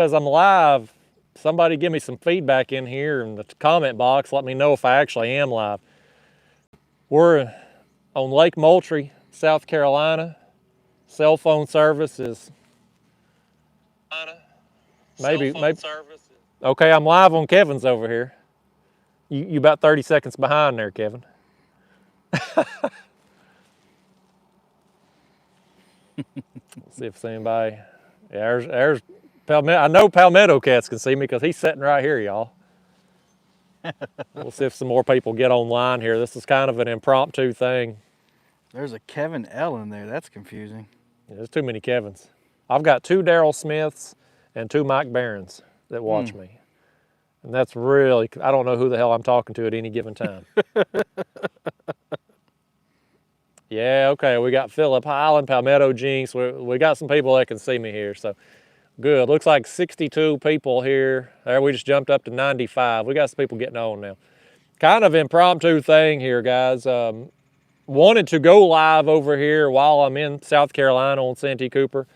As I'm live, somebody give me some feedback in here in the comment box. Let me know if I actually am live. We're on Lake Moultrie, South Carolina. Cell phone service is maybe. Okay, I'm live on Kevin's over here. You about 30 seconds behind there, Kevin. Let's see if anybody. Yeah, there's Palmetto. I know Palmetto Cats can see me because he's sitting right here, y'all. We'll see if some more people get online here. This is kind of an impromptu thing. There's a Kevin L in there. That's confusing. Yeah, there's too many Kevins. I've got 2 Daryl Smiths and 2 Mike Barons that watch me. And that's really, I don't know who the hell I'm talking to at any given time. Yeah, okay, we got Phillip Highland, Palmetto Jinx. We got some people that can see me here, so good. Looks like 62 people here. There, we just jumped up to 95. We got some people getting on now. Kind of impromptu thing here, guys. Wanted to go live over here while I'm in South Carolina on Santee Cooper,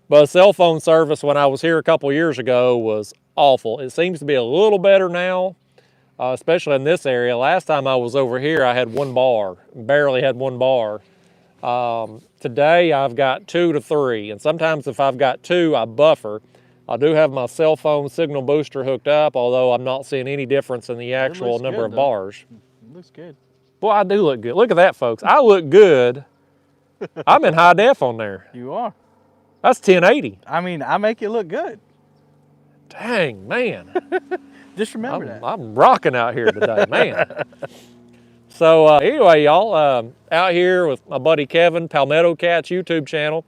but cell phone service when I was here a couple years ago was awful. It seems to be a little better now. Especially in this area. Last time I was over here, I had 1 bar, barely had 1 bar. Today I've got 2 to 3, and sometimes if I've got 2, I buffer. I do have my cell phone signal booster hooked up, although I'm not seeing any difference in the actual number of bars. It looks good. Boy, I do look good. Look at that, folks. I look good. I'm in high def on there. You are. That's 1080. I mean, I make it look good. Dang, man. Just remember that. I'm rocking out here today, man. So anyway, y'all, out here with my buddy Kevin, Palmetto Cats YouTube channel.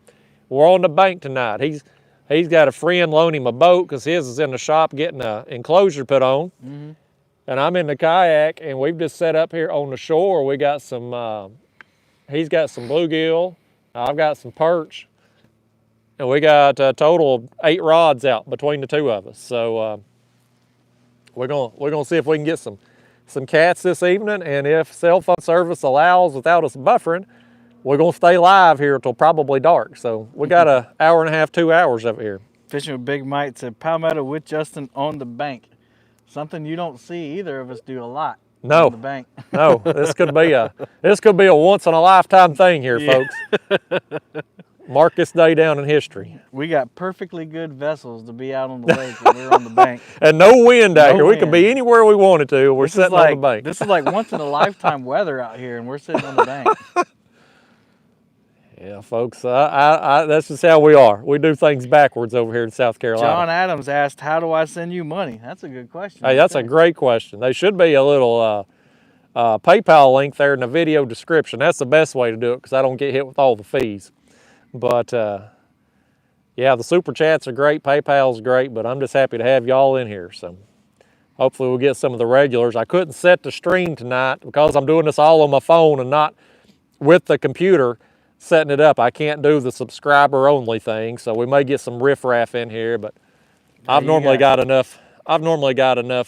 We're on the bank tonight. He's got a friend loan him a boat because his is in the shop getting an enclosure put on. And I'm in the kayak, and we've just set up here on the shore. We got some, he's got some bluegill. I've got some perch. And we got a total of 8 rods out between the 2 of us. So we're gonna see if we can get some cats this evening, and if cell phone service allows without us buffering, we're gonna stay live here till probably dark. So we got an hour and a half, 2 hours of it here. Fishing with Big Mike to Palmetto with Justin on the bank. Something you don't see either of us do a lot. No, on the bank. No, this could be a once in a lifetime thing here, folks. Mark this day down in history. We got perfectly good vessels to be out on the lake when we're on the bank. And no wind out here. We could be anywhere we wanted to. We're sitting on the bank. This is like once in a lifetime weather out here, and we're sitting on the bank. Yeah, folks, that's just how we are. We do things backwards over here in South Carolina. John Adams asked, how do I send you money? That's a good question. Hey, that's a great question. There should be a little PayPal link there in the video description. That's the best way to do it because I don't get hit with all the fees. But yeah, the super chats are great, PayPal's great, but I'm just happy to have y'all in here. So hopefully we'll get some of the regulars. I couldn't set the stream tonight because I'm doing this all on my phone and not with the computer setting it up. I can't do the subscriber only thing, so we may get some riffraff in here, but I've normally got enough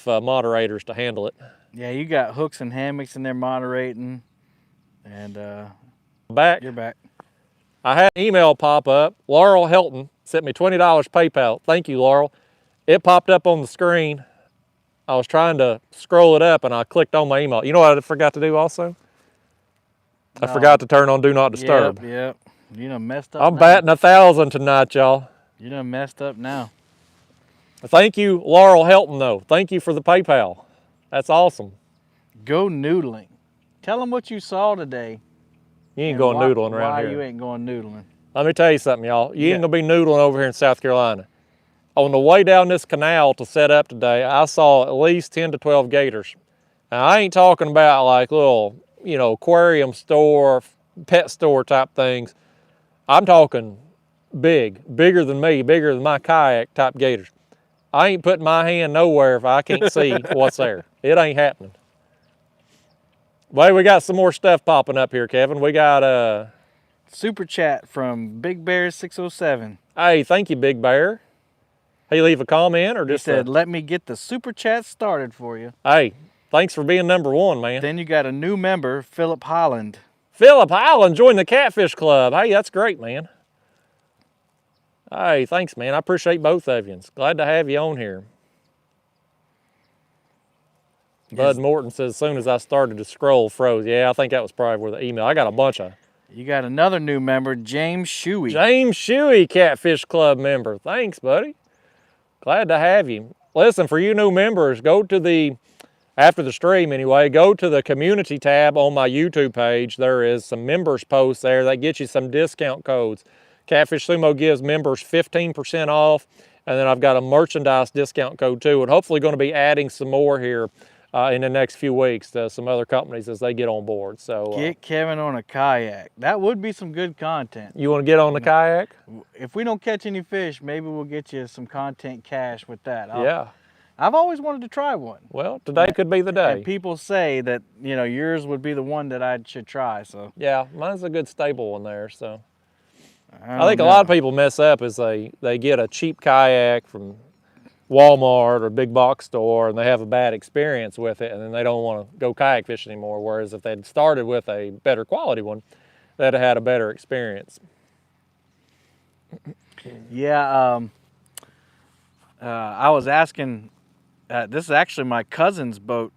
moderators to handle it. Yeah, you got hooks and hammocks in there moderating, and you're back. I had an email pop up. Laurel Helton sent me $20 PayPal. Thank you, Laurel. It popped up on the screen. I was trying to scroll it up and I clicked on my email. You know what I forgot to do also? I forgot to turn on Do Not Disturb. Yep. You done messed up. I'm batting 1,000 tonight, y'all. You done messed up now. Thank you, Laurel Helton, though. Thank you for the PayPal. That's awesome. Go noodling. Tell them what you saw today. You ain't going noodling around here. Why you ain't going noodling? Let me tell you something, y'all. You ain't gonna be noodling over here in South Carolina. On the way down this canal to set up today, I saw at least 10 to 12 gators. Now, I ain't talking about like little, aquarium store, pet store type things. I'm talking bigger than me, bigger than my kayak type gators. I ain't putting my hand nowhere if I can't see what's there. It ain't happening. Well, we got some more stuff popping up here, Kevin. We got super chat from Big Bear 607. Hey, thank you, Big Bear. He leave a comment or just he said, let me get the super chat started for you. Hey, thanks for being #1, man. Then you got a new member, Phillip Highland. Phillip Highland joined the Catfish Club. Hey, that's great, man. Hey, thanks, man. I appreciate both of you. It's glad to have you on here. Bud Morton says, as soon as I started to scroll, froze. Yeah, I think that was probably where the email. I got a bunch of. You got another new member, James Shuey. James Shuey, Catfish Club member. Thanks, buddy. Glad to have you. Listen, for you new members, go to the, after the stream anyway, go to the community tab on my YouTube page. There is some members posts there that get you some discount codes. Catfish Sumo gives members 15% off, and then I've got a merchandise discount code too, and hopefully going to be adding some more here in the next few weeks to some other companies as they get on board. So get Kevin on a kayak. That would be some good content. You want to get on the kayak? If we don't catch any fish, maybe we'll get you some content cash with that. Yeah. I've always wanted to try one. Well, today could be the day. And people say that, you know, yours would be the one that I should try. So yeah, mine's a good stable one there. So I think a lot of people mess up is they get a cheap kayak from Walmart or big box store and they have a bad experience with it and then they don't want to go kayak fishing anymore. Whereas if they'd started with a better quality one, they'd have had a better experience. Yeah, I was asking, this is actually my cousin's boat.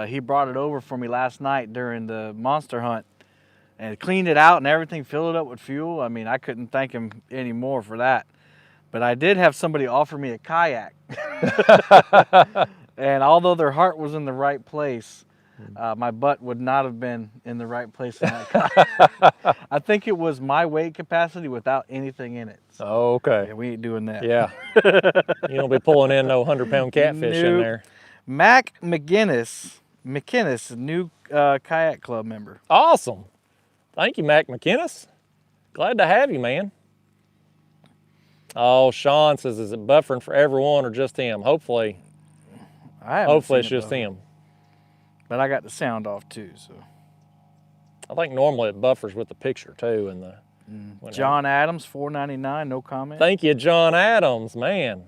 He brought it over for me last night during the monster hunt and cleaned it out and everything, filled it up with fuel. I mean, I couldn't thank him anymore for that. But I did have somebody offer me a kayak. And although their heart was in the right place, my butt would not have been in the right place in that kayak. I think it was my weight capacity without anything in it. So, okay. Yeah, we ain't doing that. Yeah. You don't be pulling in no 100-pound catfish in there. Mac McKinnis, new kayak club member. Awesome. Thank you, Mac McKinnis. Glad to have you, man. Oh, Sean says, is it buffering for everyone or just him? Hopefully it's just him. But I got the sound off too, so. I think normally it buffers with the picture too. And the John Adams, $4.99, no comment. Thank you, John Adams, man.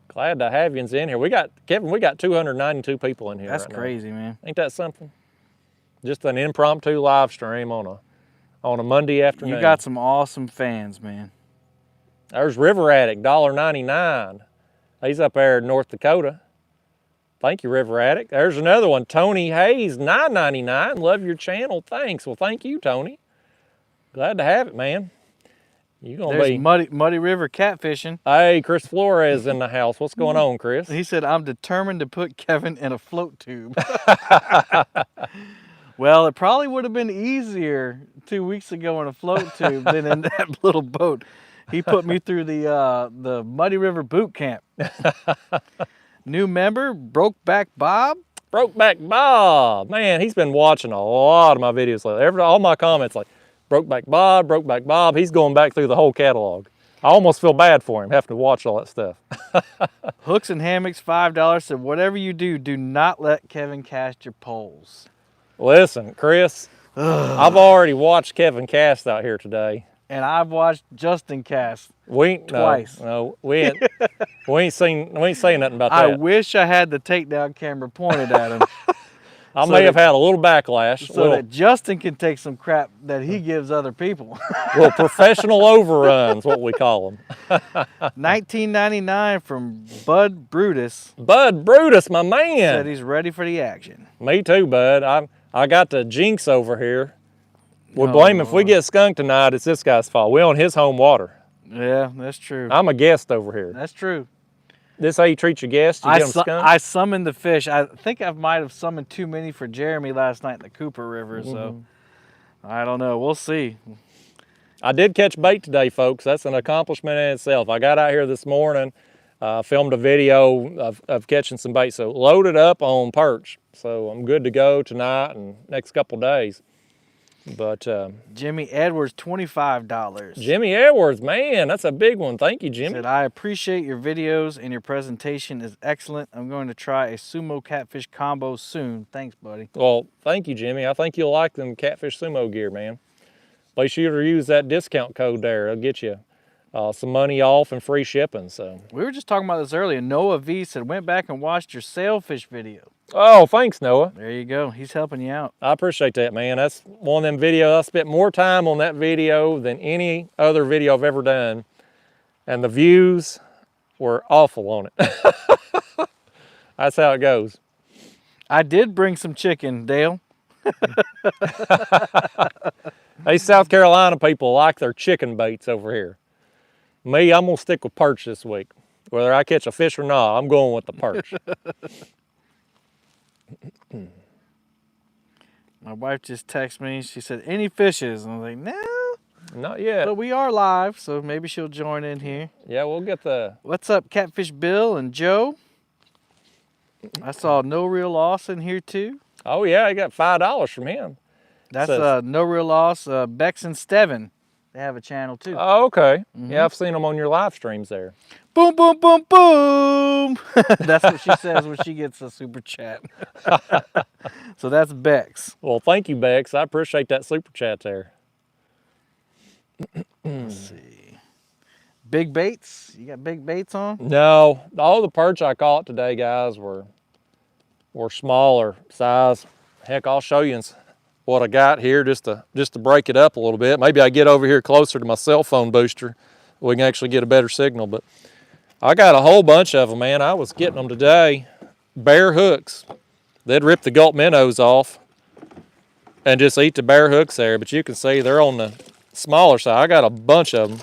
Glad to have you in here. Kevin, we got 292 people in here. That's right crazy, now. Man. Ain't that something? Just an impromptu live stream on a Monday afternoon. You got some awesome fans, man. There's River Attic, $1.99. He's up there in North Dakota. Thank you, River Attic. There's another one, Tony Hayes, $9.99. Love your channel, thanks. Well, thank you, Tony. Glad to have it, man. There's Muddy River catfishing. Hey, Chris Flores in the house. What's going on, Chris? He said, I'm determined to put Kevin in a float tube. Well, it probably would have been easier 2 weeks ago in a float tube than in that little boat. He put me through the Muddy River boot camp. New member, Brokeback Bob. Brokeback Bob. Man, he's been watching a lot of my videos lately. All my comments like, Brokeback Bob, Brokeback Bob. He's going back through the whole catalog. I almost feel bad for him having to watch all that stuff. Hooks and Hammocks, $5. Said, whatever you do, do not let Kevin cast your poles. Listen, Chris, I've already watched Kevin cast out here today. And I've watched Justin cast twice. No, we ain't saying nothing about that. I wish I had the takedown camera pointed at him. I may have had a little backlash. So that Justin can take some crap that he gives other people. Well, professional overruns, what we call them. $19.99 from Bud Brutus. Bud Brutus, my man. Said he's ready for the action. Me too, Bud. I got the jinx over here. We blame him. If we get skunked tonight, it's this guy's fault. We're on his home water. Yeah, that's true. I'm a guest over here. That's true. This how you treat your guests? You get them skunked? I summoned the fish. I think I might have summoned too many for Jeremy last night in the Cooper River, so I don't know. We'll see. I did catch bait today, folks. That's an accomplishment in itself. I got out here this morning, filmed a video of catching some bait, so loaded up on perch. So I'm good to go tonight and next couple days. But Jimmy Edwards, $25. Jimmy Edwards, man, that's a big one. Thank you, Jimmy. Said, I appreciate your videos and your presentation is excellent. I'm going to try a sumo catfish combo soon. Thanks, buddy. Well, thank you, Jimmy. I think you'll like them Catfish Sumo gear, man. Be sure to use that discount code there. It'll get you some money off and free shipping. So we were just talking about this earlier. Noah V said, went back and watched your sailfish video. Oh, thanks, Noah. There you go. He's helping you out. I appreciate that, man. That's one of them videos. I spent more time on that video than any other video I've ever done and the views were awful on it. That's how it goes. I did bring some chicken, Dale. These South Carolina people like their chicken baits over here. Me, I'm gonna stick with perch this week. Whether I catch a fish or not, I'm going with the perch. My wife just texted me. She said, any fishes? And I was like, no. Not yet. But we are live, so maybe she'll join in here. Yeah, we'll get the... What's up, Catfish Bill and Joe? I saw No Real Loss in here too. Oh yeah, I got $5 from him. That's Says- No Real Loss. Bex and Steven, they have a channel too. Oh, okay. Yeah, I've seen them on your live streams there. Boom, boom, boom, boom. That's what she says when she gets a super chat. So that's Bex. Well, thank you, Bex. I appreciate that super chat there. Let's see. Big baits? You got big baits on? No, all the perch I caught today, guys, were smaller size. Heck, I'll show you what I got here just to break it up a little bit. Maybe I get over here closer to my cell phone booster. We can actually get a better signal. But I got a whole bunch of them, man. I was getting them today. Bare hooks. They'd rip the gulp minnows off and just eat the bare hooks there. But you can see they're on the smaller side. I got a bunch of them,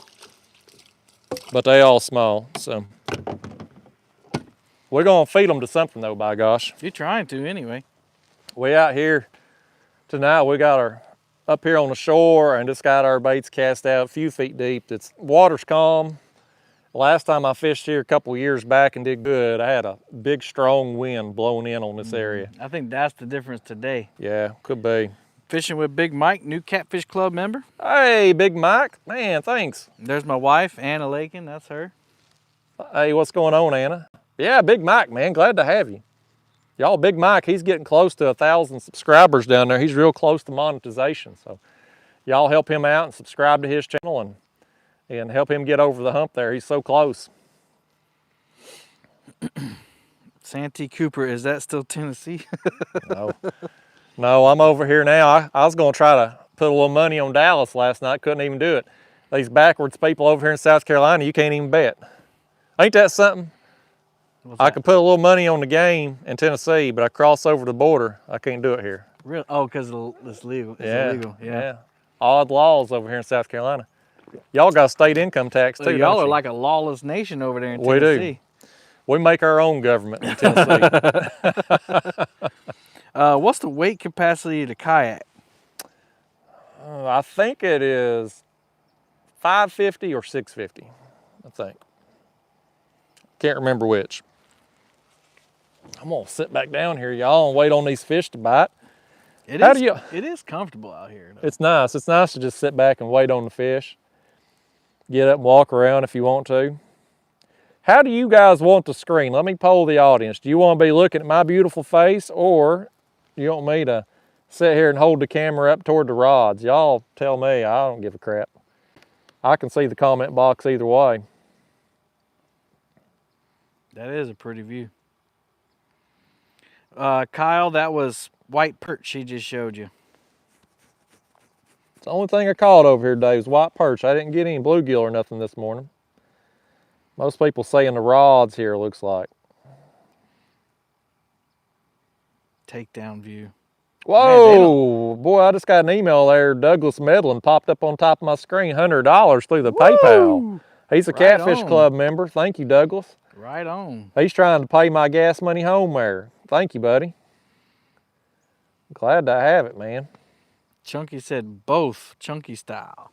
but they all small. So we're gonna feed them to something though, by gosh. You're trying to anyway. We out here tonight. We got our up here on the shore and just got our baits cast out a few feet deep. It's water's calm. Last time I fished here a couple years back and did good, I had a big strong wind blowing in on this area. I think that's the difference today. Yeah, could be. Fishing with Big Mike, new Catfish Club member. Hey, Big Mike. Man, thanks. There's my wife, Anna Lakin. That's her. Hey, what's going on, Anna? Yeah, Big Mike, man. Glad to have you. Y'all, Big Mike, he's getting close to 1,000 subscribers down there. He's real close to monetization. So y'all help him out and subscribe to his channel and help him get over the hump there. He's so close. Santee Cooper, is that still Tennessee? No, I'm over here now. I was going to try to put a little money on Dallas last night. Couldn't even do it. These backwards people over here in South Carolina, you can't even bet. Ain't that something? I could put a little money on the game in Tennessee, but I cross over the border. I can't do it here. Really? Oh, because it's legal. It's illegal. Yeah. Odd laws over here in South Carolina. Y'all got state income tax too. Y'all don't are you? like a lawless nation over there in We Tennessee. do. We make our own government in Tennessee. What's the weight capacity of the kayak? I think it is 550 or 650, I think. Can't remember which. I'm gonna sit back down here, y'all, and wait on these fish to bite. It is comfortable out here, though. It's nice. It's nice to just sit back and wait on the fish. Get up and walk around if you want to. How do you guys want to screen? Let me poll the audience. Do you want to be looking at my beautiful face, or do you want me to sit here and hold the camera up toward the rods? Y'all tell me. I don't give a crap. I can see the comment box either way. That is a pretty view. Kyle, that was white perch she just showed you. It's the only thing I caught over here today was white perch. I didn't get any bluegill or nothing this morning. Most people saying the rods here looks like. Takedown view. Whoa, man, boy, I just got an email there. Douglas Medlin popped up on top of my screen, $100 through the PayPal. He's a Catfish Club member. Thank you, Douglas. Right on. He's trying to pay my gas money home there. Thank you, buddy. Glad to have it, man. Chunky said both, chunky style.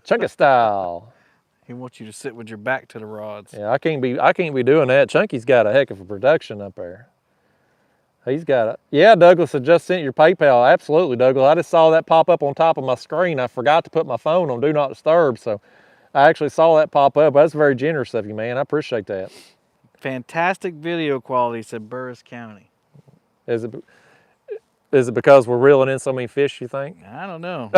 Chunky style. He wants you to sit with your back to the rods. Yeah, I can't be doing that. Chunky's got a heck of a production up there. He's got it. Yeah, Douglas had just sent your PayPal. Absolutely, Douglas. I just saw that pop up on top of my screen. I forgot to put my phone on Do Not Disturb, so I actually saw that pop up. That's very generous of you, man. I appreciate that. Fantastic video quality, said Burris County. Is it because we're reeling in so many fish, you think? I don't know.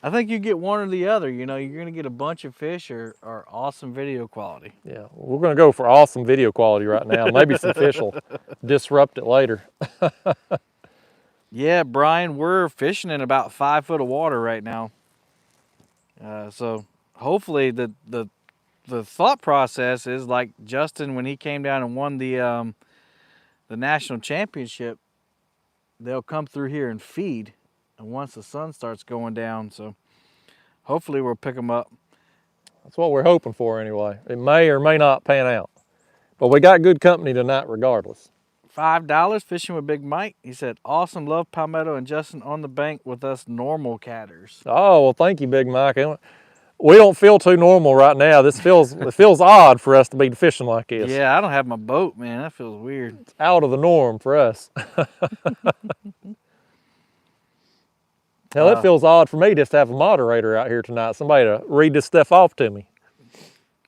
I think you get one or the other. You know, you're going to get a bunch of fish or awesome video quality. Yeah, we're going to go for awesome video quality right now. Maybe some fish will disrupt it later. Yeah, Brian, we're fishing in about 5 foot of water right now. So hopefully the thought process is like Justin when he came down and won the national championship. They'll come through here and feed, and once the sun starts going down, so hopefully we'll pick them up. That's what we're hoping for anyway. It may or may not pan out, but we got good company tonight regardless. $5 fishing with Big Mike. He said, awesome, love Palmetto and Justin on the bank with us normal catters. Oh, well, thank you, Big Mike. We don't feel too normal right now. It feels odd for us to be fishing like this. Yeah, I don't have my boat, man. That feels weird. It's out of the norm for us. Hell, it feels odd for me just to have a moderator out here tonight. Somebody to read this stuff off to me.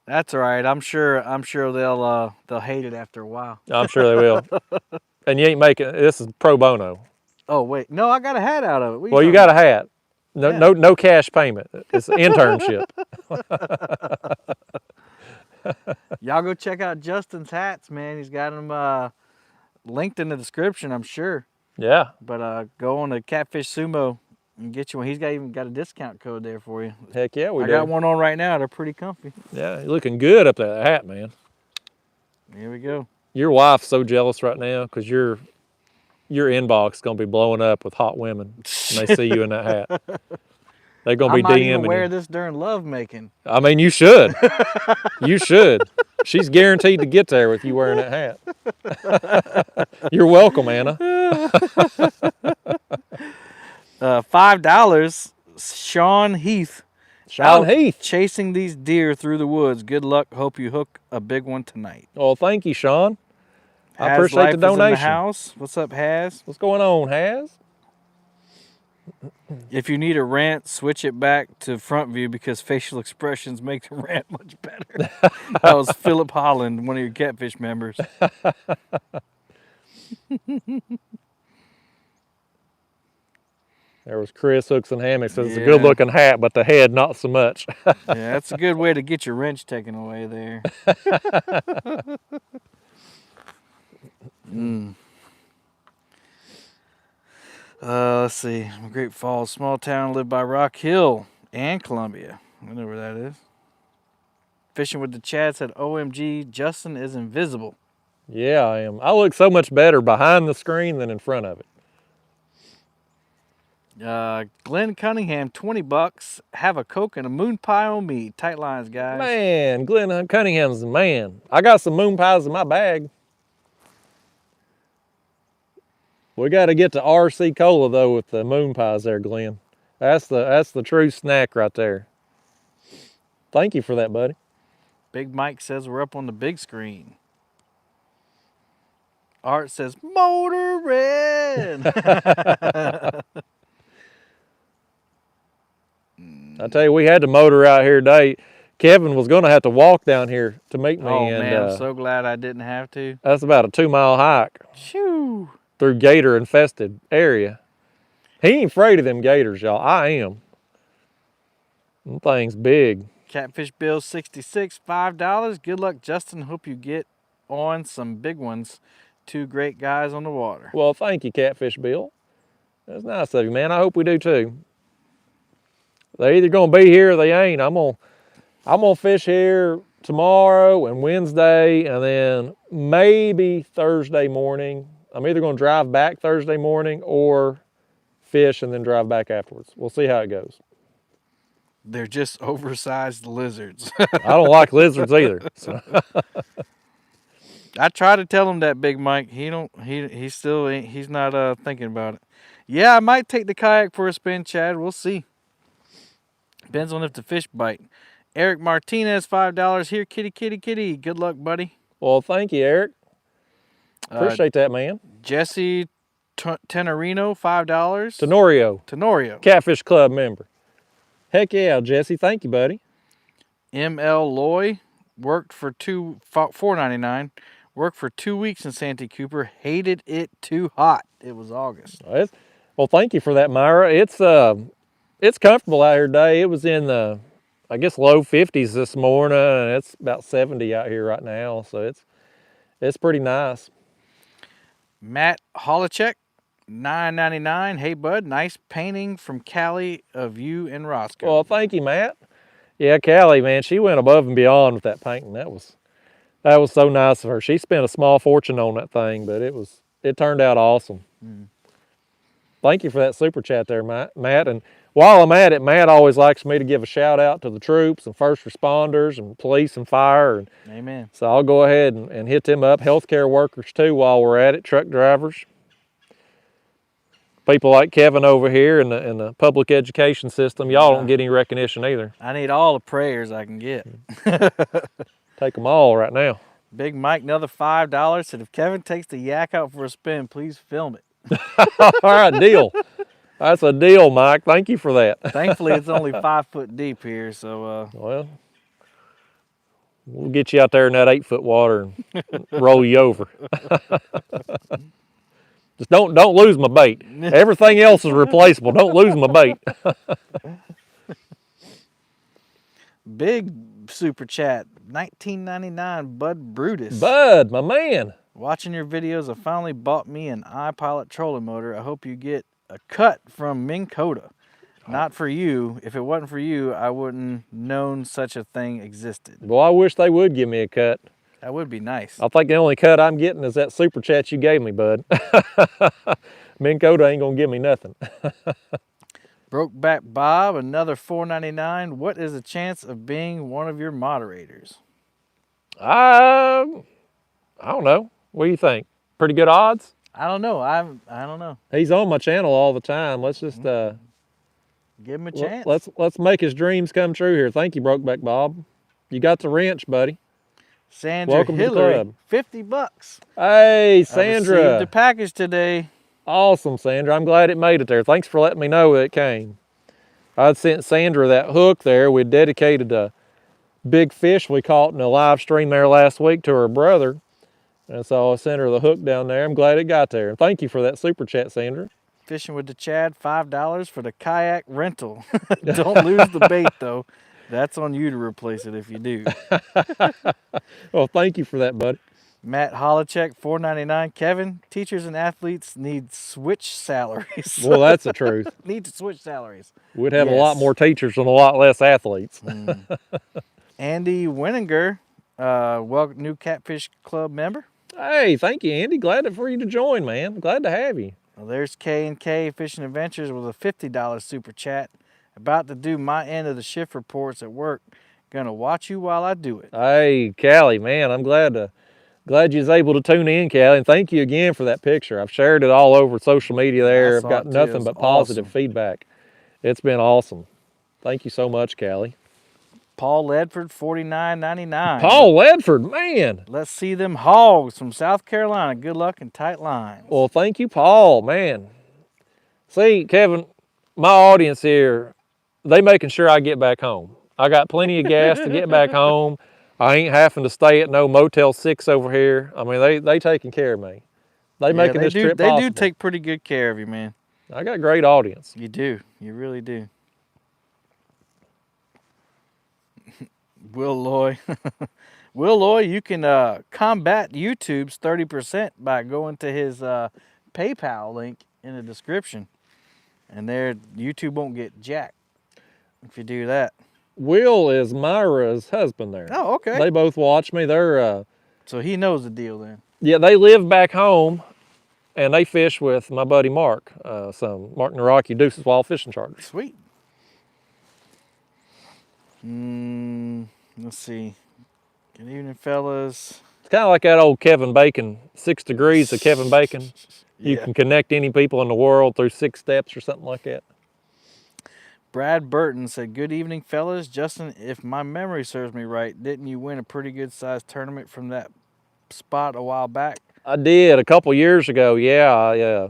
That's all right. I'm sure they'll hate it after a while. I'm sure they will. And you ain't making this is pro bono. Oh wait, no, I got a hat out of it. Well, you got a hat. No cash payment. It's an internship. Y'all go check out Justin's hats, man. He's got them linked in the description, I'm sure. Yeah. But go on to Catfish Sumo and get you one. He's even got a discount code there for you. Heck yeah, we I do. got one on right now. They're pretty comfy. Yeah, you're looking good up that hat, man. Here we go. Your wife's so jealous right now because your inbox is gonna be blowing up with hot women when they see you in that hat. They're gonna be I might DMing even wear you. this during love making. I mean, you should. You should. She's guaranteed to get there with you wearing that hat. You're welcome, Anna. $5. Sean Heath. Sean Heath. Chasing these deer through the woods. Good luck. Hope you hook a big one tonight. Well, thank you, Sean. I Haz appreciate Life the is in donation. the house. What's up, Haz? What's going on, Haz? If you need a rant, switch it back to front view because facial expressions make the rant much better. That was Philip Holland, one of your Catfish members. There was Chris Hooks and Hammocks. Says it's a good-looking hat, but the head not so much. Yeah, that's a good way to get your wrench taken away there. Let's see. Great Falls, small town, lived by Rock Hill and Columbia. I know where that is. Fishing with the Chad said, OMG, Justin is invisible. Yeah, I am. I look so much better behind the screen than in front of it. Glenn Cunningham, $20. Have a Coke and a moon pie on me. Tight lines, guys. Man, Glenn Cunningham's the man. I got some moon pies in my bag. We got to get to RC Cola though with the moon pies there, Glenn. That's the true snack right there. Thank you for that, buddy. Big Mike says we're up on the big screen. Art says motor red. I tell you, we had to motor out here today. Kevin was going to have to walk down here to meet me. Oh, and, man, I'm so glad I didn't have to. That's about a 2-mile hike. Shoo. Through gator-infested area. He ain't afraid of them gators, y'all. I am. Them thing's big. Catfish Bill 66, $5. Good luck, Justin. Hope you get on some big ones. Two great guys on the water. Well, thank you, Catfish Bill. That's nice of you, man. I hope we do too. They're either gonna be here or they ain't. I'm gonna fish here tomorrow and Wednesday, and then maybe Thursday morning. I'm either gonna drive back Thursday morning or fish and then drive back afterwards. We'll see how it goes. They're just oversized lizards. I don't like lizards either. So. I try to tell him that, Big Mike. He still ain't. He's not thinking about it. Yeah, I might take the kayak for a spin, Chad. We'll see. Depends on if the fish bite. Eric Martinez, $5. Here, kitty, kitty, kitty. Good luck, buddy. Well, thank you, Eric. Appreciate that, man. Jesse Tenorino, $5. Tenorio. Catfish Club member. Heck yeah, Jesse. Thank you, buddy. ML Loy worked for $4.99. Worked for 2 weeks in Santee Cooper. Hated it too hot. It was August. Well, thank you for that, Myra. It's comfortable out here today. It was in the, I guess, low 50s this morning, and it's about 70 out here right now. So it's pretty nice. Matt Holacek, $9.99. Hey, bud, nice painting from Cali of you and Roscoe. Well, thank you, Matt. Yeah, Callie, man, she went above and beyond with that painting. That was so nice of her. She spent a small fortune on that thing, but it turned out awesome. Thank you for that super chat there, Matt. And while I'm at it, Matt always likes me to give a shout out to the troops and first responders and police and fire. And Amen. so I'll go ahead and hit them up. Healthcare workers too while we're at it, truck drivers. People like Kevin over here in the public education system, y'all don't get any recognition either. I need all the prayers I can get. Take them all right now. Big Mike, another $5, said if Kevin takes the yak out for a spin, please film it. All right, deal. That's a deal, Mike. Thank you for that. Thankfully, it's only 5 foot deep here, so Well, we'll get you out there in that 8-foot water and roll you over. Just don't lose my bait. Everything else is replaceable. Don't lose my bait. big super chat, 1999 Bud Brutus. Bud, my man. Watching your videos, I finally bought me an iPilot trolling motor. I hope you get a cut from Minn Kota. Not for you. If it wasn't for you, I wouldn't known such a thing existed. Well, I wish they would give me a cut. That would be nice. I think the only cut I'm getting is that super chat you gave me, bud. Minn Kota ain't gonna give me nothing. Brokeback Bob, another $4.99. What is the chance of being one of your moderators? I don't know. What do you think? Pretty good odds? I don't know. I don't know. He's on my channel all the time. Let's just Give him a chance. let's make his dreams come true here. Thank you, Brokeback Bob. You got the wrench, buddy. Sandra Welcome to the Hillary, club. $50. Hey, I received Sandra. the package today. Awesome, Sandra. I'm glad it made it there. Thanks for letting me know it came. I'd sent Sandra that hook there. We dedicated a big fish we caught in a live stream there last week to her brother. And so I sent her the hook down there. I'm glad it got there. And thank you for that super chat, Sandra. Fishing with the Chad, $5 for the kayak rental. Don't lose the bait, though. That's on you to replace it if you do. Well, thank you for that, buddy. Matt Holacek, $4.99. Kevin, teachers and athletes need switch salaries. Well, that's the truth. Need to switch salaries. We'd have a lot more teachers and a lot less athletes. Andy Winninger, welcome, new Catfish Club member. Hey, thank you, Andy. Glad for you to join, man. Glad to have you. Well, there's K&K Fishing Adventures with a $50 super chat. About to do my end of the shift reports at work. Gonna watch you while I do it. Hey, Callie, man, I'm glad you was able to tune in, Callie, and thank you again for that picture. I've shared it all over social media there. I've got nothing but positive feedback. It's been awesome. Thank you so much, Callie. Paul Ledford, $49.99. Paul Ledford, man. Let's see them hogs from South Carolina. Good luck and tight lines. Well, thank you, Paul, man. See, Kevin, my audience here, they making sure I get back home. I got plenty of gas to get back home. I ain't having to stay at no Motel 6 over here. I mean, they taking care of me. They making this trip possible. They do take pretty good care of you, man. I got a great audience. You do. You really do. Will Loy. Will Loy, you can combat YouTube's 30% by going to his PayPal link in the description. And there, YouTube won't get jack if you do that. Will is Myra's husband there. Oh, okay. They both watch me. They're so he knows the deal then. Yeah, they live back home, and they fish with my buddy Mark, Mark Naraki, Deuces Wild Fishing Charters. Sweet. Let's see. Good evening, fellas. It's kind of like that old Kevin Bacon, 6 degrees of Kevin Bacon. You can connect any people in the world through 6 steps or something like that. Brad Burton said, good evening, fellas. Justin, if my memory serves me right, didn't you win a pretty good-sized tournament from that spot a while back? I did, a couple years ago, yeah.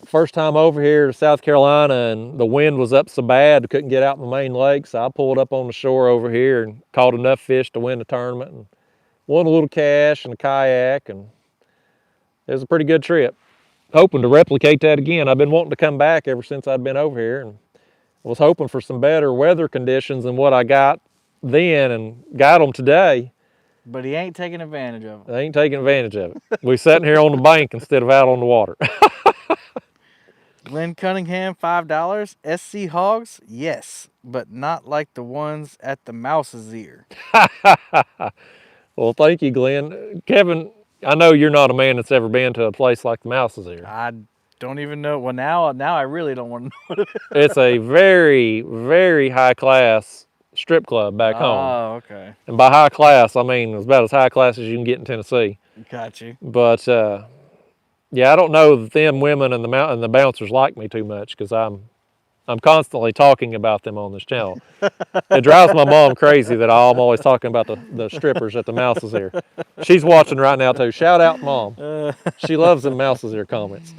First time over here to South Carolina, and the wind was up so bad I couldn't get out in the main lake, so I pulled up on the shore over here and caught enough fish to win the tournament and won a little cash and a kayak, and it was a pretty good trip. Hoping to replicate that again. I've been wanting to come back ever since I've been over here, and I was hoping for some better weather conditions than what I got then and got them today. But he ain't taking advantage of it. I ain't taking advantage of it. We're sitting here on the bank instead of out on the water. Glenn Cunningham, $5. SC Hogs, yes, but not like the ones at the Mouse's Ear. Well, thank you, Glenn. Kevin, I know you're not a man that's ever been to a place like the Mouse's Ear. I don't even know. Well, now I really don't want to know. It's a very, very high class strip club back home. Oh, okay. And by high class, I mean it's about as high class as you can get in Tennessee. Got you. But yeah, I don't know that them women and the bouncers like me too much because I'm constantly talking about them on this channel. It drives my mom crazy that I'm always talking about the strippers at the Mouse's Ear. She's watching right now too. Shout out, Mom. She loves them Mouse's Ear comments.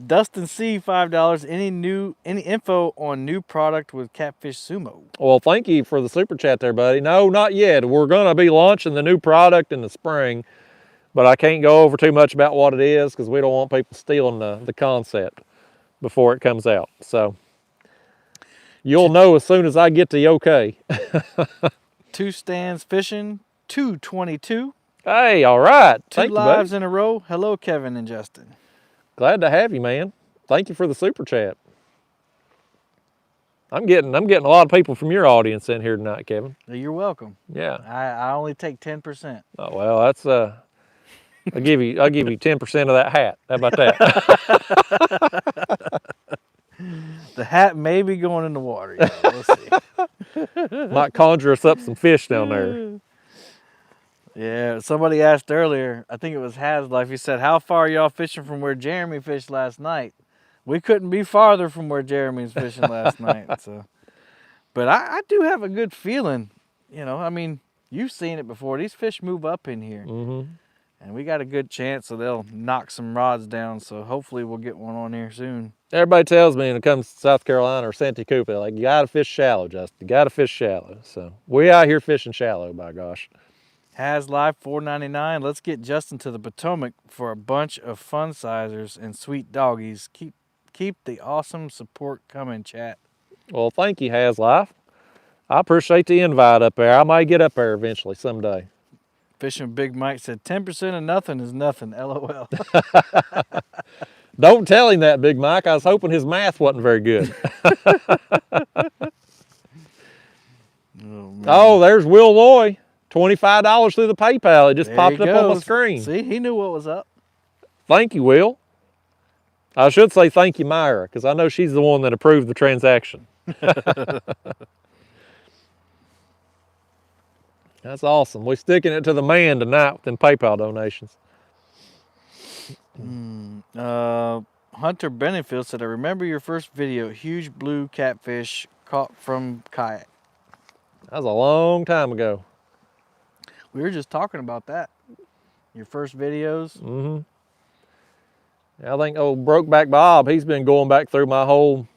Dustin C, $5. Any info on new product with Catfish Sumo? Well, thank you for the super chat there, buddy. No, not yet. We're going to be launching the new product in the spring, but I can't go over too much about what it is because we don't want people stealing the concept before it comes out. So you'll know as soon as I get the okay. Two Stands Fishing, 222. Hey, all right. Two Thank you, lives buddy. in a row. Hello, Kevin and Justin. Glad to have you, man. Thank you for the super chat. I'm getting a lot of people from your audience in here tonight, Kevin. You're welcome. Yeah. I only take 10%. Oh well, that's I'll give you 10% of that hat. How about that? The hat may be going in the water. Yeah, we'll see. Might conjure us up some fish down there. Yeah, somebody asked earlier, I think it was Haslife, he said, how far are y'all fishing from where Jeremy fished last night? We couldn't be farther from where Jeremy's fishing last night. So, but I do have a good feeling, you know, I mean, you've seen it before. These fish move up in here. Mm-hmm. And we got a good chance, so they'll knock some rods down. So hopefully we'll get one on here soon. Everybody tells me when it comes to South Carolina or Santee Cooper, like, you got to fish shallow, Justin. You got to fish shallow. So we out here fishing shallow, by gosh. Haslife, $4.99. Let's get Justin to the Potomac for a bunch of fun sizers and sweet doggies. Keep the awesome support coming, chat. Well, thank you, Haslife. I appreciate the invite up there. I might get up there eventually someday. Fishing Big Mike said 10% of nothing is nothing. LOL. Don't tell him that, Big Mike. I was hoping his math wasn't very good. Oh, there's Will Loy. $25 through the PayPal. It just There popped he up on my goes. screen. See, he knew what was up. Thank you, Will. I should say thank you, Myra, because I know she's the one that approved the transaction. That's awesome. We're sticking it to the man tonight with them PayPal donations. Hunter Benefield said, I remember your first video, huge blue catfish caught from kayak. That was a long time ago. We were just talking about that. Your first videos. Mm-hmm. I think old Brokeback Bob, he's been going back through my whole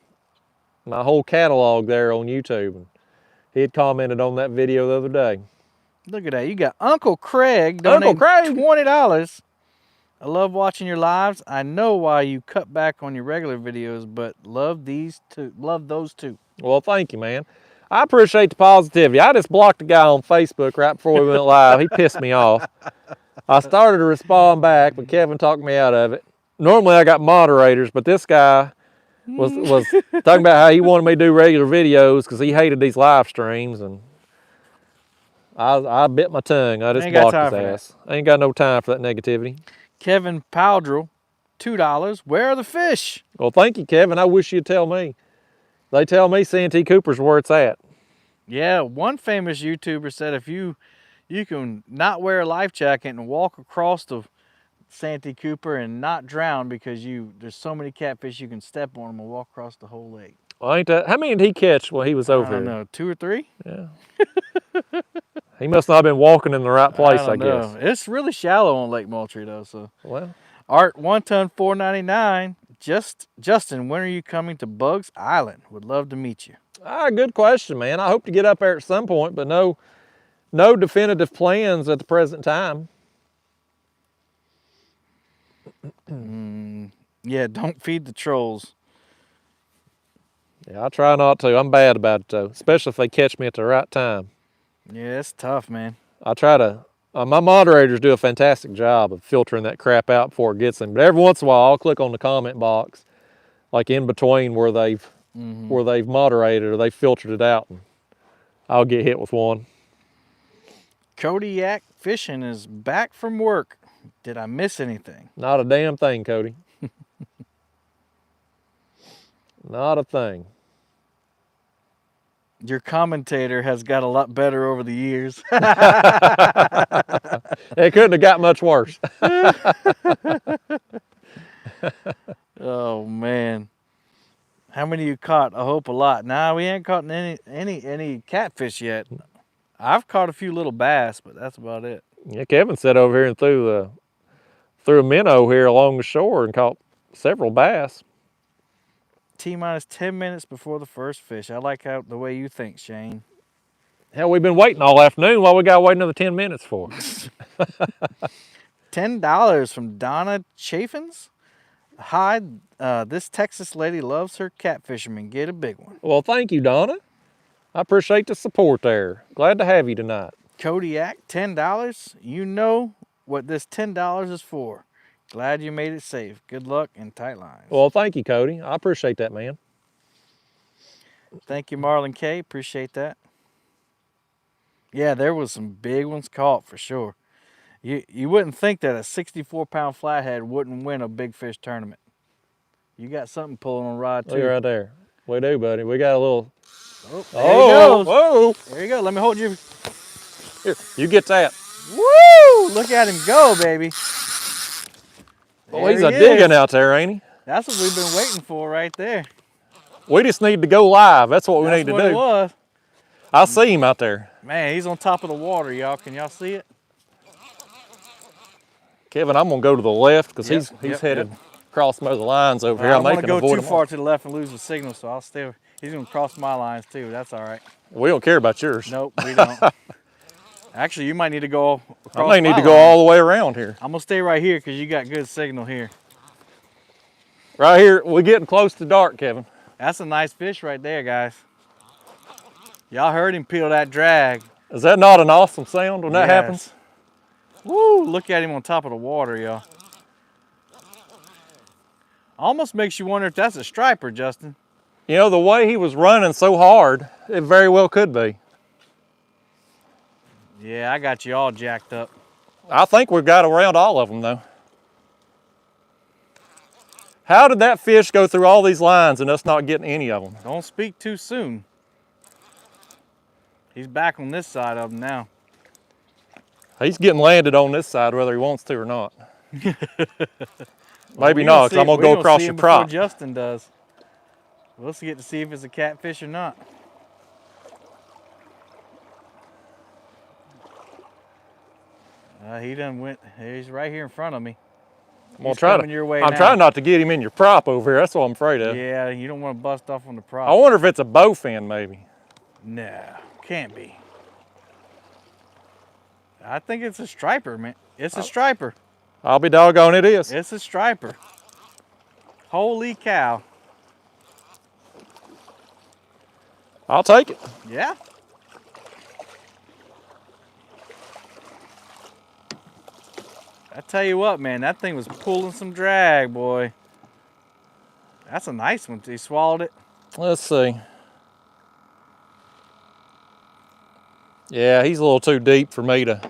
catalog there on YouTube. And he had commented on that video the other day. Look at that. You got Uncle Craig donating $20. I love watching your lives. I know why you cut back on your regular videos, but love those two. Well, thank you, man. I appreciate the positivity. I just blocked a guy on Facebook right before we went live. He pissed me off. I started to respond back, but Kevin talked me out of it. Normally I got moderators, but this guy was talking about how he wanted me to do regular videos because he hated these live streams, and I bit my tongue. I just blocked his ass. I ain't got no time for that negativity. Kevin Powdrell, $2. Where are the fish? Well, thank you, Kevin. I wish you'd tell me. They tell me Santee Cooper's where it's at. Yeah, one famous YouTuber said if you can not wear a life jacket and walk across the Santee Cooper and not drown because there's so many catfish you can step on them and walk across the whole lake. Well, ain't that, how many did he catch while he was over here? I don't know, 2 or 3? Yeah. He must not have been walking in the right place, I guess. It's really shallow on Lake Moultrie though. So well, Art 1 ton $4.99. Justin, when are you coming to Bugs Island? Would love to meet you. Good question, man. I hope to get up there at some point, but no definitive plans at the present time. Yeah, don't feed the trolls. Yeah, I try not to. I'm bad about it though, especially if they catch me at the right time. Yeah, it's tough, man. I try to. My moderators do a fantastic job of filtering that crap out before it gets them. But every once in a while, I'll click on the comment box like in between where they've moderated or they filtered it out, and I'll get hit with one. Kayak Fishing is back from work. Did I miss anything? Not a damn thing, Cody. Not a thing. Your commentator has got a lot better over the years. It couldn't have got much worse. Oh man. How many you caught? I hope a lot. Nah, we ain't caught any catfish yet. I've caught a few little bass, but that's about it. Yeah, Kevin sat over here and threw a minnow here along the shore and caught several bass. T-minus 10 minutes before the first fish. I like how the way you think, Shane. Hell, we've been waiting all afternoon. Why we got to wait another 10 minutes for? $10 from Donna Chaffins. Hi, this Texas lady loves her catfisherman. Get a big one. Well, thank you, Donna. I appreciate the support there. Glad to have you tonight. Kodiak, $10. You know what this $10 is for. Glad you made it safe. Good luck and tight lines. Well, thank you, Cody. I appreciate that, man. Thank you, Marlon K. Appreciate that. Yeah, there was some big ones caught for sure. You wouldn't think that a 64-pound flathead wouldn't win a big fish tournament. You got something pulling on rod too. Look right there. We do, buddy. We got a little. Oh, there he goes. Whoa! There you go. Let me hold you. Here, you get that. Woo! Look at him go, baby. Oh, he's a digging out there, ain't he? That's what we've been waiting for right there. We just need to go live. That's what we need to do. That's what it was. I see him out there. Man, he's on top of the water, y'all. Can y'all see it? Kevin, I'm gonna go to the left because he's headed across most of the lines over here. I don't want to go avoid too him. far to the left and lose the signal, so I'll stay. He's gonna cross my lines too. That's all right. We don't care about yours. Nope, we don't. Actually, you might need to go across I may need to my go line. all the way around here. I'm gonna stay right here because you got good signal here. Right here, we're getting close to dark, Kevin. That's a nice fish right there, guys. Y'all heard him peel that drag. Is that not an awesome sound when that happens? Woo! Look at him on top of the water, y'all. Almost makes you wonder if that's a striper, Justin. You know, the way he was running so hard, it very well could be. Yeah, I got you all jacked up. I think we've got around all of them, though. How did that fish go through all these lines and us not getting any of them? Don't speak too soon. He's back on this side of him now. He's getting landed on this side whether he wants to or not. Well, Maybe not, because I'm going to go across your prop. Justin does. We'll get to see if it's a catfish or not. He done went. He's right here in front of me. I'm trying not to get him in your prop over here. That's what I'm afraid of. Yeah, you don't want to bust off on the prop. I wonder if it's a bowfin, maybe. No, can't be. I think it's a striper, man. It's a striper. I'll be doggone it is. It's a striper. Holy cow. I'll take it. Yeah. I tell you what, man, that thing was pulling some drag, boy. That's a nice one. He swallowed it. Let's see. Yeah, he's a little too deep for me to.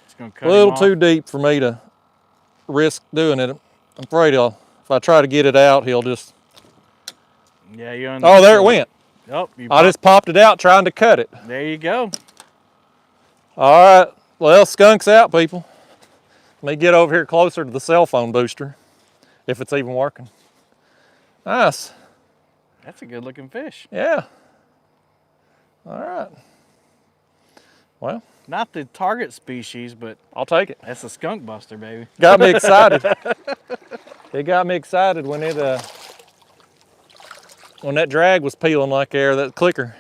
It's gonna cut A little him too off. deep for me to risk doing it. I'm afraid if I try to get it out, he'll just. Yeah, you're on. Oh, there it went. Oh, I just popped it out trying to cut it. There you go. All right, well, skunk's out, people. Let me get over here closer to the cell phone booster, if it's even working. Nice. That's a good looking fish. Yeah. All right. Well, Not the target species, but I'll take it. that's a skunk buster, baby. Got me excited. It got me excited when that drag was peeling like there, that clicker.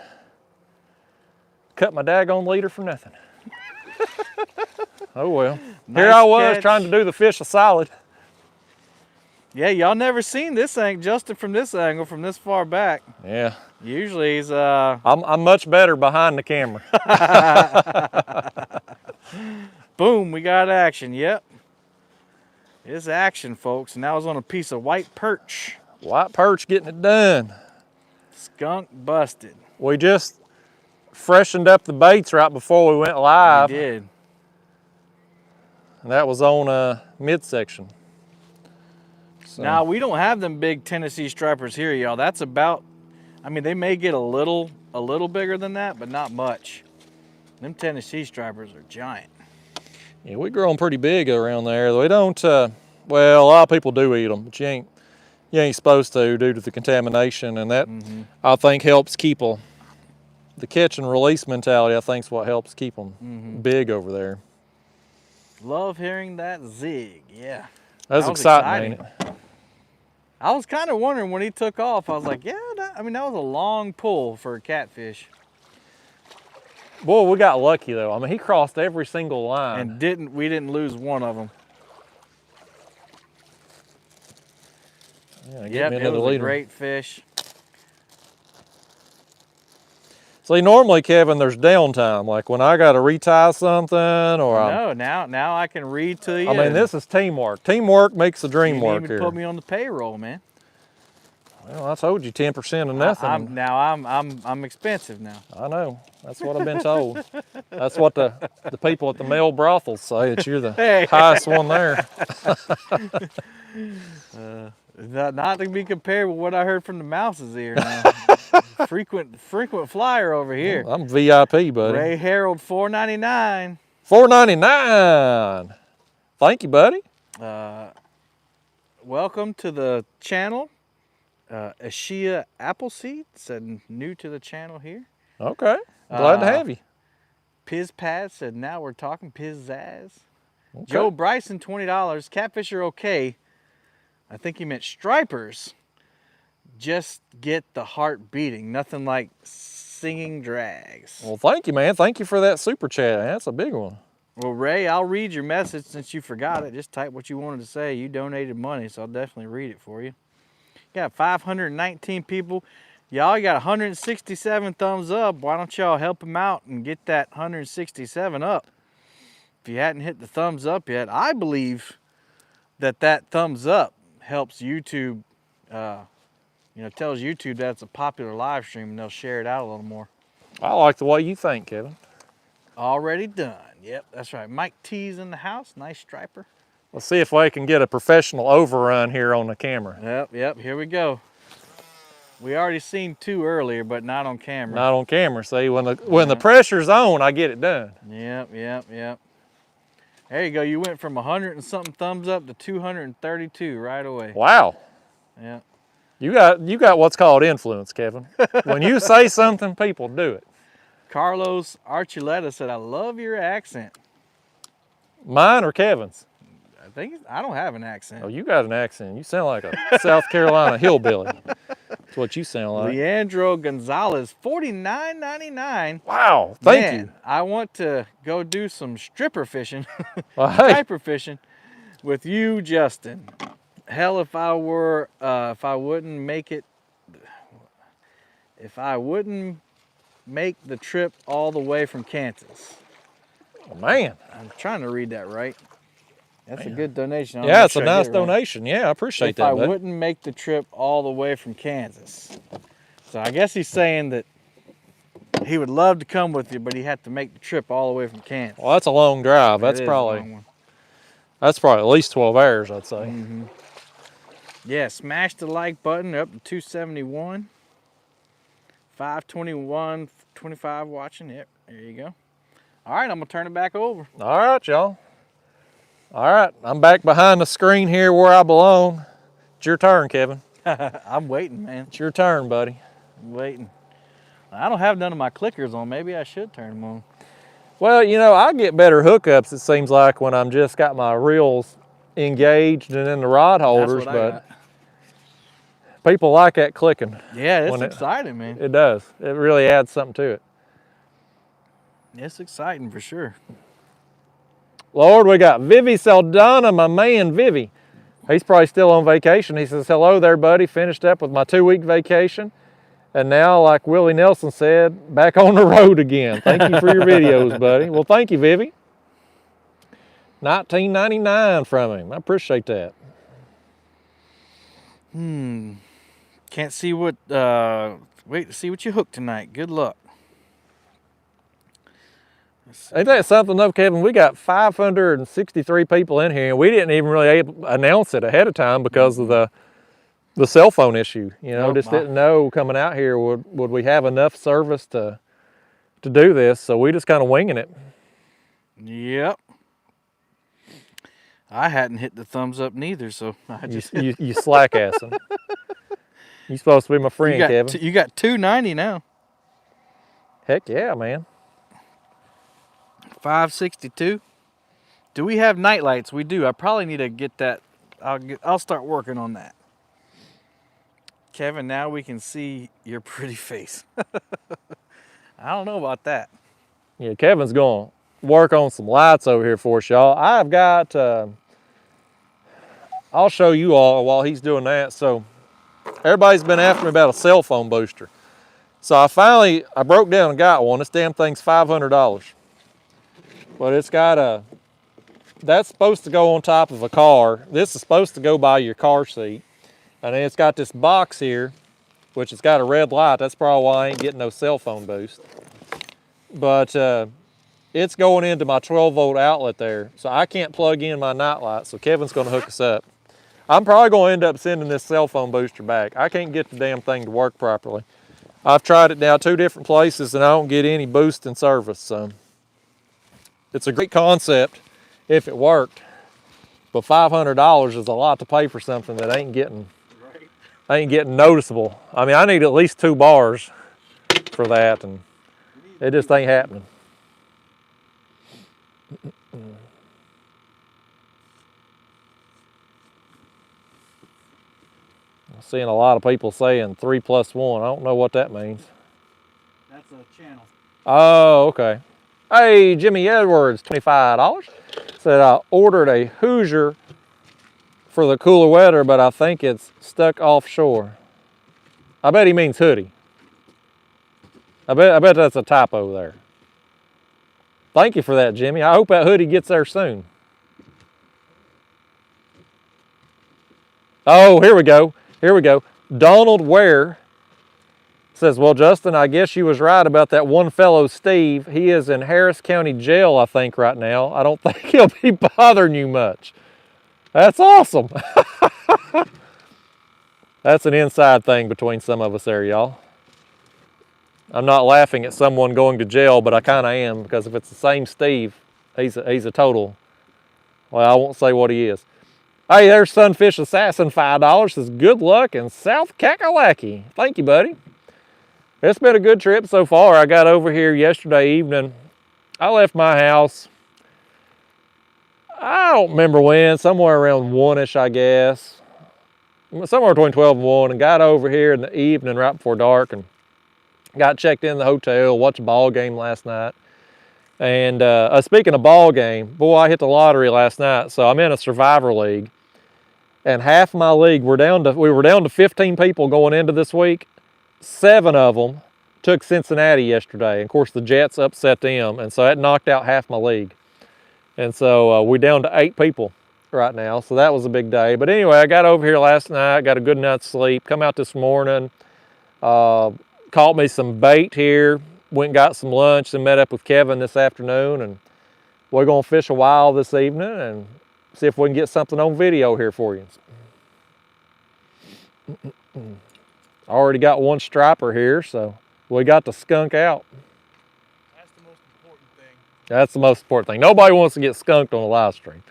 Cut my daggone leader for nothing. Oh well. Here I was trying to do the fish a solid. Yeah, y'all never seen this angle, Justin, from this angle, from this far back. Yeah. Usually he's I'm much better behind the camera. boom, we got action. Yep. It's action, folks. And that was on a piece of white perch. White perch getting it done. Skunk busted. We just freshened up the baits right before we went live. We did. And that was on midsection. So. Now, we don't have them big Tennessee stripers here, y'all. That's about, I mean, they may get a little bigger than that, but not much. Them Tennessee stripers are giant. Yeah, we grow them pretty big around there. We don't, well, a lot of people do eat them, but you ain't supposed to due to the contamination, and that, I think, helps keep them. The catch and release mentality, I think, is what helps keep them big over there. Love hearing that zig, yeah. That was exciting, ain't it? I was kind of wondering when he took off. I was like, yeah, that was a long pull for a catfish. Boy, we got lucky though. I mean, he crossed every single line. And we didn't lose one of them. Yeah, yep, it was a great fish. See, normally, Kevin, there's downtime. Like when I got to retie something or no, now I can read to you. I mean, this is teamwork. Teamwork makes the dream work here. You didn't even put me on the payroll, man. Well, I told you 10% of nothing. I'm expensive now. I know. That's what I've been told. That's what the people at the male brothels say, that you're the highest one there. Not to be compared with what I heard from the mouse's ear now. frequent flyer over here. I'm VIP, buddy. Ray Harold, $4.99. $4.99. Thank you, buddy. Welcome to the channel. Ashia Appleseed said new to the channel here. Okay. Glad to have you. Piz Pad said now we're talking pizzazz. Okay. Joe Bryson, $20. Catfish are okay. I think he meant stripers. Just get the heart beating. Nothing like singing drags. Well, thank you, man. Thank you for that super chat. That's a big one. Well, Ray, I'll read your message since you forgot it. Just type what you wanted to say. You donated money, so I'll definitely read it for you. Got 519 people. Y'all got 167 thumbs up. Why don't y'all help him out and get that 167 up? If you hadn't hit the thumbs up yet, I believe that thumbs up helps YouTube, tells YouTube that's a popular live stream and they'll share it out a little more. I like the way you think, Kevin. Already done. Yep, that's right. Mike T's in the house. Nice striper. Let's see if we can get a professional overrun here on the camera. Yep, here we go. We already seen two earlier, but not on camera. Not on camera. See, when the pressure's on, I get it done. Yep. There you go. You went from 100 and something thumbs up to 232 right away. Wow. Yeah. You got what's called influence, Kevin. When you say something, people do it. Carlos Archuleta said, I love your accent. Mine or Kevin's? I don't have an accent. Oh, you got an accent. You sound like a South Carolina hillbilly. That's what you sound like. Leandro Gonzalez, $49.99. Wow, thank you. I want to go do some stripper fishing, Well, hey. striper fishing with you, Justin. Hell, if I wouldn't make the trip all the way from Kansas. Oh, man. I'm trying to read that right. That's a good donation. Yeah, it's a nice donation. Yeah, I appreciate that, buddy. If I wouldn't make the trip all the way from Kansas. So I guess he's saying that he would love to come with you, but he had to make the trip all the way from Kansas. Well, that's a long drive. That's probably at least 12 hours, I'd say. Mm-hmm. Yeah, smash the like button up to 271. 521, 25 watching. Yep, there you go. All right, I'm going to turn it back over. All right, y'all. All right, I'm back behind the screen here where I belong. It's your turn, Kevin. I'm waiting, man. It's your turn, buddy. I'm waiting. I don't have none of my clickers on. Maybe I should turn them on. Well, I get better hookups, it seems like, when I'm just got my reels engaged and in the rod holders, but people like that clicking. Yeah, it's exciting, man. It does. It really adds something to it. It's exciting for sure. Lord, we got Vivi Saldana, my man Vivi. He's probably still on vacation. He says, hello there, buddy. Finished up with my 2-week vacation. And now, like Willie Nelson said, back on the road again. Thank you for your videos, buddy. Well, thank you, Vivi. $19.99 from him. I appreciate that. Can't see what, wait to see what you hook tonight. Good luck. Ain't that something though, Kevin? We got 563 people in here, and we didn't even really announce it ahead of time because of the cell phone issue. You know, Nope, just didn't know coming out here would we have enough service to do this. So we just kind of winging it. Yep. I hadn't hit the thumbs up neither, so I just you slack assing. You supposed to be my friend, Kevin. You got 290 now. Heck yeah, man. 562. Do we have night lights? We do. I probably need to get that. I'll start working on that. Kevin, now we can see your pretty face. I don't know about that. Yeah, Kevin's going to work on some lights over here for us, y'all. I've got, I'll show you all while he's doing that. So everybody's been after me about a cell phone booster. So I broke down and got one. This damn thing's $500. But it's got that's supposed to go on top of a car. This is supposed to go by your car seat. And then it's got this box here, which has got a red light. That's probably why I ain't getting no cell phone boost. But it's going into my 12-volt outlet there. So I can't plug in my night light, so Kevin's gonna hook us up. I'm probably gonna end up sending this cell phone booster back. I can't get the damn thing to work properly. I've tried it now 2 different places and I don't get any boost in service. So it's a great concept if it worked, but $500 is a lot to pay for something that ain't getting noticeable. I mean, I need at least 2 bars for that, and it just ain't happening. I'm seeing a lot of people saying 3+1. I don't know what that means. That's a channel. Oh, okay. Hey, Jimmy Edwards, $25. Said I ordered a Hoosier for the cooler weather, but I think it's stuck offshore. I bet he means hoodie. I bet that's a typo there. Thank you for that, Jimmy. I hope that hoodie gets there soon. Oh, here we go. Here we go. Donald Ware says, well, Justin, I guess you was right about that one fellow, Steve. He is in Harris County Jail, I think, right now. I don't think he'll be bothering you much. That's awesome. That's an inside thing between some of us there, y'all. I'm not laughing at someone going to jail, but I kind of am, because if it's the same Steve, he's a total, well, I won't say what he is. Hey, there's Sunfish Assassin, $5. Says, good luck in South Kakalaki. Thank you, buddy. It's been a good trip so far. I got over here yesterday evening. I left my house, I don't remember when, somewhere around 1-ish, I guess. Somewhere between 12 and 1, and got over here in the evening right before dark and got checked in the hotel, watched a ball game last night. And speaking of ball game, boy, I hit the lottery last night. So I'm in a Survivor League. And half my league, we were down to 15 people going into this week. 7 of them took Cincinnati yesterday. And of course, the Jets upset them, and so that knocked out half my league. And so we're down to 8 people right now, so that was a big day. But anyway, I got over here last night, got a good night's sleep, come out this morning, caught me some bait here, went and got some lunch, and met up with Kevin this afternoon, and we're going to fish a while this evening and see if we can get something on video here for you. I already got one striper here, so we got the skunk out. That's the most important thing. That's the most important thing. Nobody wants to get skunked on a live stream.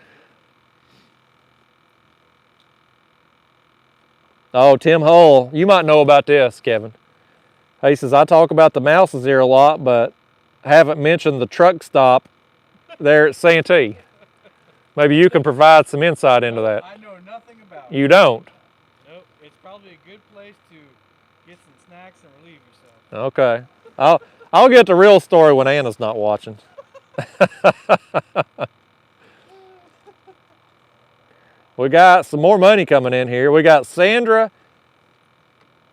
Oh, Tim Hull, you might know about this, Kevin. He says, I talk about the mouses here a lot, but haven't mentioned the truck stop there at Santee. Maybe you can provide some insight into that. I know nothing about it. You don't? Nope. It's probably a good place to get some snacks and relieve yourself. Okay. I'll get the real story when Anna's not watching. We got some more money coming in here. We got Sandra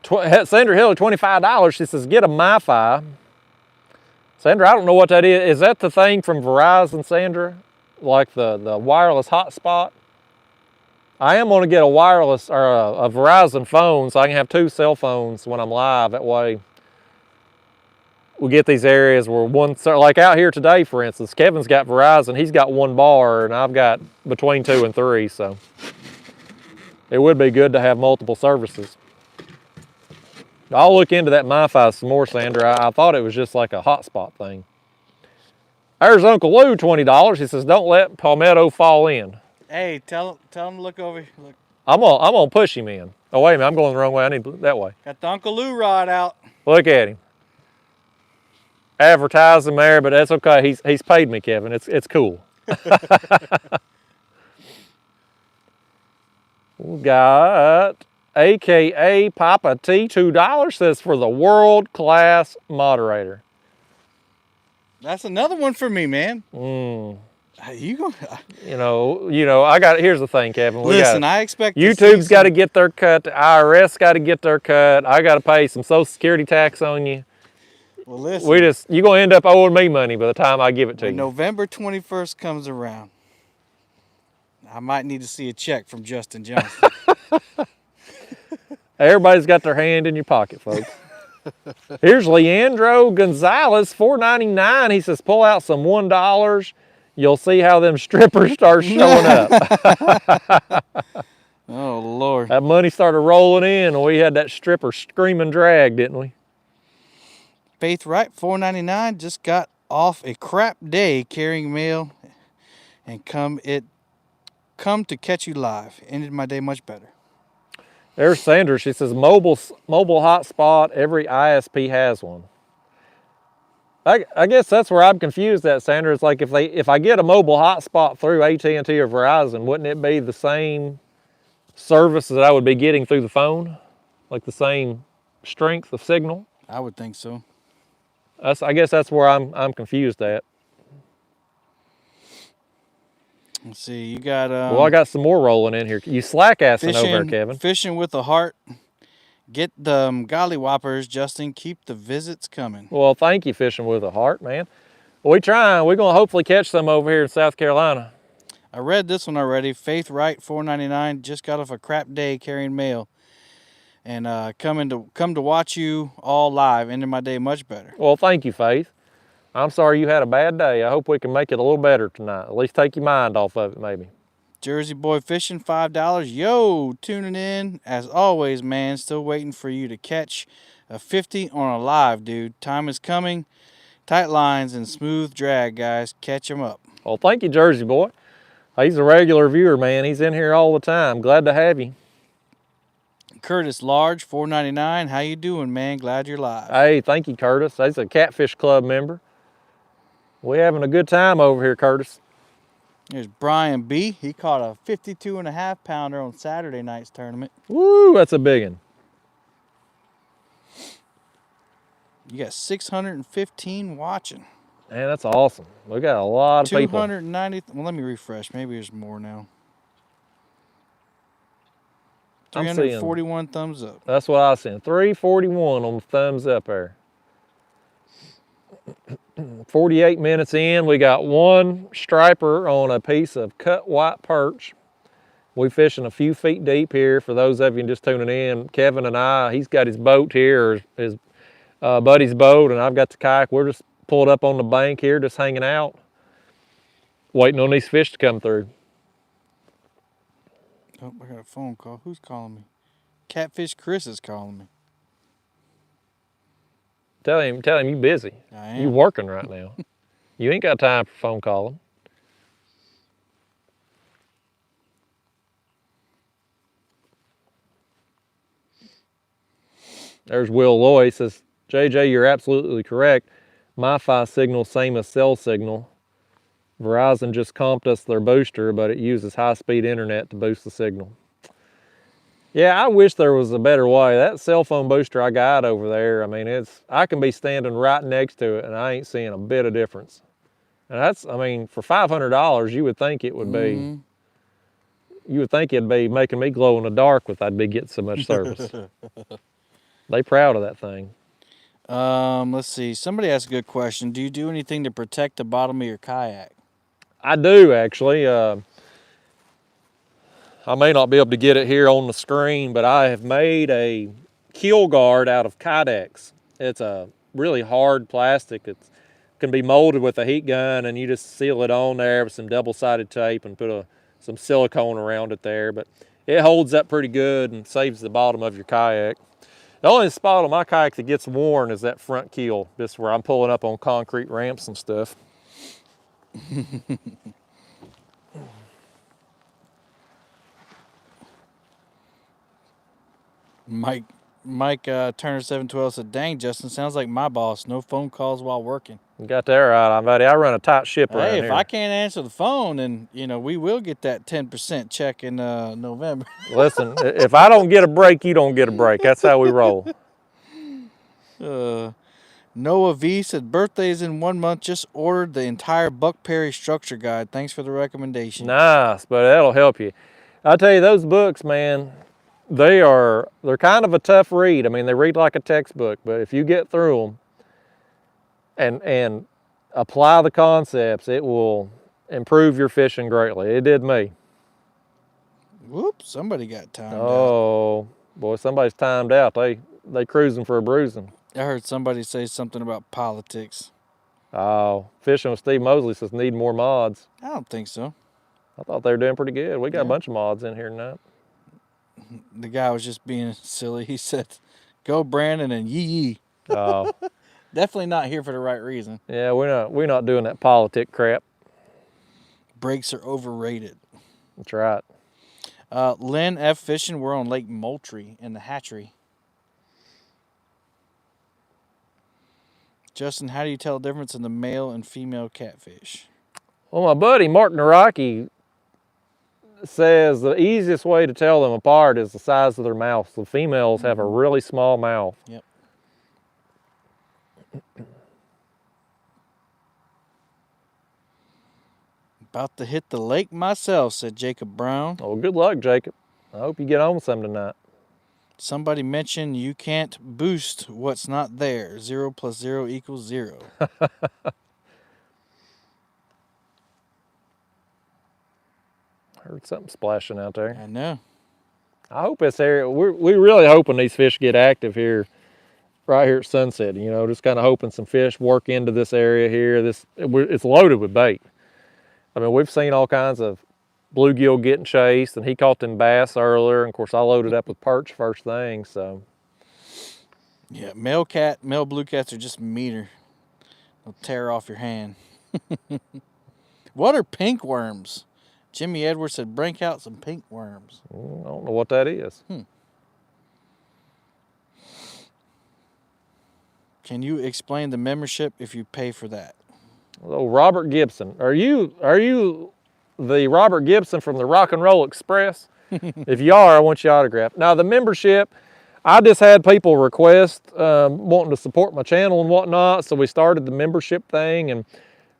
Hill, $25. She says, get a MiFi. Sandra, I don't know what that is. Is that the thing from Verizon, Sandra? like the wireless hotspot. I am going to get a wireless or a Verizon phone so I can have 2 cell phones when I'm live. That way we get these areas where one, like out here today, for instance, Kevin's got Verizon. He's got 1 bar, and I've got between 2 and 3. So it would be good to have multiple services. I'll look into that MiFi some more, Sandra. I thought it was just like a hotspot thing. There's Uncle Lou, $20. He says, "Don't let Palmetto fall in." Hey, tell him to look over here. Look. I'm gonna push him in. Oh wait a minute, I'm going the wrong way. I need that way. Got the Uncle Lou rod out. Look at him. Advertising there, but that's okay. He's paid me, Kevin. It's cool. We got AKA Papa T, $2, says for the world class moderator. That's another one for me, man. Mm. You gonna? You know. I got. Here's the thing, Kevin. Listen, I expect YouTube's got to get their cut. The IRS got to get their cut. I got to pay some Social Security tax on you. Well, listen. You're gonna end up owing me money by the time I give it to you. When November 21st comes around, I might need to see a check from Justin Johnson. Everybody's got their hand in your pocket, folks. Here's Leandro Gonzalez, $4.99. He says, pull out some $1. You'll see how them strippers start showing up. Oh, Lord. That money started rolling in, and we had that stripper screaming drag, didn't we? Faith Wright, $4.99, just got off a crap day carrying mail and come to catch you live. Ended my day much better. There's Sandra. She says, mobile hotspot, every ISP has one. I guess that's where I'm confused at, Sandra. It's like if I get a mobile hotspot through AT&T or Verizon, wouldn't it be the same service that I would be getting through the phone? Like the same strength of signal? I would think so. I guess that's where I'm confused at. Let's see, you got... well, I got some more rolling in here. You slack-assing over there, Kevin. Fishing with a heart. Get the gollywhoppers, Justin. Keep the visits coming. Well, thank you, Fishing with a Heart, man. Well, we trying. We're going to hopefully catch some over here in South Carolina. I read this one already. Faith Wright, $4.99. Just got off a crap day carrying mail. And come to watch you all live. Ended my day much better. Well, thank you, Faith. I'm sorry you had a bad day. I hope we can make it a little better tonight. At least take your mind off of it, maybe. Jersey Boy Fishing, $5. Yo, tuning in. As always, man, still waiting for you to catch a 50 on a live, dude. Time is coming. Tight lines and smooth drag, guys. Catch them up. Well, thank you, Jersey Boy. He's a regular viewer, man. He's in here all the time. Glad to have you. Curtis Large, $4.99. How you doing, man? Glad you're live. Hey, thank you, Curtis. He's a Catfish Club member. We're having a good time over here, Curtis. There's Brian B. He caught a 52.5 pounder on Saturday night's tournament. Woo, that's a big one. You got 615 watching. Man, that's awesome. We got a lot of people. 290. Well, let me refresh. Maybe there's more now. 341 thumbs up. That's what I was saying. 341 on the thumbs up there. 48 minutes in, we got one striper on a piece of cut white perch. We fishing a few feet deep here. For those of you just tuning in, Kevin and I, he's got his boat here, or his buddy's boat, and I've got the kayak. We're just pulled up on the bank here, just hanging out, waiting on these fish to come through. Oh, I got a phone call. Who's calling me? Catfish Chris is calling me. Tell him you busy. I am. You working right now. You ain't got time for phone calling. There's Will Loy. He says, JJ, you're absolutely correct. MiFi signal, same as cell signal. Verizon just comped us their booster, but it uses high-speed internet to boost the signal. Yeah, I wish there was a better way. That cell phone booster I got over there, I mean, I can be standing right next to it, and I ain't seeing a bit of difference. And that's, I mean, for $500, you would think it would be, you would think it'd be making me glow in the dark with I'd be getting so much service. They proud of that thing. Let's see. Somebody asked a good question. Do you do anything to protect the bottom of your kayak? I do actually. I may not be able to get it here on the screen, but I have made a keel guard out of Kydex. It's a really hard plastic. It can be molded with a heat gun, and you just seal it on there with some double-sided tape and put some silicone around it there. But it holds up pretty good and saves the bottom of your kayak. The only spot on my kayak that gets worn is that front keel, just where I'm pulling up on concrete ramps and stuff. Mike Turner 712 said, "Dang, Justin, sounds like my boss. No phone calls while working." You got that right, buddy. I run a tight ship around Hey, here. if I can't answer the phone, then we will get that 10% check in November. Listen, if I don't get a break, you don't get a break. That's how we roll. Noah V said, "Birthday's in 1 month. Just ordered the entire Buck Perry structure guide. Thanks for the recommendation." Nice, but that'll help you. I'll tell you, those books, man, they're kind of a tough read. I mean, they read like a textbook, but if you get through them and apply the concepts, it will improve your fishing greatly. It did me. Whoops, somebody got timed out. Oh, boy, somebody's timed out. They cruising for a bruising. I heard somebody say something about politics. Oh, Fishing with Steve Mosley says need more mods. I don't think so. I thought they were doing pretty good. We got a bunch of mods in here tonight. The guy was just being silly. He said, "Go Brandon and yee." Oh. Definitely not here for the right reason. Yeah, we're not doing that politic crap. Brakes are overrated. That's right. Lynn F. Fishing, we're on Lake Moultrie in the hatchery. Justin, how do you tell the difference in the male and female catfish? Well, my buddy Mark Naraki says the easiest way to tell them apart is the size of their mouths. The females have a really small mouth. Yep. About to hit the lake myself, said Jacob Brown. Well, good luck, Jacob. I hope you get on some tonight. Somebody mentioned you can't boost what's not there. 0 + 0 = 0. Heard something splashing out there. I know. I hope this area, we're really hoping these fish get active here, right here at sunset. Just kind of hoping some fish work into this area here. It's loaded with bait. I mean, we've seen all kinds of bluegill getting chased, and he caught them bass earlier. And of course, I loaded up with perch first thing, so. Yeah, male blue cats are just meaner. They'll tear off your hand. What are pink worms? Jimmy Edwards said, "Break out some pink worms." I don't know what that is. Can you explain the membership if you pay for that? Oh, Robert Gibson. Are you the Robert Gibson from the Rock and Roll Express? If you are, I want your autograph. Now, the membership, I just had people request wanting to support my channel and whatnot, so we started the membership thing. And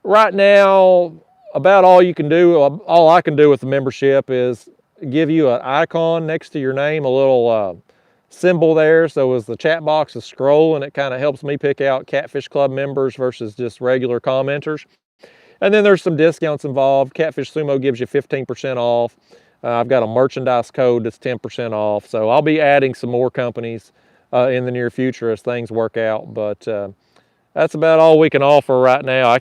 right now, about all I can do with the membership is give you an icon next to your name, a little symbol there. So as the chat box is scrolling, it kind of helps me pick out Catfish Club members versus just regular commenters. And then there's some discounts involved. Catfish Sumo gives you 15% off. I've got a merchandise code that's 10% off. So I'll be adding some more companies in the near future as things work out. But that's about all we can offer right now.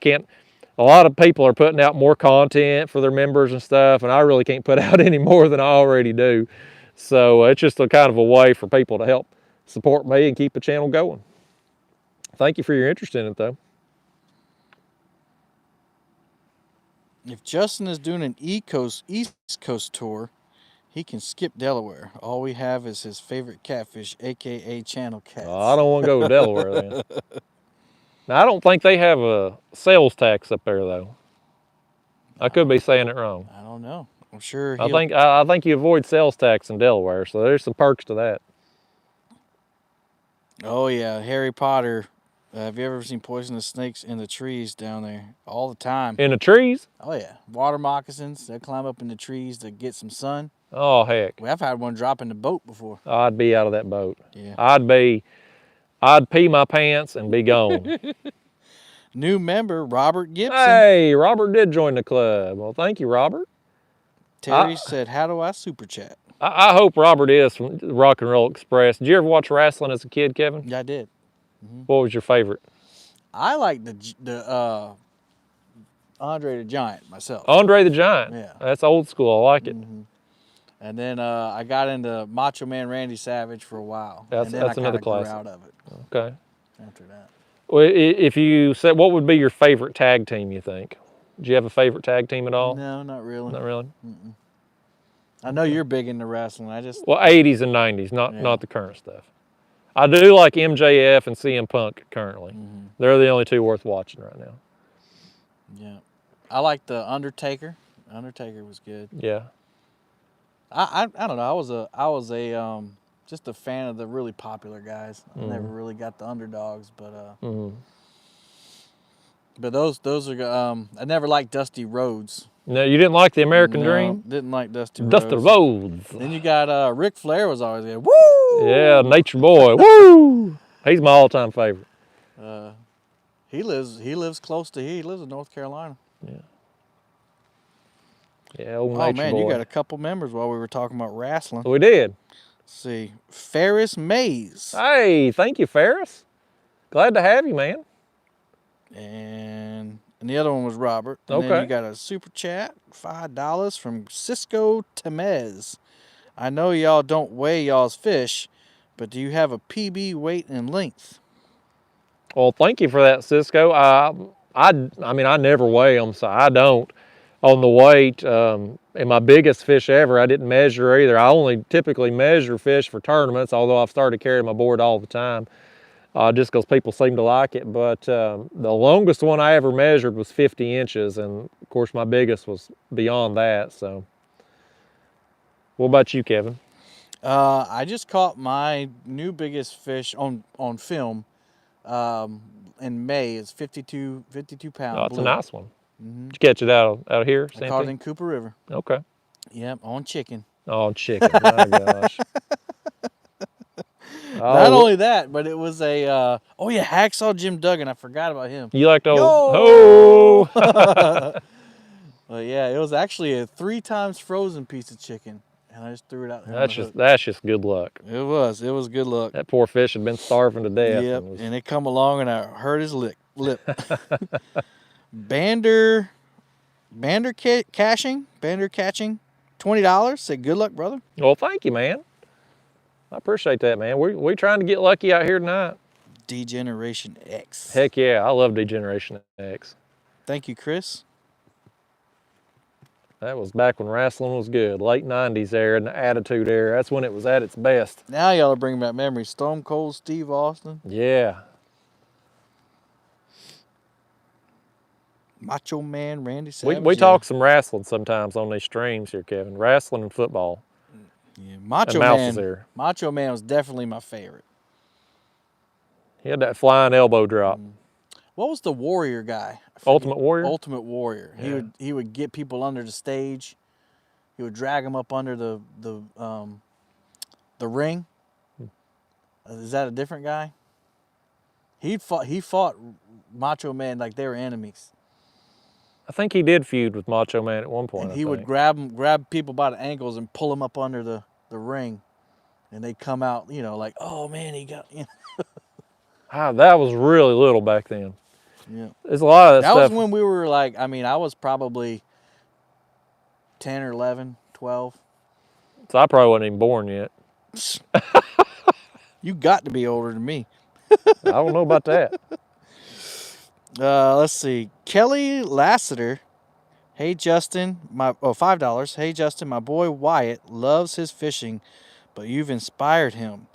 A lot of people are putting out more content for their members and stuff, and I really can't put out any more than I already do. So it's just a kind of a way for people to help support me and keep the channel going. Thank you for your interest in it, though. If Justin is doing an East Coast tour, he can skip Delaware. All we have is his favorite catfish, a.k.a. channel cats. I don't want to go to Delaware then. Now, I don't think they have a sales tax up there, though. I could be saying it wrong. I don't know. I'm sure I think you avoid sales tax in Delaware, so there's some perks to that. Oh, yeah. Harry Potter. Have you ever seen poisonous snakes in the trees down there? All the time. In the trees? Oh, yeah. Water moccasins. They'll climb up in the trees to get some sun. Oh, heck. Well, I've had one drop in the boat before. I'd be out of that boat. Yeah. I'd pee my pants and be gone. New member, Robert Gibson. Hey, Robert did join the club. Well, thank you, Robert. Terry said, how do I super chat? I hope Robert is from Rock and Roll Express. Did you ever watch wrestling as a kid, Kevin? Yeah, I did. What was your favorite? I like the Andre the Giant myself. Andre the Giant. Yeah. That's old school. I like it. And then I got into Macho Man Randy Savage for a while. That's and then I another grew classic. out of it Okay. after that. Well, if you said, what would be your favorite tag team, you think? Do you have a favorite tag team at all? No, not really. Not really? I know you're big into wrestling. Well, 80s and 90s, not the current stuff. I do like MJF and CM Punk currently. They're the only two worth watching right now. Yeah. I like the Undertaker. Undertaker was good. Yeah. I don't know. I was a just a fan of the really popular guys. I never really got the underdogs, but those are I never liked Dusty Rhodes. No, you didn't like the American Dream? Didn't like Dusty Rhodes. Dusty Rhodes. Then you got Ric Flair was always there. Woo! Yeah, Nature Boy. Woo! He's my all-time favorite. He lives close to here. He lives in North Carolina. Yeah. Yeah, old Oh Nature man, Boy. you got a couple members while we were talking about wrestling. We did. Let's see, Ferris Mays. Hey, thank you, Ferris. Glad to have you, man. And the other one was Robert. And then Okay. you got a super chat, $5 from Cisco Temez. I know y'all don't weigh y'all's fish, but do you have a PB weight and length? Well, thank you for that, Cisco. I mean, I never weigh them, so I don't. On the weight, and my biggest fish ever, I didn't measure either. I only typically measure fish for tournaments, although I've started carrying my board all the time, just because people seem to like it. But the longest one I ever measured was 50 inches, and of course my biggest was beyond that. So, what about you, Kevin? I just caught my new biggest fish on film in May. It's 52 pound. Oh, it's blue. a nice one. Did you catch it out here, I caught it Santee? in Cooper River. Okay. Yep, on chicken. Oh, chicken. My gosh. Not only that, but it was a Hacksaw Jim Duggan. I forgot about him. You like to Yo! Well, yeah, it was actually a 3 times frozen piece of chicken, and I just threw it out there. That's just good luck. It was good luck. That poor fish had been starving to death. Yep, and it come along and I hurt his lip. Bander catching, $20. Said good luck, brother. Well, thank you, man. I appreciate that, man. We trying to get lucky out here tonight. Degeneration X. Heck yeah, I love Degeneration X. Thank you, Chris. That was back when wrestling was good. Late 90s era and the Attitude Era. That's when it was at its best. Now y'all are bringing back memories. Stone Cold Steve Austin. Yeah. Macho Man Randy Savage. We talk some wrestling sometimes on these streams here, Kevin. Wrestling and football. Yeah, Macho and Mouse Man. is there. Macho Man was definitely my favorite. He had that flying elbow drop. What was the Warrior guy? Ultimate Warrior? Ultimate Warrior. Yeah. He would get people under the stage. He would drag them up under the ring. Is that a different guy? He fought Macho Man like they were enemies. I think he did feud with Macho Man at one point. And he would grab people by the ankles and pull them up under the ring, and they'd come out, like, oh man, he got. That was really little back then. Yeah. There's a lot of that That stuff. was when we were like, I was probably 10 or 11, 12. So I probably wasn't even born yet. You got to be older than me. I don't know about that. Let's see. Kelly Lassiter. Hey, Justin. $5. Hey, Justin, my boy Wyatt loves his fishing, but you've inspired him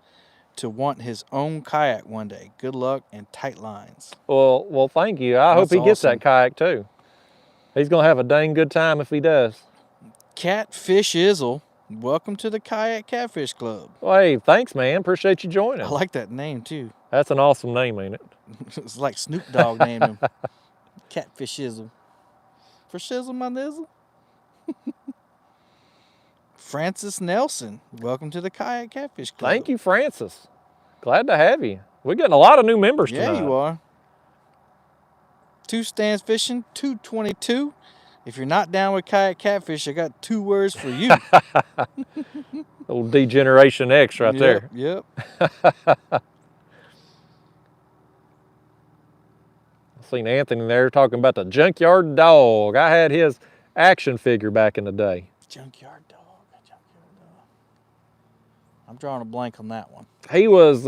to want his own kayak one day. Good luck and tight lines. Well, thank you. I hope he gets awesome. that kayak too. He's gonna have a dang good time if he does. Catfish Izzle. Welcome to the Kayak Catfish Club. Well, hey, thanks, man. Appreciate you joining. I like that name too. That's an awesome name, ain't it? It's like Snoop Dogg named him. Catfish Izzle. For shizzle my nizzle. Francis Nelson. Welcome to the Kayak Catfish Club. Thank you, Francis. Glad to have you. We're getting a lot of new members tonight. Yeah, you are. Two Stands Fishing, 222. If you're not down with kayak catfish, I got 2 words for you. Old Degeneration X right there. Yep. I seen Anthony there talking about the Junkyard Dog. I had his action figure back in the day. Junkyard Dog. I'm drawing a blank on that one. He was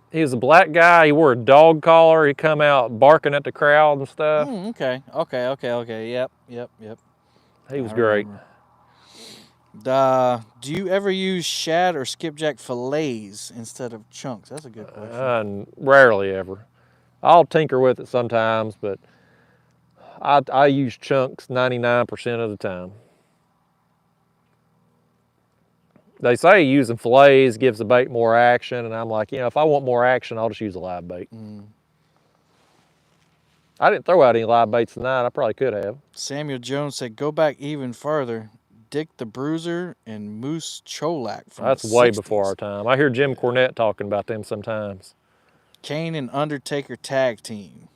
he was a black guy. He wore a dog collar. He come out barking at the crowd and stuff. Okay. Yep. He was great. Do you ever use shad or skipjack fillets instead of chunks? That's a good question. Rarely ever. I'll tinker with it sometimes, but I use chunks 99% of the time. They say using fillets gives the bait more action, and I'm like, if I want more action, I'll just use a live bait. I didn't throw out any live baits tonight. I probably could have. Samuel Jones said, go back even farther. Dick the Bruiser and Moose Cholak from That's the way 60s. before our time. I hear Jim Cornette talking about them sometimes. Kane and Undertaker tag team.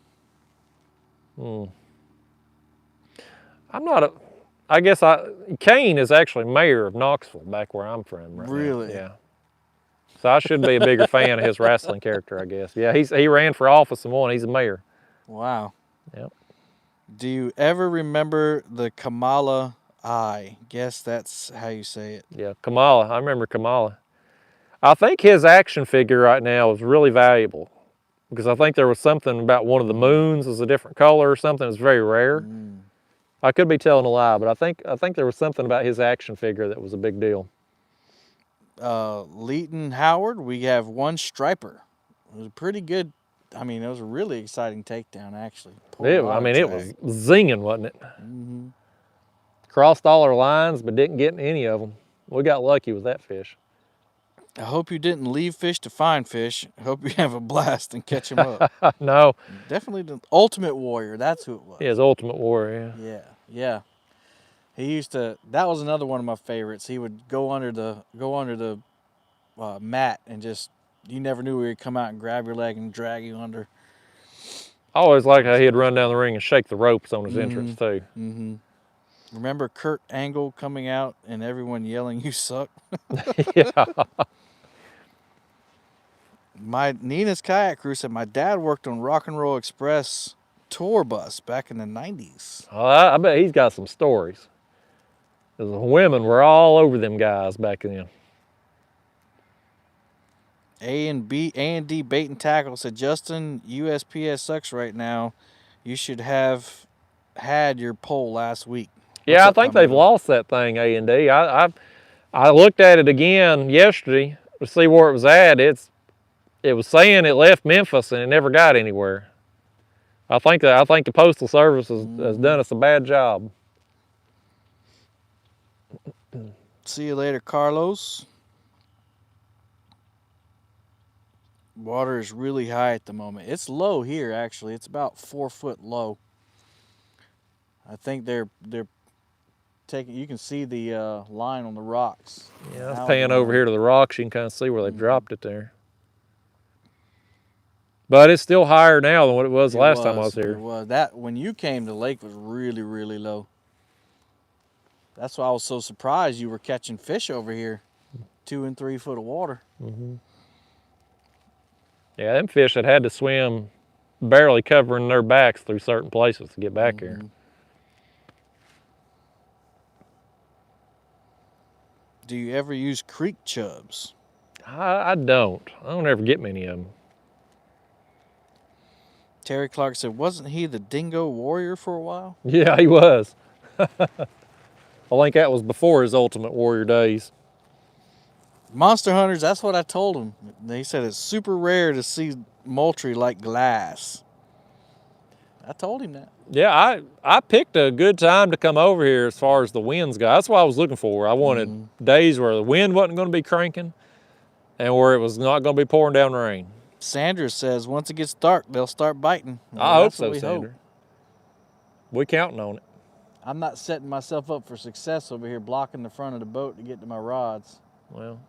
Kane is actually mayor of Knoxville back where I'm from right Really? now. Yeah. So I should be a bigger fan of his wrestling character, I guess. Yeah, he ran for office and won. He's a mayor. Wow. Yep. Do you ever remember the Kamala Eye? Guess that's how you say it. Yeah, Kamala. I remember Kamala. I think his action figure right now is really valuable because I think there was something about one of the moons was a different color or something. It was very rare. I could be telling a lie, but I think there was something about his action figure that was a big deal. Leighton Howard, we have one striper. It was a pretty good. I mean, it was a really exciting takedown, actually. It was zinging, wasn't it? Crossed all our lines, but didn't get any of them. We got lucky with that fish. I hope you didn't leave fish to find fish. I hope you have a blast and catch them up. No. Definitely the Ultimate Warrior. That's who it was. Yeah, his Ultimate Warrior. Yeah. He used to. That was another one of my favorites. He would go under the mat and just. You never knew where he'd come out and grab your leg and drag you under. I always liked how he'd run down the ring and shake the ropes on his entrance too. Remember Kurt Angle coming out and everyone yelling, "You suck"? Yeah. Nina's Kayak Crew said my dad worked on Rock and Roll Express tour bus back in the 90s. Oh, I bet he's got some stories. The women were all over them guys back then. A&D Bait and Tackle said, Justin, USPS sucks right now. You should have had your poll last week. Yeah, I think they've lost that thing, A&D. I looked at it again yesterday to see where it was at. It was saying it left Memphis and it never got anywhere. I think the Postal Service has done us a bad job. See you later, Carlos. Water is really high at the moment. It's low here, actually. It's about 4 foot low. I think they're taking. You can see the line on the rocks. Yeah, I was paying over here to the rocks. You can kind of see where they've dropped it there. But it's still higher now than what it was last time I was here. It was. That when you came, the lake was really, really low. That's why I was so surprised you were catching fish over here, 2 and 3 foot of water. Yeah, them fish had to swim barely covering their backs through certain places to get back here. Do you ever use creek chubs? I don't. I don't ever get many of them. Terry Clark said, wasn't he the dingo warrior for a while? Yeah, he was. I think that was before his Ultimate Warrior days. Monster hunters, that's what I told them. They said it's super rare to see moultrie like glass. I told him that. Yeah, I picked a good time to come over here as far as the winds go. That's what I was looking for. I wanted days where the wind wasn't going to be cranking and where it was not going to be pouring down rain. Sandra says once it gets dark, they'll start biting. Well, I hope so, Sandra. We're counting on it. I'm not setting myself up for success over here blocking the front of the boat to get to my rods. Well,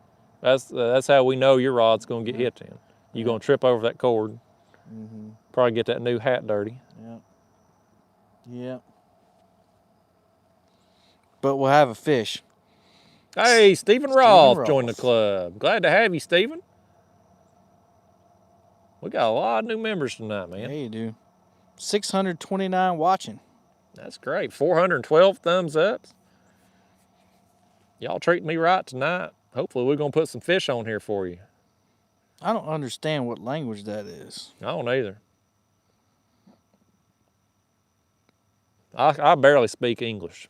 that's how we know your rod's going to get hit then. You're going to trip over that cord. Probably get that new hat dirty. Yep. Yep. But we'll have a fish. Hey, Stephen Stephen Roth joined the Roth. club. Glad to have you, Stephen. We got a lot of new members tonight, man. Yeah, you do. 629 watching. That's great. 412 thumbs up. Y'all treating me right tonight. Hopefully we're going to put some fish on here for you. I don't understand what language that is. I don't either. I barely speak English.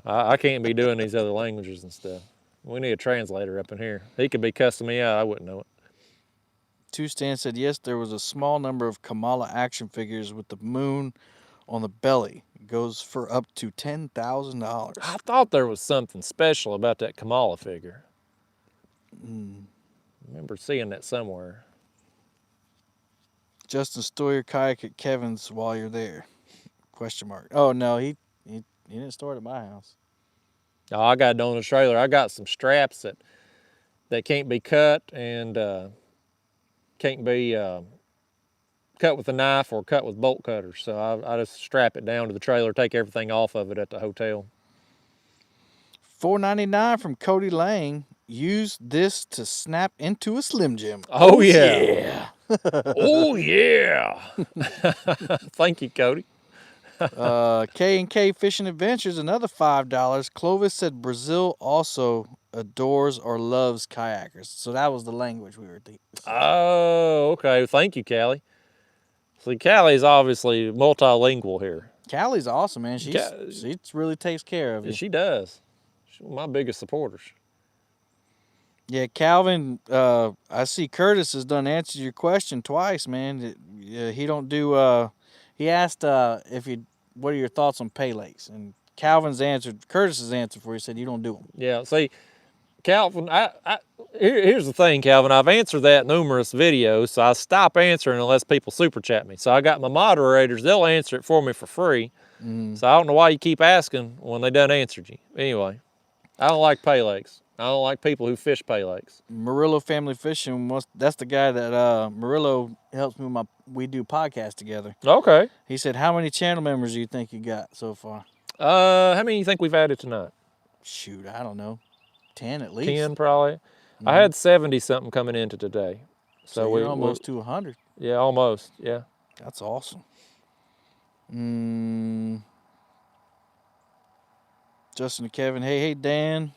I can't be doing these other languages and stuff. We need a translator up in here. He could be cussing me out. I wouldn't know it. Two Stan said, yes, there was a small number of Kamala action figures with the moon on the belly. It goes for up to $10,000. I thought there was something special about that Kamala figure. I remember seeing that somewhere. Justin, store your kayak at Kevin's while you're there. Question mark. Oh, no, he didn't store it at my house. Oh, I got it on the trailer. I got some straps that can't be cut and can't be cut with a knife or cut with bolt cutters. So I just strap it down to the trailer, take everything off of it at the hotel. $4.99 from Cody Lang. Use this to snap into a Slim Jim. Oh yeah. Oh yeah. Thank you, Cody. K&K Fishing Adventures, another $5. Clovis said Brazil also adores or loves kayakers. So that was the language we were thinking. Oh, okay. Thank you, Callie. See, Callie's obviously multilingual here. Callie's awesome, man. She really takes care of you. She does. She's one of my biggest supporters. Yeah, Calvin, I see Curtis has done answered your question twice, man. He don't do, he asked what are your thoughts on pay lakes? And Curtis's answer for you said you don't do them. Yeah, see, Calvin, here's the thing, Calvin. I've answered that numerous videos, so I stop answering unless people super chat me. So I got my moderators; they'll answer it for me for free. So I don't know why you keep asking when they done answered you. Anyway, I don't like pay lakes. I don't like people who fish pay lakes. Murillo Family Fishing, that's the guy that Murillo helps me with we do podcasts together. Okay. He said, how many channel members do you think you got so far? How many do you think we've added tonight? Shoot, I don't know. 10 at least. 10 probably. I had 70 something coming into today. So we're almost to 100. Yeah, almost. Yeah. That's awesome. Justin and Kevin, hey Dan.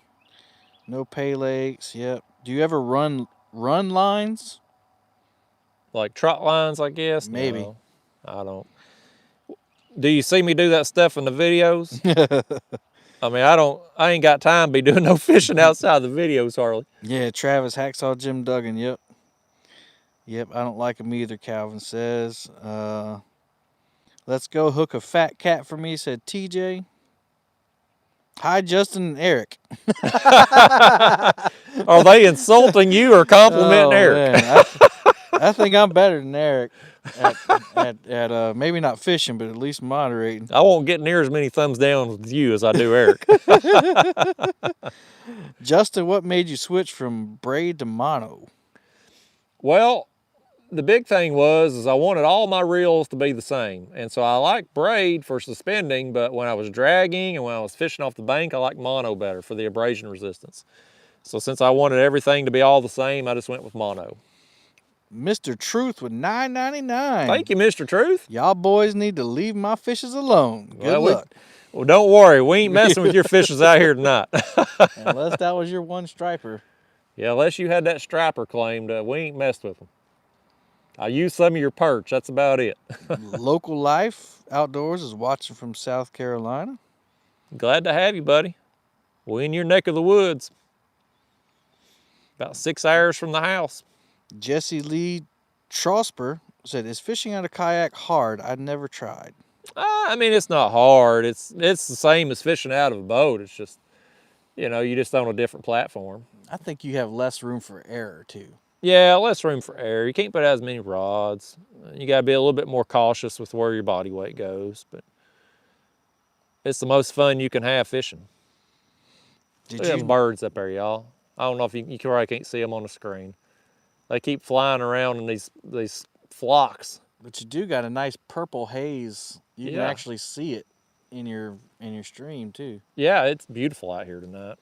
No pay lakes. Yep. Do you ever run lines? Like trot lines, I guess? Maybe. No, I don't. Do you see me do that stuff in the videos? I mean, I ain't got time to be doing no fishing outside the videos hardly. Yeah, Travis Hacksaw Jim Duggan, yep. Yep, I don't like him either, Calvin says. Let's go hook a fat cat for me, said TJ. Hi, Justin and Eric. Are they insulting you or complimenting Eric? Man, I think I'm better than Eric at maybe not fishing, but at least moderating. I won't get near as many thumbs down with you as I do Eric. Justin, what made you switch from braid to mono? Well, the big thing was I wanted all my reels to be the same. And so I like braid for suspending, but when I was dragging and when I was fishing off the bank, I like mono better for the abrasion resistance. So since I wanted everything to be all the same, I just went with mono. Mr. Truth with $9.99. Thank you, Mr. Truth. Y'all boys need to leave my fishes alone. Good luck. Well, don't worry. We ain't messing with your fishes out here tonight. Unless that was your one striper. Yeah, unless you had that striper claimed, we ain't messed with them. I used some of your perch. That's about it. Local Life Outdoors is watching from South Carolina. Glad to have you, buddy. We in your neck of the woods. About 6 hours from the house. Jesse Lee Trosper said, is fishing out a kayak hard? I'd never tried. I mean, it's not hard. It's the same as fishing out of a boat. It's just, you know, you just on a different platform. I think you have less room for error, too. Yeah, less room for error. You can't put out as many rods. You got to be a little bit more cautious with where your body weight goes. But it's the most fun you can have fishing. Look at them birds up there, y'all. I don't know if you probably can't see them on the screen. They keep flying around in these flocks. But you do got a nice purple haze. You can Yeah. actually see it in your stream too. Yeah, it's beautiful out here tonight.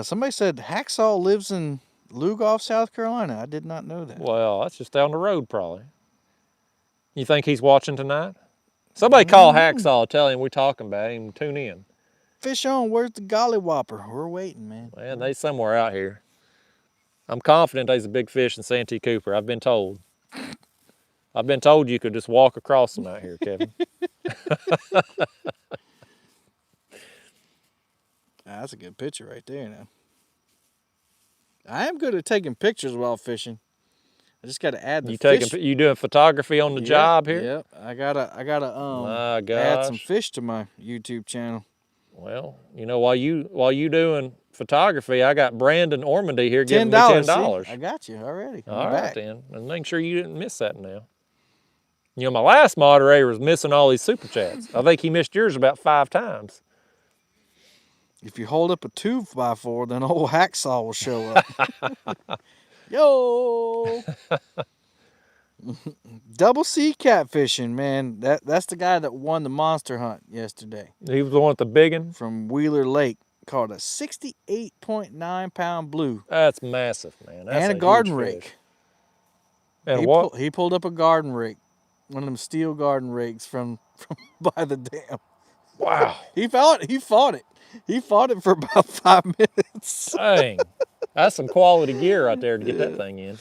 Somebody said Hacksaw lives in Lugoff, South Carolina. I did not know that. Well, that's just down the road, probably. You think he's watching tonight? Somebody call Hacksaw, tell him we're talking about him. Tune in. Fish on, where's the golly whopper? We're waiting, man. Man, they somewhere out here. I'm confident there's a big fish in Santee Cooper. I've been told. I've been told you could just walk across them out here, Kevin. That's a good picture right there now. I am good at taking pictures while fishing. I just got to add the fish. You doing photography on the job here? Yep. I gotta My add some gosh. fish to my YouTube channel. Well, you know, while you doing photography, I got Brandon Ormandy here giving me $10. I got you already. All right, then. And make sure you didn't miss that now. You know, my last moderator was missing all these super chats. I think he missed yours about 5 times. If you hold up a 2x4, then old Hacksaw will show up. Yo! Double C catfishing, man. That's the guy that won the monster hunt yesterday. He was the one with the big one? From Wheeler Lake. Caught a 68.9 pound blue. That's massive, man. That's and a garden huge rake. Fish. And what? He pulled up a garden rake. One of them steel garden rakes from by the dam. Wow. He fought it. He fought it for about 5 minutes. Dang. That's some quality gear right there to get that thing in.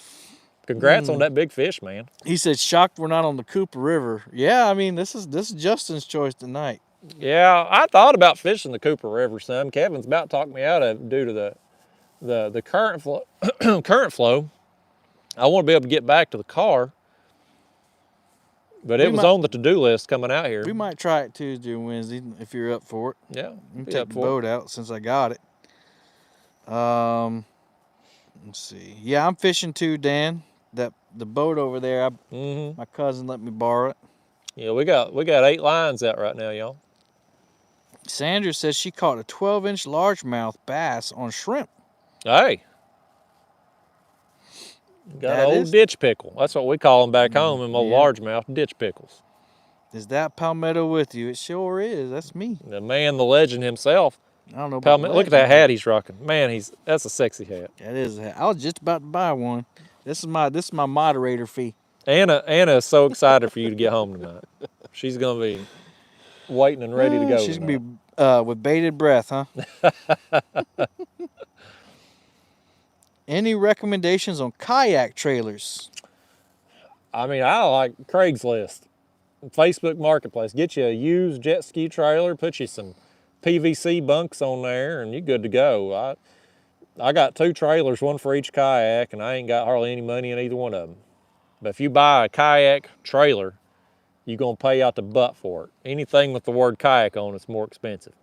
Congrats on that big fish, man. He said, shocked we're not on the Cooper River. Yeah, I mean, this is Justin's choice tonight. Yeah, I thought about fishing the Cooper River some. Kevin's about talked me out of it due to the current flow. Current flow. I want to be able to get back to the car. But it was on the to-do list coming out here. We might try it Tuesday or Wednesday if you're up for it. Yeah. You can take the boat out since I got it. Let's see. Yeah, I'm fishing too, Dan. The boat over there, my cousin let me borrow it. Yeah, we got 8 lines out right now, y'all. Sandra says she caught a 12-inch largemouth bass on shrimp. Hey. Got an old ditch pickle. That's what we call them back home, them old largemouth ditch pickles. Is that Palmetto with you? It sure is. That's me. The man, the legend himself. I don't know about Look at that hat he's rocking. Man, that's a sexy hat. That is a hat. I was just about to buy one. This is my moderator fee. Anna is so excited for you to get home tonight. She's gonna be waiting and ready to go. She's gonna be with bated breath, huh? Any recommendations on kayak trailers? I mean, I like Craigslist, Facebook Marketplace. Get you a used jet ski trailer, put you some PVC bunks on there, and you're good to go. I got 2 trailers, one for each kayak, and I ain't got hardly any money in either one of them. But if you buy a kayak trailer, you're gonna pay out the butt for it. Anything with the word kayak on it's more expensive.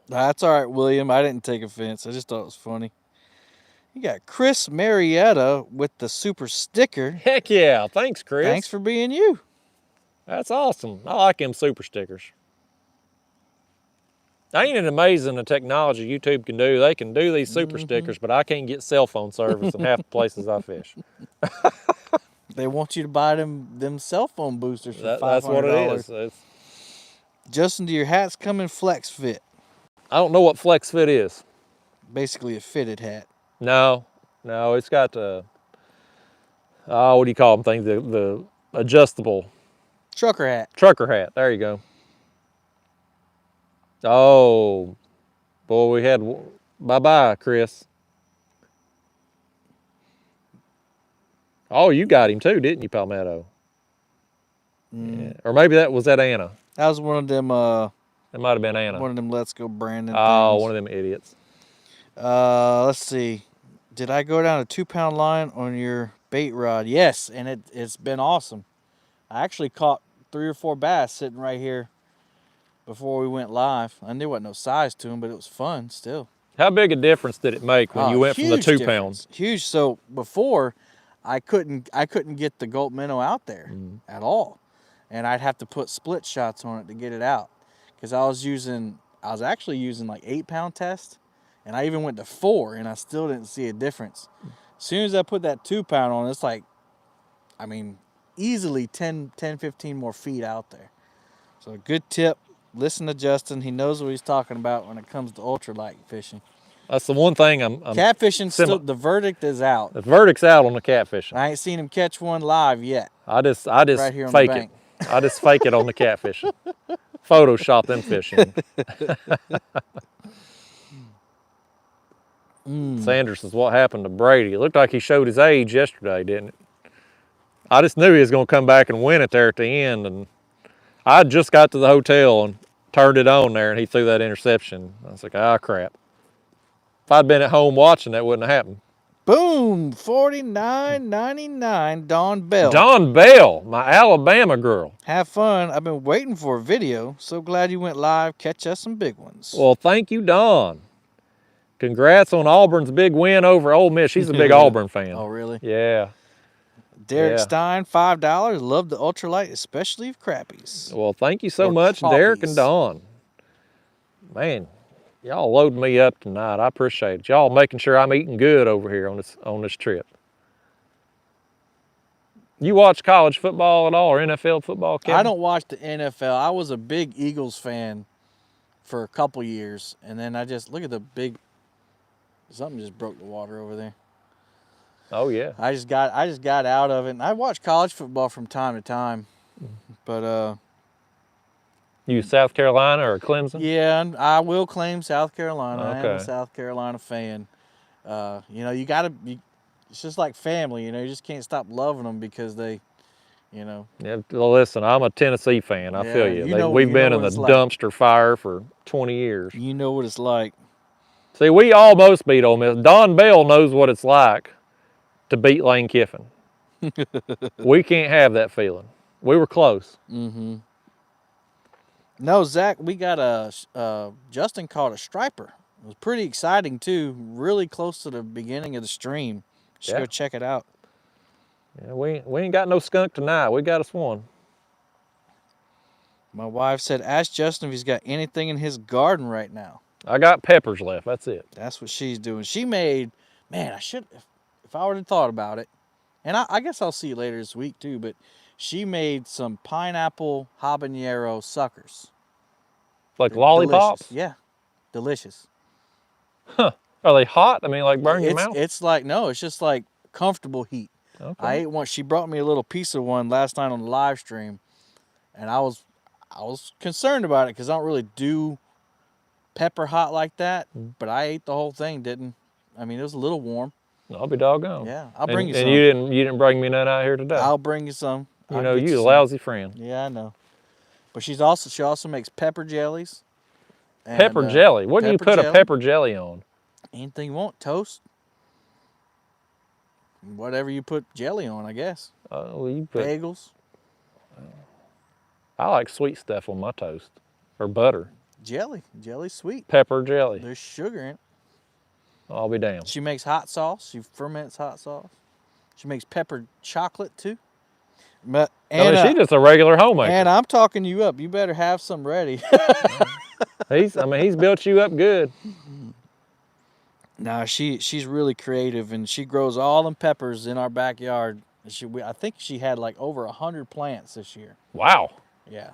That's all right, William. I didn't take offense. I just thought it was funny. You got Chris Marietta with the super sticker. Heck yeah. Thanks, Chris. Thanks for being you. That's awesome. I like them super stickers. Ain't it amazing the technology YouTube can do? They can do these super stickers, but I can't get cell phone service in half the places I fish. They want you to buy them cell phone boosters for $500. That's what it is. Justin, do your hats come in flex fit? I don't know what flex fit is. Basically a fitted hat. No, it's got the, what do you call them things? The adjustable. Trucker hat. Trucker hat, there you go. Oh, boy, we had, bye-bye, Chris. Oh, you got him too, didn't you, Palmetto? Yeah. Or maybe that was Anna. That was one of them, it might have been Anna. One of them Let's Go Brandon Oh, things. one of them idiots. Let's see. Did I go down a 2-pound line on your bait rod? Yes, and it's been awesome. I actually caught 3 or 4 bass sitting right here before we went live. I knew there wasn't no size to them, but it was fun still. How big a difference did it make when you went from the 2 pounds? Huge. So before, I couldn't get the Gulp minnow out there at all, and I'd have to put split shots on it to get it out, because I was actually using like 8-pound test, And I even went to 4, and I still didn't see a difference. As soon as I put that 2-pound on, it's like, I mean, easily 10, 15 more feet out there. So a good tip. Listen to Justin. He knows what he's talking about when it comes to ultralight fishing. That's the one thing I'm Catfishing, still, the verdict is out. The verdict's out on the catfishing. I ain't seen him catch one live yet. I just Right here on the fake it. bank. I just fake it on the catfishing. Photoshop them fishing. Sanders is what happened to Brady. It looked like he showed his age yesterday, didn't it? I just knew he was going to come back and win it there at the end. And I just got to the hotel and turned it on there, and he threw that interception. I was like, ah, crap. If I'd been at home watching, that wouldn't have happened. Boom, $49.99, Dawn Bell. Dawn Bell, my Alabama girl. Have fun. I've been waiting for a video. So glad you went live. Catch us some big ones. Well, thank you, Dawn. Congrats on Auburn's big win over Ole Miss. She's a big Auburn fan. Oh, really? Yeah. Derek Stein, $5. Love the ultralight, especially of crappies. Well, thank you so much, Derek and Dawn. Man, y'all loading me up tonight. I appreciate it. Y'all making sure I'm eating good over here on this trip. You watch college football at all or NFL football, Kevin? I don't watch the NFL. I was a big Eagles fan for a couple years, and then I just look at the big. Something just broke the water over there. Oh yeah. I just got out of it. And I watch college football from time to time, but You South Carolina or Clemson? yeah, I will claim South Carolina. Okay. I am a South Carolina fan. You know, you gotta. It's just like family. You know, you just can't stop loving them because they, you know. Yeah. Well, listen, I'm a Tennessee fan. I feel you. We've been in the dumpster fire for 20 years. You know what it's like. See, we almost beat Ole Miss. Don Bell knows what it's like to beat Lane Kiffin. We can't have that feeling. We were close. Mm-hmm. No, Zach, we got Justin caught a striper. It was pretty exciting, too. Really close to the beginning of the stream. Just go check it out. Yeah, we ain't got no skunk tonight. We got us one. My wife said, ask Justin if he's got anything in his garden right now. I got peppers left. That's it. That's what she's doing. She made, man, I should, if I would have thought about it, and I guess I'll see it later this week too, but she made some pineapple habanero suckers. Like lollipops? Delicious. Yeah, delicious. Huh. Are they hot? I mean, like burn your mouth? It's like, no, it's just like comfortable heat. Okay. I ate one. She brought me a little piece of one last night on the live stream, and I was concerned about it because I don't really do pepper hot like that, but I ate the whole thing. I mean, it was a little warm. I'll be doggone. Yeah, I'll bring you some. And you didn't bring me none out here today. I'll bring you some. You know, you a lousy friend. Yeah, I know. But she also makes pepper jellies. Pepper jelly. What do you put a pepper jelly on? Anything you want. Toast. Whatever you put jelly on, I guess. Well, you put bagels. I like sweet stuff on my toast. Or butter. Jelly. Jelly's sweet. Pepper jelly. There's sugar in it. I'll be damned. She makes hot sauce. She ferments hot sauce. She makes pepper chocolate too. But she's just a regular homemaker. And I'm talking you up. You better have some ready. He's built you up good. No, she's really creative, and she grows all them peppers in our backyard. I think she had like over 100 plants this year. Wow. Yeah.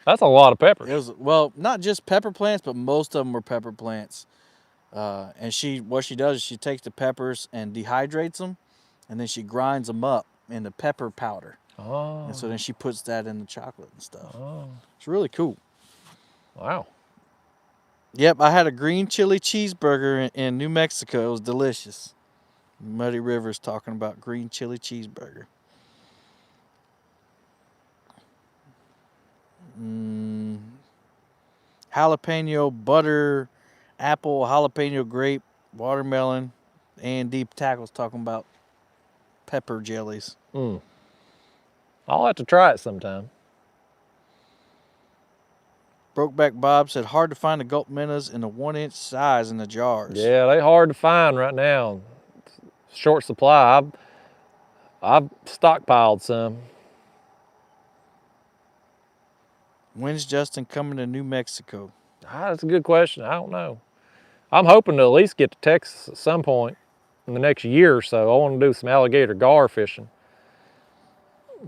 That's a lot of peppers. Well, not just pepper plants, but most of them were pepper plants. And what she does is she takes the peppers and dehydrates them, and then she grinds them up into pepper powder. Oh. And so then she puts that in the chocolate and stuff. Oh. It's really cool. Wow. Yep, I had a green chili cheeseburger in New Mexico. It was delicious. Muddy River's talking about green chili cheeseburger. Jalapeno butter, apple, jalapeno grape, watermelon. A&D Tackle's talking about pepper jellies. I'll have to try it sometime. Brokeback Bob said, hard to find the gulp minnows in the 1-inch size in the jars. Yeah, they hard to find right now. Short supply. I've stockpiled some. When's Justin coming to New Mexico? That's a good question. I don't know. I'm hoping to at least get to Texas at some point in the next year or so. I want to do some alligator gar fishing.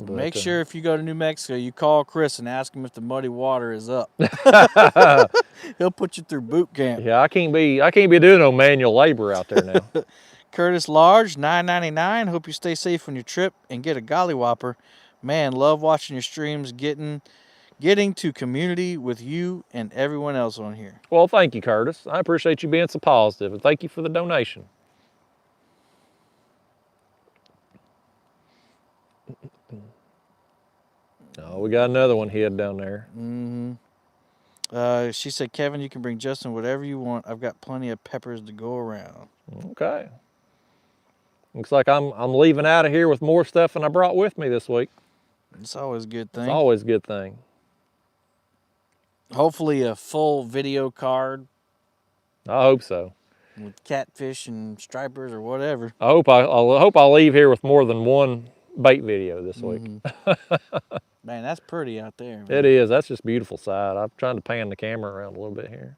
Make sure if you go to New Mexico, you call Chris and ask him if the muddy water is up. He'll put you through boot camp. Yeah, I can't be doing no manual labor out there now. Curtis Large, $9.99. Hope you stay safe on your trip and get a golly whopper. Man, love watching your streams, getting to community with you and everyone else on here. Well, thank you, Curtis. I appreciate you being so positive, and thank you for the donation. Oh, we got another one hid down there. She said, Kevin, you can bring Justin whatever you want. I've got plenty of peppers to go around. Okay. Looks like I'm leaving out of here with more stuff than I brought with me this week. It's always a good thing. It's always a good thing. Hopefully a full video card. I hope so. With catfish and stripers or whatever. I hope I'll leave here with more than one bait video this week. Man, that's pretty out there. Man. It is. That's just beautiful side. I'm trying to pan the camera around a little bit here.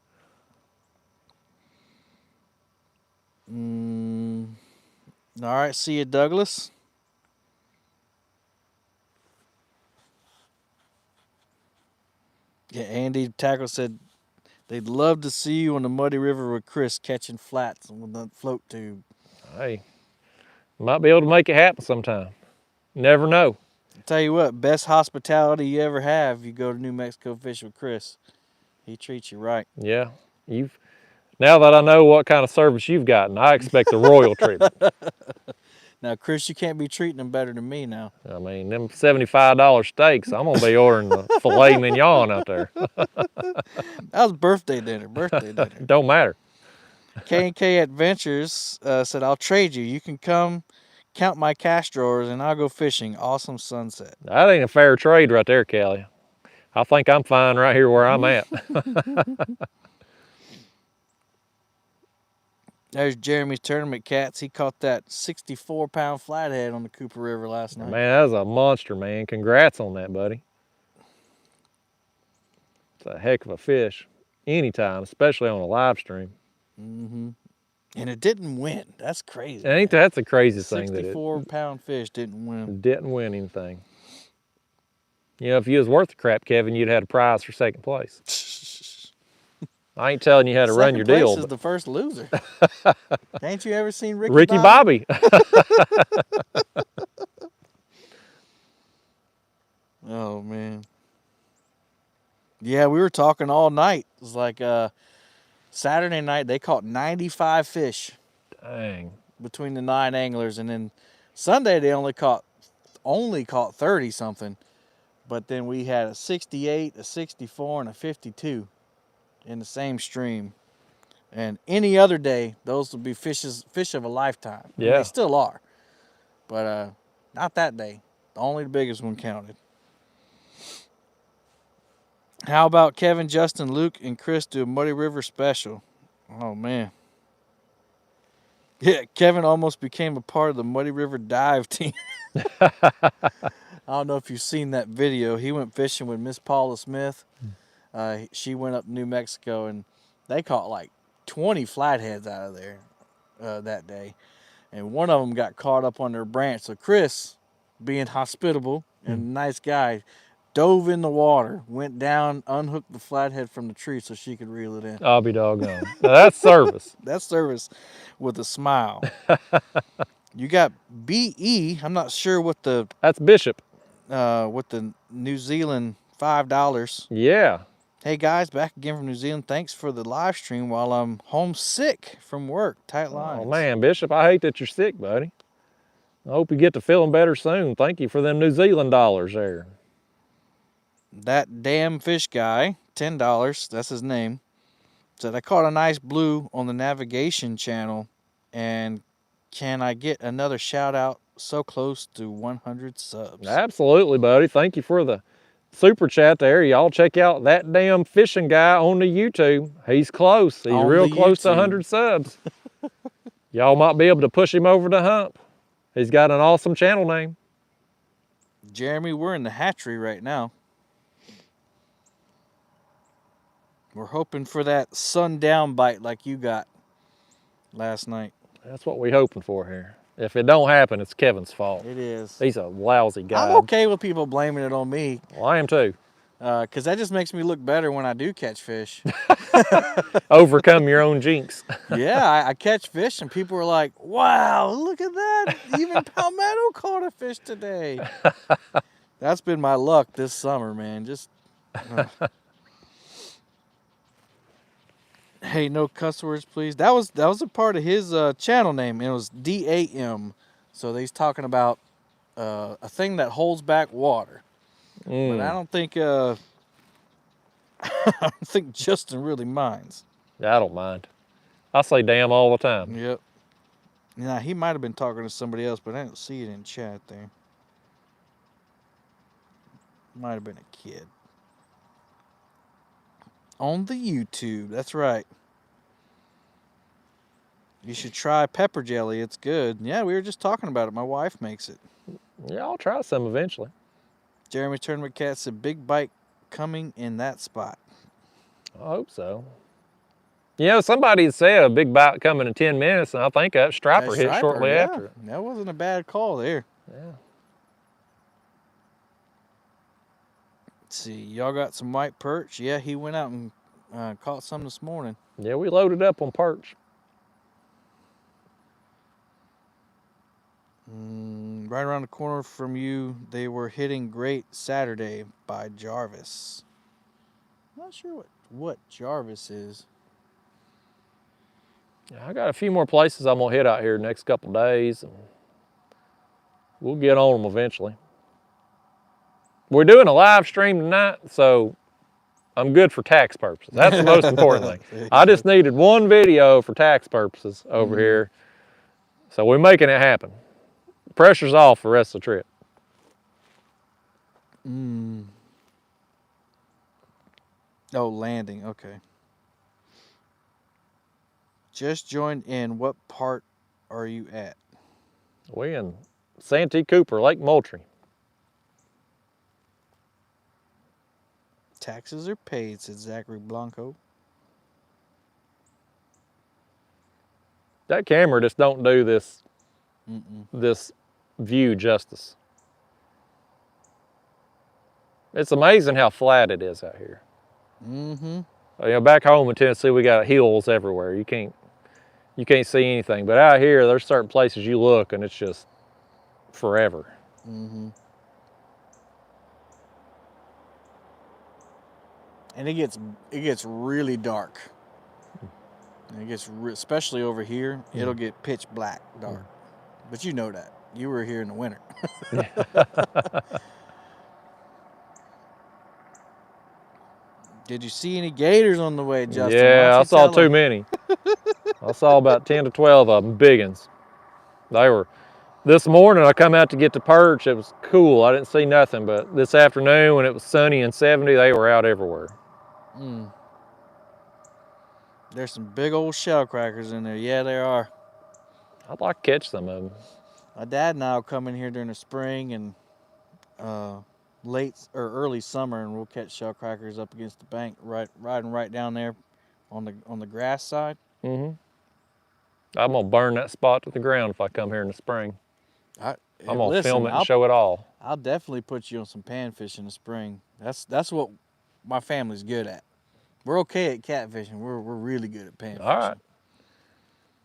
All right, see you, Douglas. Yeah, Andy Tackle said they'd love to see you on the muddy river with Chris catching flats with the float tube. Hey, might be able to make it happen sometime. Never know. I'll tell you what, best hospitality you ever have, you go to New Mexico fish with Chris. He treats you right. Yeah, now that I know what kind of service you've gotten, I expect the royal treatment. Now, Chris, you can't be treating them better than me now. I mean, them $75 steaks, I'm going to be ordering the filet mignon out there. That was birthday dinner. Don't matter. K&K Adventures said, I'll trade you. You can come count my cash drawers and I'll go fishing. Awesome sunset. That ain't a fair trade right there, Kelly. I think I'm fine right here where I'm at. There's Jeremy's tournament cats. He caught that 64-pound flathead on the Cooper River last night. Man, that was a monster, man. Congrats on that, buddy. It's a heck of a fish anytime, especially on a live stream. And it didn't win. That's crazy. That's the craziest thing. 64-pound fish didn't win. Didn't win anything. You know, if you was worth the crap, Kevin, you'd had a prize for second place. I ain't telling you how to run your deal. Second place is the first loser. Ain't you ever seen Ricky Bobby? Oh, man. Yeah, we were talking all night. It was like Saturday night, they caught 95 fish. Dang. Between the 9 anglers. And then Sunday, they only caught 30-something. But then we had a 68, a 64, and a 52 in the same stream. And any other day, those would be fish of a lifetime. Yeah. And they still are. But not that day. Only the biggest one counted. How about Kevin, Justin, Luke, and Chris do a Muddy River special? Oh, man. Yeah, Kevin almost became a part of the Muddy River dive team. I don't know if you've seen that video. He went fishing with Miss Paula Smith. She went up to New Mexico, and they caught like 20 flatheads out of there that day. And one of them got caught up on their branch. So Chris, being hospitable and a nice guy, dove in the water, went down, unhooked the flathead from the tree so she could reel it in. I'll be doggone. Now, that's service. That's service with a smile. You got BE. I'm not sure what the... That's Bishop. With the New Zealand $5. Yeah. Hey guys, back again from New Zealand. Thanks for the live stream while I'm homesick from work. Tight lines. Oh man, Bishop, I hate that you're sick, buddy. I hope you get to feeling better soon. Thank you for them New Zealand dollars there. That damn fish guy, $10, that's his name, said, I caught a nice blue on the navigation channel, and can I get another shout out? So close to 100 subs. Absolutely, buddy. Thank you for the super chat there. Y'all check out that damn fishing guy on the YouTube. He's close. He's real close to 100 subs. Y'all might be able to push him over the hump. He's got an awesome channel name. Jeremy, we're in the hatchery right now. We're hoping for that sundown bite like you got. last night. That's what we hoping for here. If it don't happen, it's Kevin's fault. It is. He's a lousy guy. I'm okay with people blaming it on me. Well, I am too. Because that just makes me look better when I do catch fish. Overcome your own jinx. Yeah, I catch fish and people are like, wow, look at that. Even Palmetto caught a fish today. That's been my luck this summer, man. Just. Hey, no cuss words, please. That was a part of his channel name. It was DAM. So he's talking about a thing that holds back water. But I don't think I don't think Justin really minds. Yeah, I don't mind. I say damn all the time. Yep. Now he might have been talking to somebody else, but I didn't see it in chat there. Might have been a kid. On the YouTube, that's right. You should try pepper jelly. It's good. Yeah, we were just talking about it. My wife makes it. Yeah, I'll try some eventually. Jeremy Tournament Cat said, big bite coming in that spot. I hope so. You know, somebody said a big bite coming in 10 minutes, and I think that striper hit shortly after it. That wasn't a bad call there. Yeah. Let's see. Y'all got some white perch? Yeah, he went out and caught some this morning. Yeah, we loaded up on perch. Right around the corner from you, they were hitting Great Saturday by Jarvis. Not sure what Jarvis is. Yeah, I got a few more places I'm going to hit out here the next couple days, and we'll get on them eventually. We're doing a live stream tonight, so I'm good for tax purposes. That's the most important thing. I just needed one video for tax purposes over here, so we're making it happen. Pressure's off for the rest of the trip. Oh, landing. Okay. Just joined in. What part are you at? We in Santee Cooper, Lake Moultrie. Taxes are paid, said Zachary Blanco. That camera just don't do this this view justice. It's amazing how flat it is out here. You know, back home in Tennessee, we got hills everywhere. You can't see anything. But out here, there's certain places you look and it's just forever. And it gets really dark. And it gets especially over here, it'll get pitch black dark. But you know that. You were here in the winter. Did you see any gators on the way, Justin? Yeah, I saw too many. I saw about 10 to 12 of them, big ones. They were, this morning I come out to get the perch, it was cool, I didn't see nothing, but this afternoon when it was sunny and 70, they were out everywhere. There's some big old shell crackers in there. Yeah, there are. I'd like to catch some of them. My dad and I will come in here during the spring and late or early summer, and we'll catch shell crackers up against the bank, riding right down there on the grass side. I'm gonna burn that spot to the ground if I come here in the spring. I'm gonna film it and show it all. I'll definitely put you on some panfish in the spring. That's what my family's good at. We're okay at catfishing. We're really good at panfishing. All right.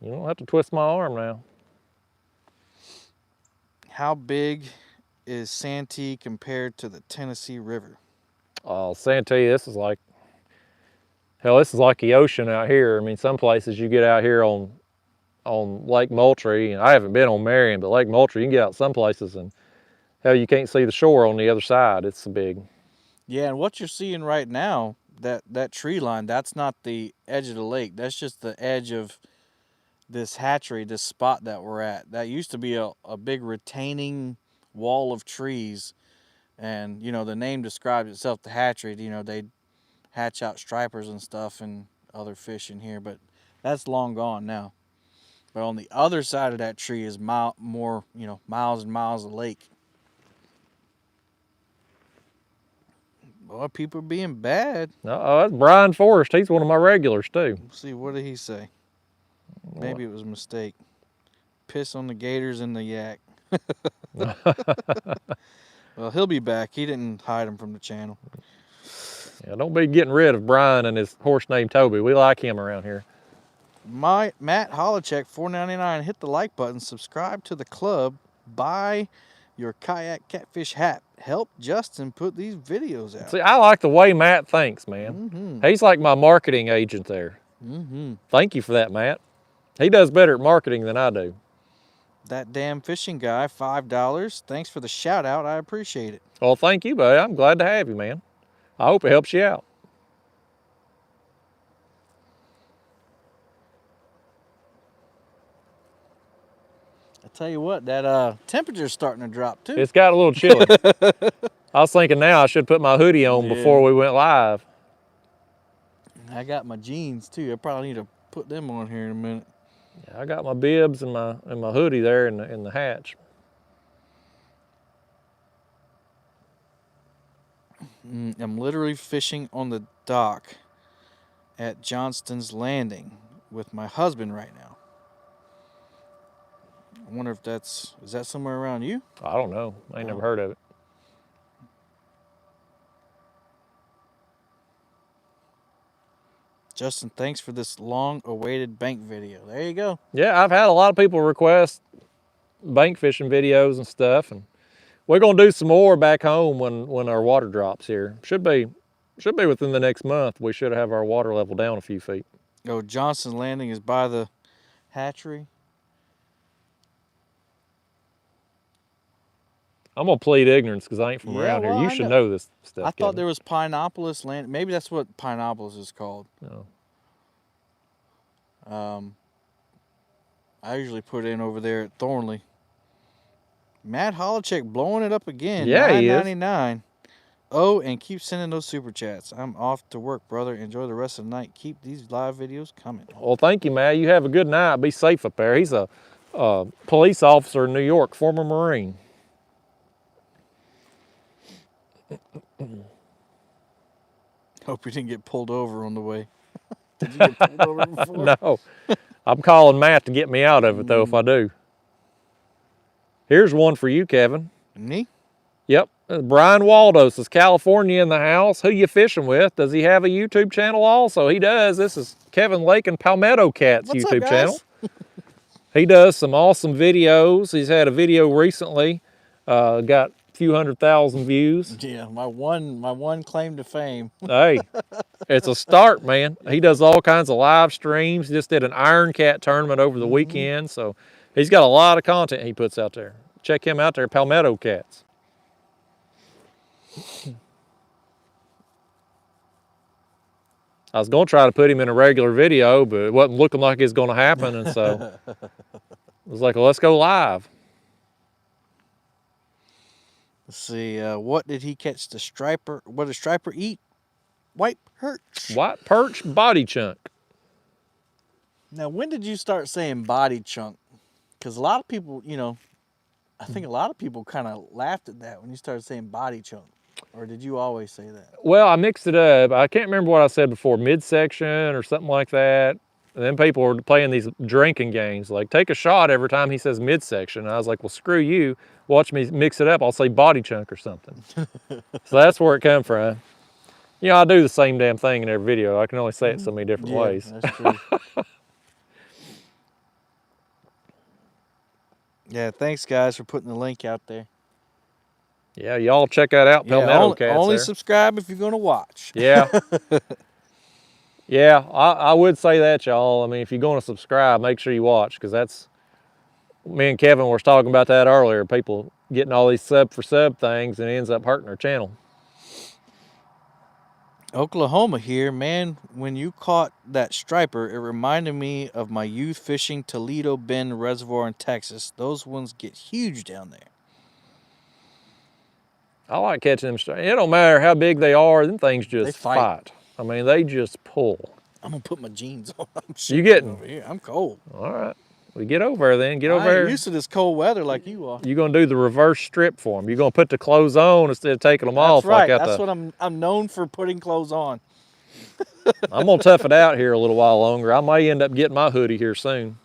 You don't have to twist my arm now. How big is Santee compared to the Tennessee River? Oh, Santee, this is like the ocean out here. I mean, some places you get out here on Lake Moultrie, and I haven't been on Marion, but Lake Moultrie, you can get out some places and hell, you can't see the shore on the other side. It's so big. Yeah, and what you're seeing right now, that tree line, that's not the edge of the lake. That's just the edge of this hatchery, this spot that we're at. That used to be a big retaining wall of trees, and you know the name describes itself, the hatchery. You know, they hatch out stripers and stuff and other fish in here, but that's long gone now. But on the other side of that tree is more, you know, miles and miles of lake. Boy, people are being bad. Uh-oh, that's Brian Forrest. He's one of my regulars too. Let's see, what did he say? Maybe it was a mistake. Piss on the gators and the yak. Well, he'll be back. He didn't hide him from the channel. Yeah, don't be getting rid of Brian and his horse named Toby. We like him around here. Matt Holacek, $4.99. Hit the like button. Subscribe to the club. Buy your kayak catfish hat. Help Justin put these videos out. See, I like the way Matt thinks, man. Mm-hmm. He's like my marketing agent there. Mm-hmm. Thank you for that, Matt. He does better at marketing than I do. That damn fishing guy, $5. Thanks for the shout out. I appreciate it. Well, thank you, buddy. I'm glad to have you, man. I hope it helps you out. I tell you what, that temperature's starting to drop too. It's got a little chilly. I was thinking now I should put my hoodie on before we went live. I got my jeans too. I probably need to put them on here in a minute. Yeah, I got my bibs and my hoodie there in the hatch. I'm literally fishing on the dock at Johnston's Landing with my husband right now. I wonder if is that somewhere around you? I don't know. I ain't never heard of it. Justin, thanks for this long-awaited bank video. There you go. Yeah, I've had a lot of people request bank fishing videos and stuff, and we're gonna do some more back home when our water drops here. Should be within the next month. We should have our water level down a few feet. Oh, Johnston's Landing is by the hatchery. I'm gonna plead ignorance because I ain't from around here. You should know this stuff. I thought there was Pinopolis Land. Maybe that's what Pinopolis is called. No. I usually put in over there at Thornley. Matt Holacek blowing it up again. Yeah, he is. $9.99. Oh, and keep sending those super chats. I'm off to work, brother. Enjoy the rest of the night. Keep these live videos coming. Well, thank you, Matt. You have a good night. Be safe up there. He's a police officer in New York, former Marine. Hope you didn't get pulled over on the way. Did you get pulled over before? No. I'm calling Matt to get me out of it, though, if I do. Here's one for you, Kevin. Me? Yep. Brian Waldo says, California in the house. Who you fishing with? Does he have a YouTube channel also? He does. This is Kevin Lake and Palmetto Cat's What's YouTube up, channel. guys? He does some awesome videos. He's had a video recently. Got a few 100,000 views. Yeah, my one claim to fame. Hey, it's a start, man. He does all kinds of live streams. He just did an Iron Cat tournament over the weekend. So he's got a lot of content he puts out there. Check him out there, Palmetto Cats. I was going to try to put him in a regular video, but it wasn't looking like it's going to happen. And so I was like, well, let's go live. Let's see. What did he catch the striper? What did striper eat? White perch. White perch body chunk. Now, when did you start saying body chunk? Because a lot of people, I think a lot of people kind of laughed at that when you started saying body chunk. Or did you always say that? Well, I mixed it up. I can't remember what I said before, midsection or something like that. And then people were playing these drinking games, like take a shot every time he says midsection. And I was like, well, screw you. Watch me mix it up. I'll say body chunk or something. So that's where it come from. I do the same damn thing in every video. I can only say it so many different ways. That's true. Yeah, thanks, guys, for putting the link out there. Yeah, y'all check that out, Palmetto Cats. Only there. subscribe if you're going to watch. Yeah. Yeah, I would say that, y'all. I mean, if you're going to subscribe, make sure you watch, because that's, me and Kevin were talking about that earlier, people getting all these sub for sub things, and it ends up hurting their channel. Oklahoma here, man, when you caught that striper, it reminded me of my youth fishing Toledo Bend Reservoir in Texas. Those ones get huge down there. I like catching them stripers. It don't matter how big they are, them things just fight. I mean, they just pull. I'm going to put my jeans on. You getting over here? I'm cold. All right. We get over there then. Get over I there. ain't used to this cold weather like you are. You're going to do the reverse strip for them. You're going to put the clothes on instead of taking them off. That's right. Like That's what I'm known for, putting clothes on. I'm going to tough it out here a little while longer. I may end up getting my hoodie here soon.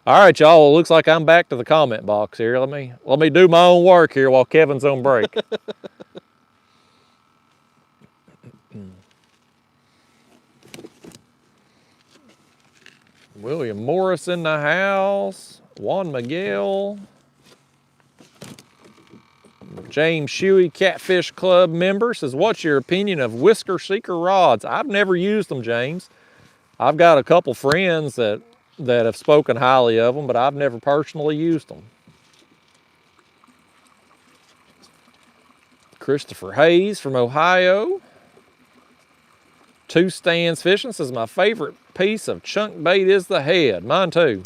All right, y'all. It looks like I'm back to the comment box here. Let me do my own work here while Kevin's on break. William Morris in the house. Juan Miguel. James Shuey, Catfish Club member, says, what's your opinion of Whisker Seeker rods? I've never used them, James. I've got a couple friends that have spoken highly of them, but I've never personally used them. Christopher Hayes from Ohio. Two Stands Fishing says, my favorite piece of chunk bait is the head. Mine too.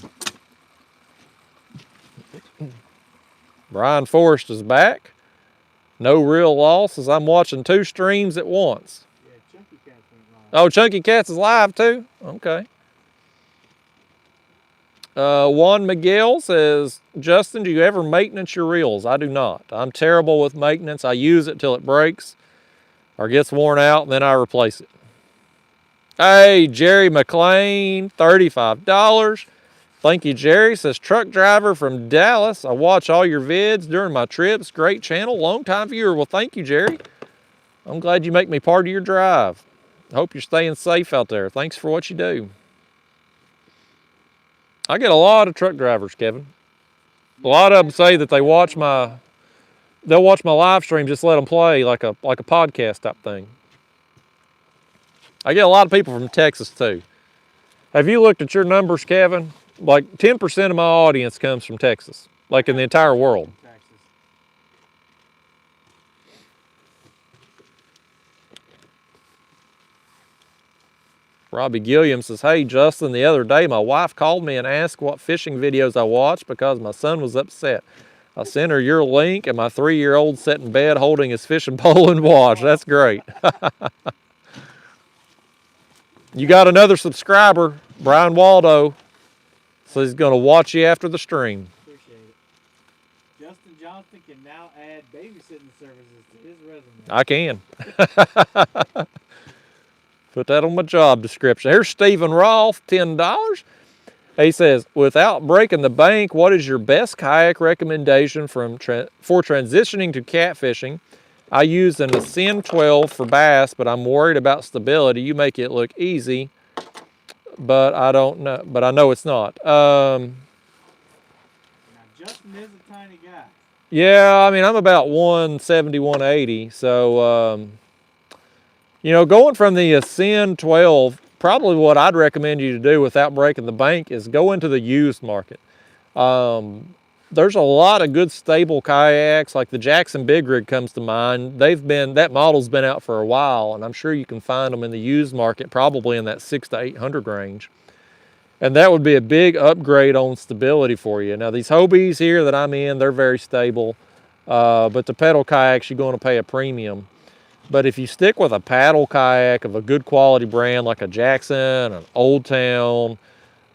Brian Forrest is back. No real losses. I'm watching 2 streams at once. Yeah, Chunky Cats went live. Oh, Chunky Cats is live too? Okay. Juan Miguel says, Justin, do you ever maintenance your reels? I do not. I'm terrible with maintenance. I use it till it breaks or gets worn out, and then I replace it. Hey, Jerry McLean, $35. Thank you, Jerry. Says, truck driver from Dallas. I watch all your vids during my trips. Great channel, long time viewer. Well, thank you, Jerry. I'm glad you make me part of your drive. Hope you're staying safe out there. Thanks for what you do. I get a lot of truck drivers, Kevin. A lot of them say that they'll watch my live stream, just let them play like a podcast type thing. I get a lot of people from Texas too. Have you looked at your numbers, Kevin? Like 10% of my audience comes from Texas, like in the entire world. Robbie Gilliam says, hey, Justin, the other day my wife called me and asked what fishing videos I watched because my son was upset. I sent her your link, and my 3-year-old sat in bed holding his fishing pole and watched. That's great. You got another subscriber, Brian Waldo. So he's going to watch you after the stream. Appreciate it. Justin Johnson can now add babysitting services to his resume. I can. Put that on my job description. Here's Stephen Rolfe, $10. He says, without breaking the bank, what is your best kayak recommendation for transitioning to catfishing? I use an Ascend 12 for bass, but I'm worried about stability. You make it look easy, but I don't know. But I know it's not. Now, Justin is a tiny guy. Yeah, I mean, I'm about 170, 180. So, you know, going from the Ascend 12, probably what I'd recommend you to do without breaking the bank is go into the used market. There's a lot of good stable kayaks, like the Jackson Big Rig comes to mind. That model's been out for a while, and I'm sure you can find them in the used market, probably in that $600 to $800 range. And that would be a big upgrade on stability for you. Now, these Hobies here that I'm in, they're very stable, but the pedal kayaks, you're going to pay a premium. But if you stick with a paddle kayak of a good quality brand like a Jackson, an Old Town,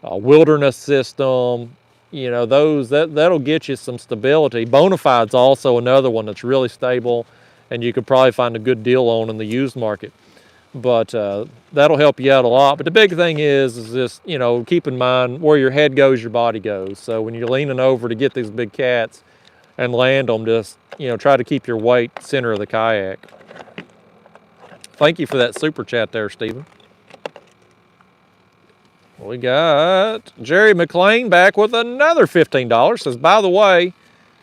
a Wilderness system, you know, that'll get you some stability. Bonafide's also another one that's really stable, and you could probably find a good deal on in the used market. But that'll help you out a lot. But the big thing is just, you know, keep in mind where your head goes, your body goes. So when you're leaning over to get these big cats and land them, just, you know, try to keep your weight center of the kayak. Thank you for that super chat there, Stephen. We got Jerry McLean back with another $15. Says, by the way,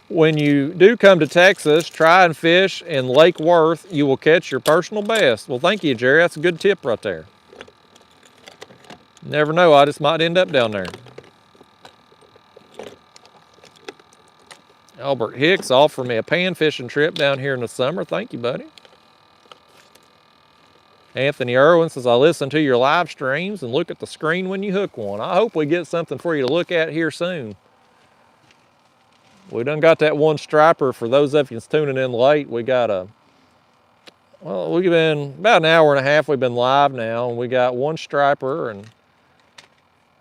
when you do come to Texas, try and fish in Lake Worth. You will catch your personal best. Well, thank you, Jerry. That's a good tip right there. Never know. I just might end up down there. Albert Hicks offered me a pan fishing trip down here in the summer. Thank you, buddy. Anthony Irwin says, I listen to your live streams and look at the screen when you hook one. I hope we get something for you to look at here soon. We done got that one striper. For those of you that's tuning in late, we got we've been about an hour and a half we've been live now, and we got one striper, and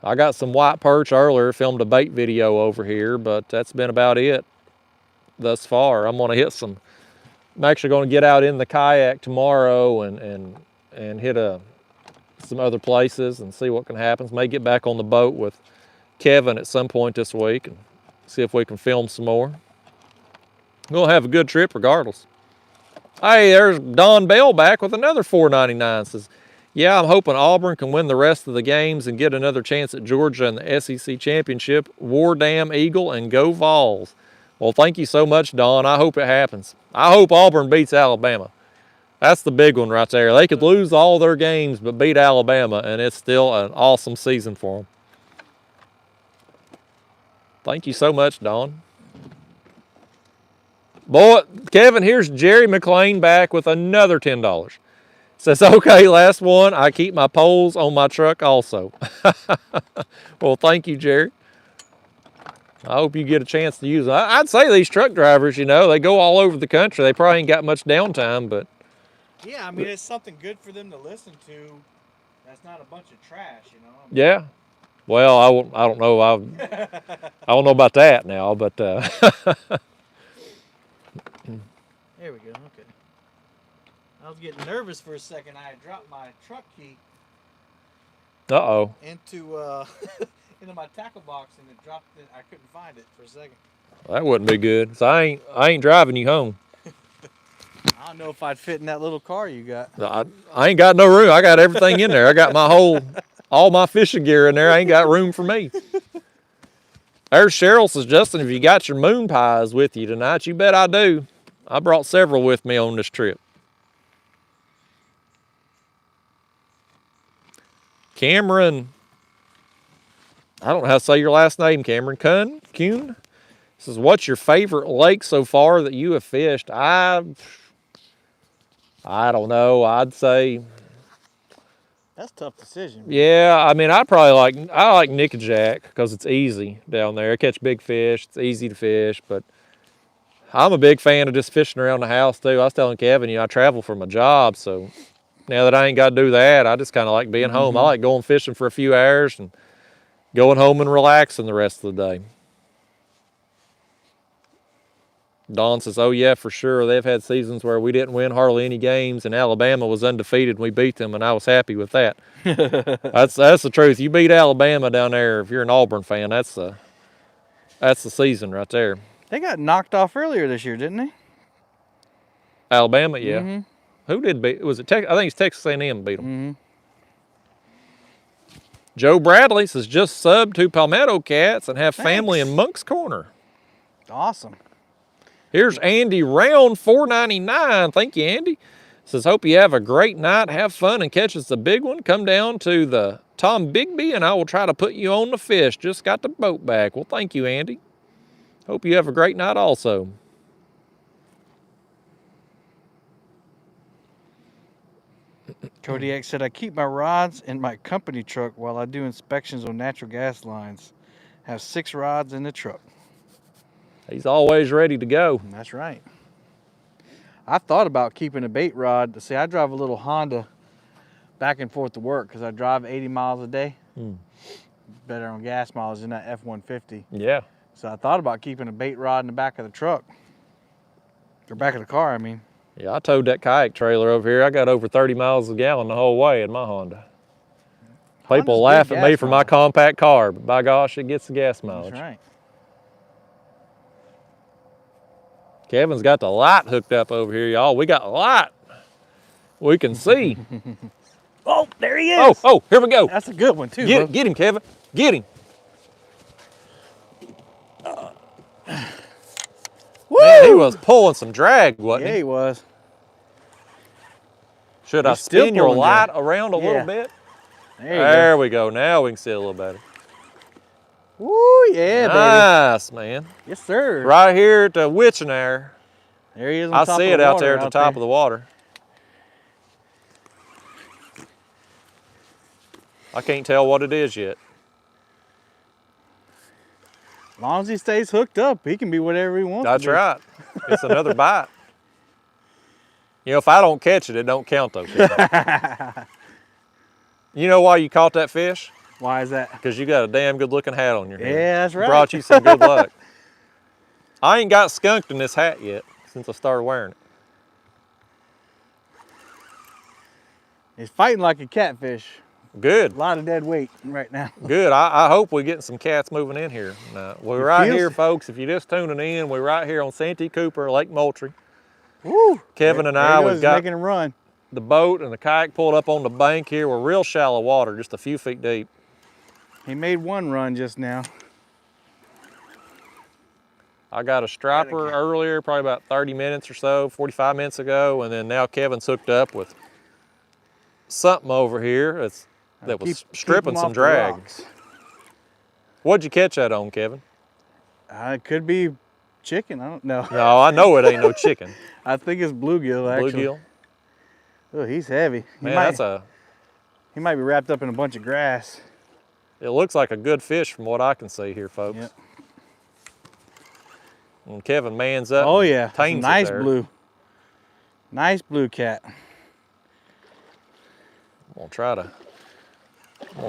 I got some white perch earlier, filmed a bait video over here, but that's been about it thus far. I'm actually gonna get out in the kayak tomorrow and hit some other places and see what can happen. May get back on the boat with Kevin at some point this week and see if we can film some more. We'll have a good trip regardless. Hey, there's Don Bell back with another $4.99. Says, yeah, I'm hoping Auburn can win the rest of the games and get another chance at Georgia in the SEC Championship. War damn Eagle and go Vols. Well, thank you so much, Don. I hope it happens. I hope Auburn beats Alabama. That's the big one right there. They could lose all their games but beat Alabama, and it's still an awesome season for them. Thank you so much, Don. Boy, Kevin, here's Jerry McLean back with another $10. Says, okay, last one. I keep my poles on my truck also. Well, thank you, Jerry. I hope you get a chance to use them. I'd say these truck drivers, you know, they go all over the country. They probably ain't got much downtime, but... Yeah, I mean, it's something good for them to listen to. That's not a bunch of trash, you know? I mean, yeah. Well, I don't know. I don't know about that now, but... There we go, okay. I was getting nervous for a second. I had dropped my truck key Uh-oh. into into my tackle box and it dropped it. I couldn't find it for a second. That wouldn't be good. So I ain't driving you home. I don't know if I'd fit in that little car you got. I ain't got no room. I got everything in there. I got all my fishing gear in there. I ain't got room for me. There's Cheryl says, Justin, if you got your moon pies with you tonight, you bet I do. I brought several with me on this trip. Cameron, I don't know how to say your last name, Cameron. Kuhn? Says, what's your favorite lake so far that you have fished? I don't know. I'd say... That's a tough decision. Yeah, I mean, I like Nickajack because it's easy down there. I catch big fish. It's easy to fish, but I'm a big fan of just fishing around the house too. I was telling Kevin, you know, I travel for my job, so now that I ain't got to do that, I just kind of like being home. I like going fishing for a few hours and going home and relaxing the rest of the day. Don says, oh yeah, for sure. They've had seasons where we didn't win hardly any games and Alabama was undefeated and we beat them and I was happy with that. That's the truth. You beat Alabama down there, if you're an Auburn fan, that's the season right there. They got knocked off earlier this year, didn't they? Alabama, yeah. Who did beat? Was it? I think it's Texas A&M beat them. Joe Bradley says, just subbed to Palmetto Cats and have family in Monk's Corner. Awesome. Here's Andy Round, $4.99. Thank you, Andy. Says, hope you have a great night, have fun, and catch us a big one. Come down to the Tom Bigby, and I will try to put you on the fish. Just got the boat back. Well, thank you, Andy. Hope you have a great night also. Kodiak said, I keep my rods in my company truck while I do inspections on natural gas lines. Have 6 rods in the truck. He's always ready to go. That's right. I thought about keeping a bait rod. See, I drive a little Honda back and forth to work because I drive 80 miles a day. Better on gas mileage than that F-150. Yeah. So I thought about keeping a bait rod in the back of the truck. Or back of the car, I mean. Yeah, I towed that kayak trailer over here. I got over 30 miles a gallon the whole way in my Honda. People laugh at me for my compact car, but by gosh, it gets the gas mileage. That's right. Kevin's got the light hooked up over here, y'all. We got light. We can see. Oh, there he is. Oh, here we go. That's a good one, too. Get him, Kevin. Get him. Woo! Man, he was pulling some drag, wasn't Yeah, he? he was. Should I spin your light around a little bit? There we go. Now we can see a little better. Woo, yeah, baby. Nice, man. Yes, sir. Right here at the witching there. There he is on I top see of it the out water, there at the top of the water. I can't tell what it is yet. As long as he stays hooked up, he can be whatever he wants That's to be. right. It's another bite. You know, if I don't catch it, it don't count though. You know why you caught that fish? Why is that? Because you got a damn good looking hat on your head. Yeah, that's right. Brought you some good luck. I ain't got skunked in this hat yet since I started wearing it. He's fighting like a catfish. Good. A lot of dead weight right now. Good. I hope we're getting some cats moving in here. We're right here, folks. If you're just tuning in, we're right here on Santee Cooper, Lake Moultrie. Woo! Kevin and there I, he goes, we've got making a run. the boat and the kayak pulled up on the bank here. We're real shallow water, just a few feet deep. He made one run just now. I got a striper earlier, probably about 30 minutes or so, 45 minutes ago, and then now Kevin's hooked up with something over here that was stripping some drag. What'd you catch that on, Kevin? It could be chicken, I don't know. No, I know it ain't no chicken. I think it's bluegill, actually. Bluegill? Oh, he's heavy. Man, He might be wrapped up in a bunch of grass. It looks like a good fish from what I can see here, folks. Yep. And Kevin mans up. Oh yeah, tames nice it there. blue. Nice blue cat. I'm gonna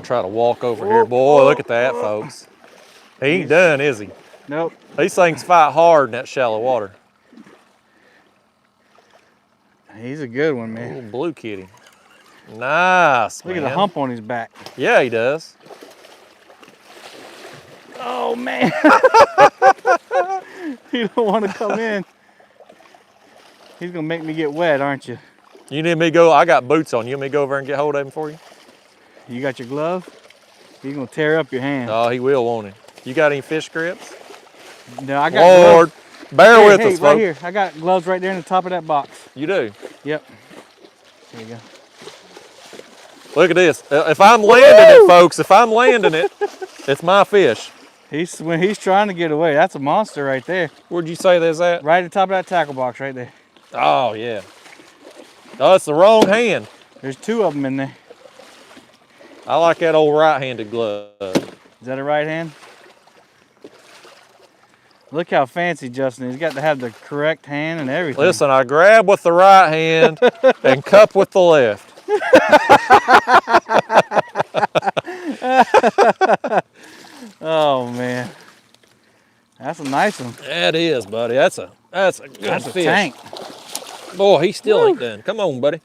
try to walk over here. Boy, look at that, folks. He ain't done, is he? Nope. These things fight hard in that shallow water. He's a good one, man. Little blue kitty. Nice, Look man. at the hump on his back. Yeah, he does. Oh man. You don't want to come in. He's gonna make me get wet, aren't you? You need me to go? I got boots on. You want me to go over and get hold of him for you? You got your glove? He's gonna tear up your hand. Oh, he will, won't he? You got any fish grips? No, I got Lord, gloves. bear with us, right folks. here. I got gloves right there in the top of that box. You do? Yep. There you go. Look at this. If I'm landing it, folks, if I'm landing it, it's my fish. When he's trying to get away, that's a monster right there. Where'd you say there's at? Right at the top of that tackle box right there. Oh, yeah. Oh, it's the wrong hand. There's two of them in there. I like that old right-handed glove. Is that a right hand? Look how fancy Justin is. He's got to have the correct hand and everything. Listen, I grab with the right hand and cup with the left. Oh man, that's a nice one. That is, buddy. That's a good fish. Tank. Boy, he still ain't done. Come on, buddy.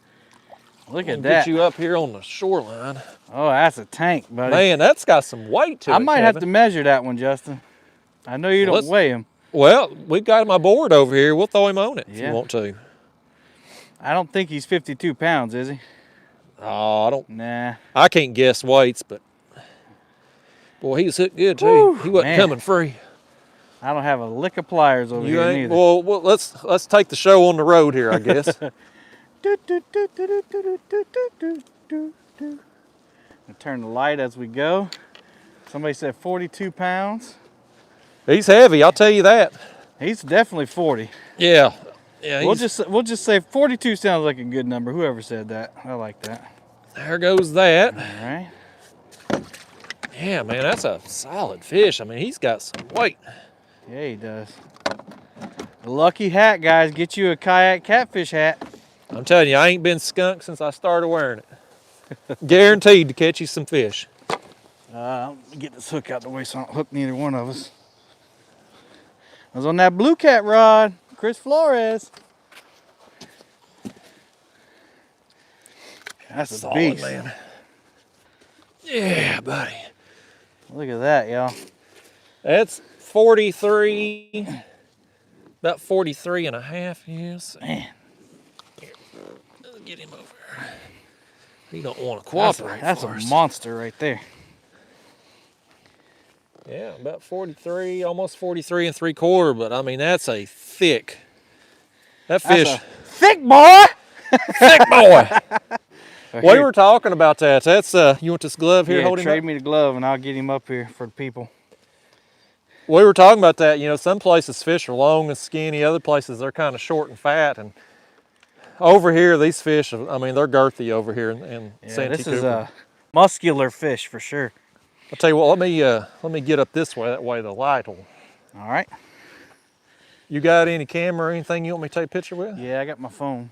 Look I'll at that. Get you up here on the shoreline. Oh, that's a tank, buddy. Man, that's got some weight to it. I might have to Kevin. measure that one, Justin. I know you don't weigh him. Well, we got my board over here. We'll throw him on it if you want to. I don't think he's 52 pounds, is he? Oh, I don't. Nah. I can't guess weights, but boy, he was hooked good too. Whew, he wasn't coming free. I don't have a lick of pliers over You here ain't. neither. Well, let's take the show on the road here, I guess. Turn the light as we go. Somebody said 42 pounds. He's heavy, I'll tell you that. He's definitely 40. Yeah. Yeah. We'll just say 42 sounds like a good number. Whoever said that, I like that. There goes that. All right. Yeah, man, that's a solid fish. I mean, he's got some weight. Yeah, he does. A lucky hat, guys. Get you a kayak catfish hat. I'm telling you, I ain't been skunked since I started wearing it. Guaranteed to catch you some fish. Let me get this hook out the way so I don't hook neither one of us. I was on that blue cat rod, Chris Flores. That's a Solid, beast. man. Yeah, buddy. Look at that, y'all. That's 43, about 43 and a half, yes. Man. Here, let's get him over. He don't want to cooperate. That's for a us. monster right there. Yeah, about 43, almost 43 and 3/4, but I mean, that's a thick, that fish. That's a thick boy. Thick boy. We were talking about that. That's, you want this glove here? Yeah, Hold him trade up? me the glove and I'll get him up here for the people. We were talking about that. You know, some places fish are long and skinny. Other places they're kind of short and fat. And over here, these fish, I mean, they're girthy over here in Santee This is Cooper. a muscular fish for sure. I'll tell you what, let me get up this way. That way the light will. All right. You got any camera or anything you want me to take a picture with? Yeah, I got my phone.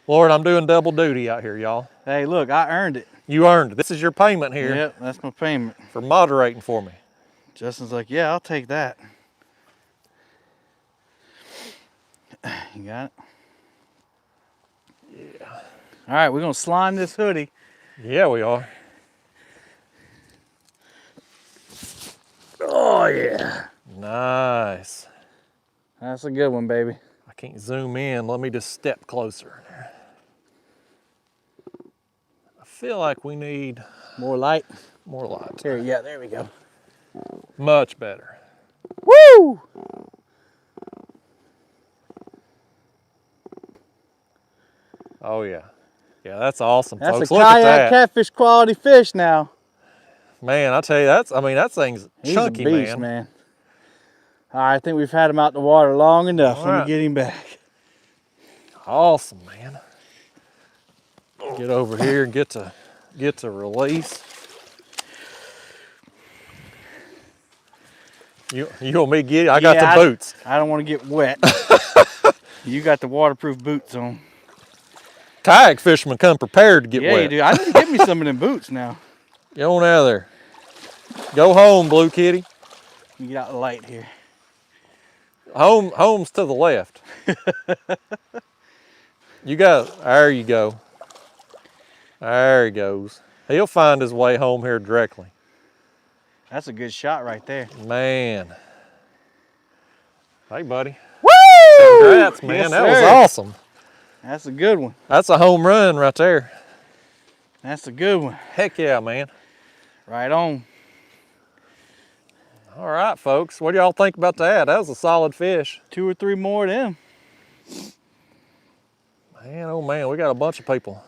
Lord, I'm doing double duty out here, y'all. Hey, look, I earned it. You earned it. This is your payment here Yep, that's my payment. for moderating for me. Justin's like, yeah, I'll take that. You got it? Yeah. All right, we're going to slime this hoodie. Yeah, we are. Oh, yeah. Nice. That's a good one, baby. I can't zoom in. Let me just step closer. I feel like we need More light. more light. Here, yeah, there we go. Much better. Woo! Oh yeah. Yeah, that's awesome, That's folks. a Look at kayak that. catfish quality fish now. Man, I tell you, that thing's He's chunky, a beast, man. All right, I think we've had him out the water long enough. All Let right. me get him back. Awesome, man. Get over here and get to release. You want me to get it? I got the boots. I don't want to get wet. You got the waterproof boots on. Kayak fishermen come prepared to get Yeah, wet. you do. I need to get me some of them boots now. Get on out of there. Go home, Blue Kitty. Let me get out the light here. Home's to the left. There you go. There he goes. He'll find his way home here directly. That's a good shot right there. Man. Hey, buddy. Woo! Congrats, man. Yes, that was sir. awesome. That's a good one. That's a home run right there. That's a good one. Heck yeah, man. Right on. All right, folks. What do y'all think about that? That was a solid fish. 2 or 3 more of them. Man, oh man, we got a bunch of people.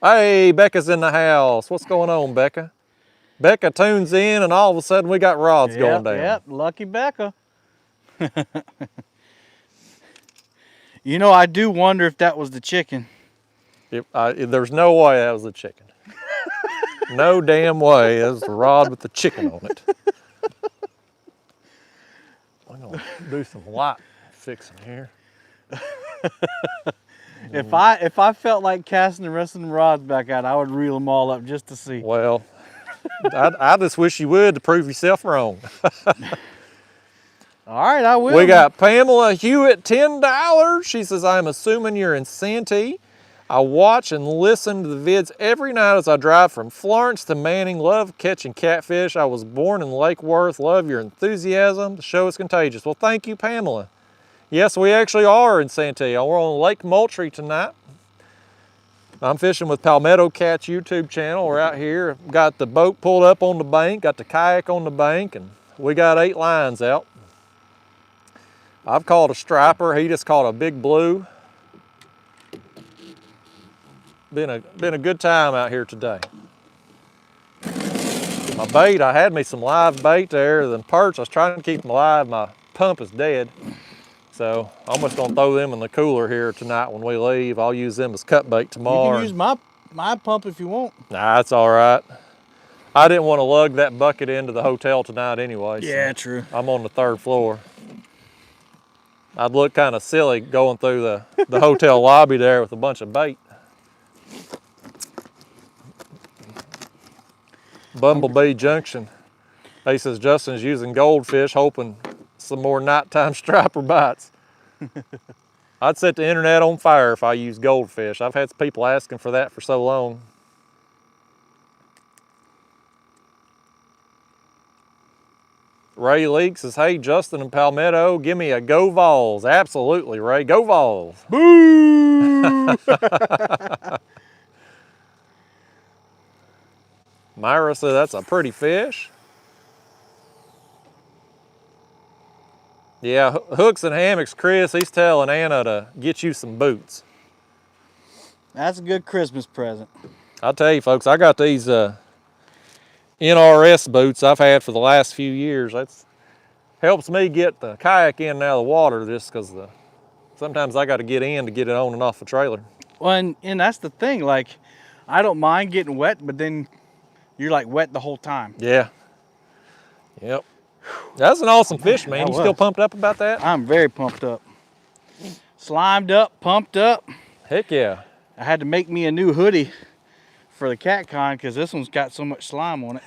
Hey, Becca's in the house. What's going on, Becca? Becca tunes in and all of a sudden we got rods going down. Yep, lucky Becca. You know, I do wonder if that was the chicken. There's no way that was a chicken. No damn way. That was the rod with the chicken on it. I'm gonna do some light fixing here. If I felt like casting the rest of them rods back out, I would reel them all up just to see. Well, I just wish you would to prove yourself wrong. All right, I will. We got Pamela Hewitt, $10. She says, I'm assuming you're in Santee. I watch and listen to the vids every night as I drive from Florence to Manning. Love catching catfish. I was born in Lake Worth. Love your enthusiasm. The show is contagious. Well, thank you, Pamela. Yes, we actually are in Santee. We're on Lake Moultrie tonight. I'm fishing with Palmetto Cat's YouTube channel. We're out here. Got the boat pulled up on the bank, got the kayak on the bank, and we got 8 lines out. I've caught a striper. He just caught a big blue. Been a good time out here today. My bait, I had me some live bait there. The perch, I was trying to keep them alive. My pump is dead. So I'm just gonna throw them in the cooler here tonight when we leave. I'll use them as cut bait tomorrow. You can use my pump if you want. Nah, it's all right. I didn't want to lug that bucket into the hotel tonight anyway. Yeah, so true. I'm on the 3rd floor. I'd look kind of silly going through the hotel lobby there with a bunch of bait. Bumblebee Junction. He says Justin's using goldfish, hoping some more nighttime striper bites. I'd set the internet on fire if I used goldfish. I've had people asking for that for so long. Ray Leak says, hey, Justin and Palmetto, give me a go Vols. Absolutely, Ray, go Vols. Boo! Myra said, that's a pretty fish. Yeah, Hooks and Hammocks, Chris, he's telling Anna to get you some boots. That's a good Christmas present. I'll tell you, folks, I got these NRS boots I've had for the last few years. That's helps me get the kayak in and out of the water just because sometimes I got to get in to get it on and off the trailer. Well, and that's the thing. Like, I don't mind getting wet, but then you're like wet the whole time. Yeah. Yep. That's an awesome fish, man. You still pumped up about that? I'm very pumped up. Slimed up, pumped up. Heck yeah. I had to make me a new hoodie for the cat con because this one's got so much slime on it.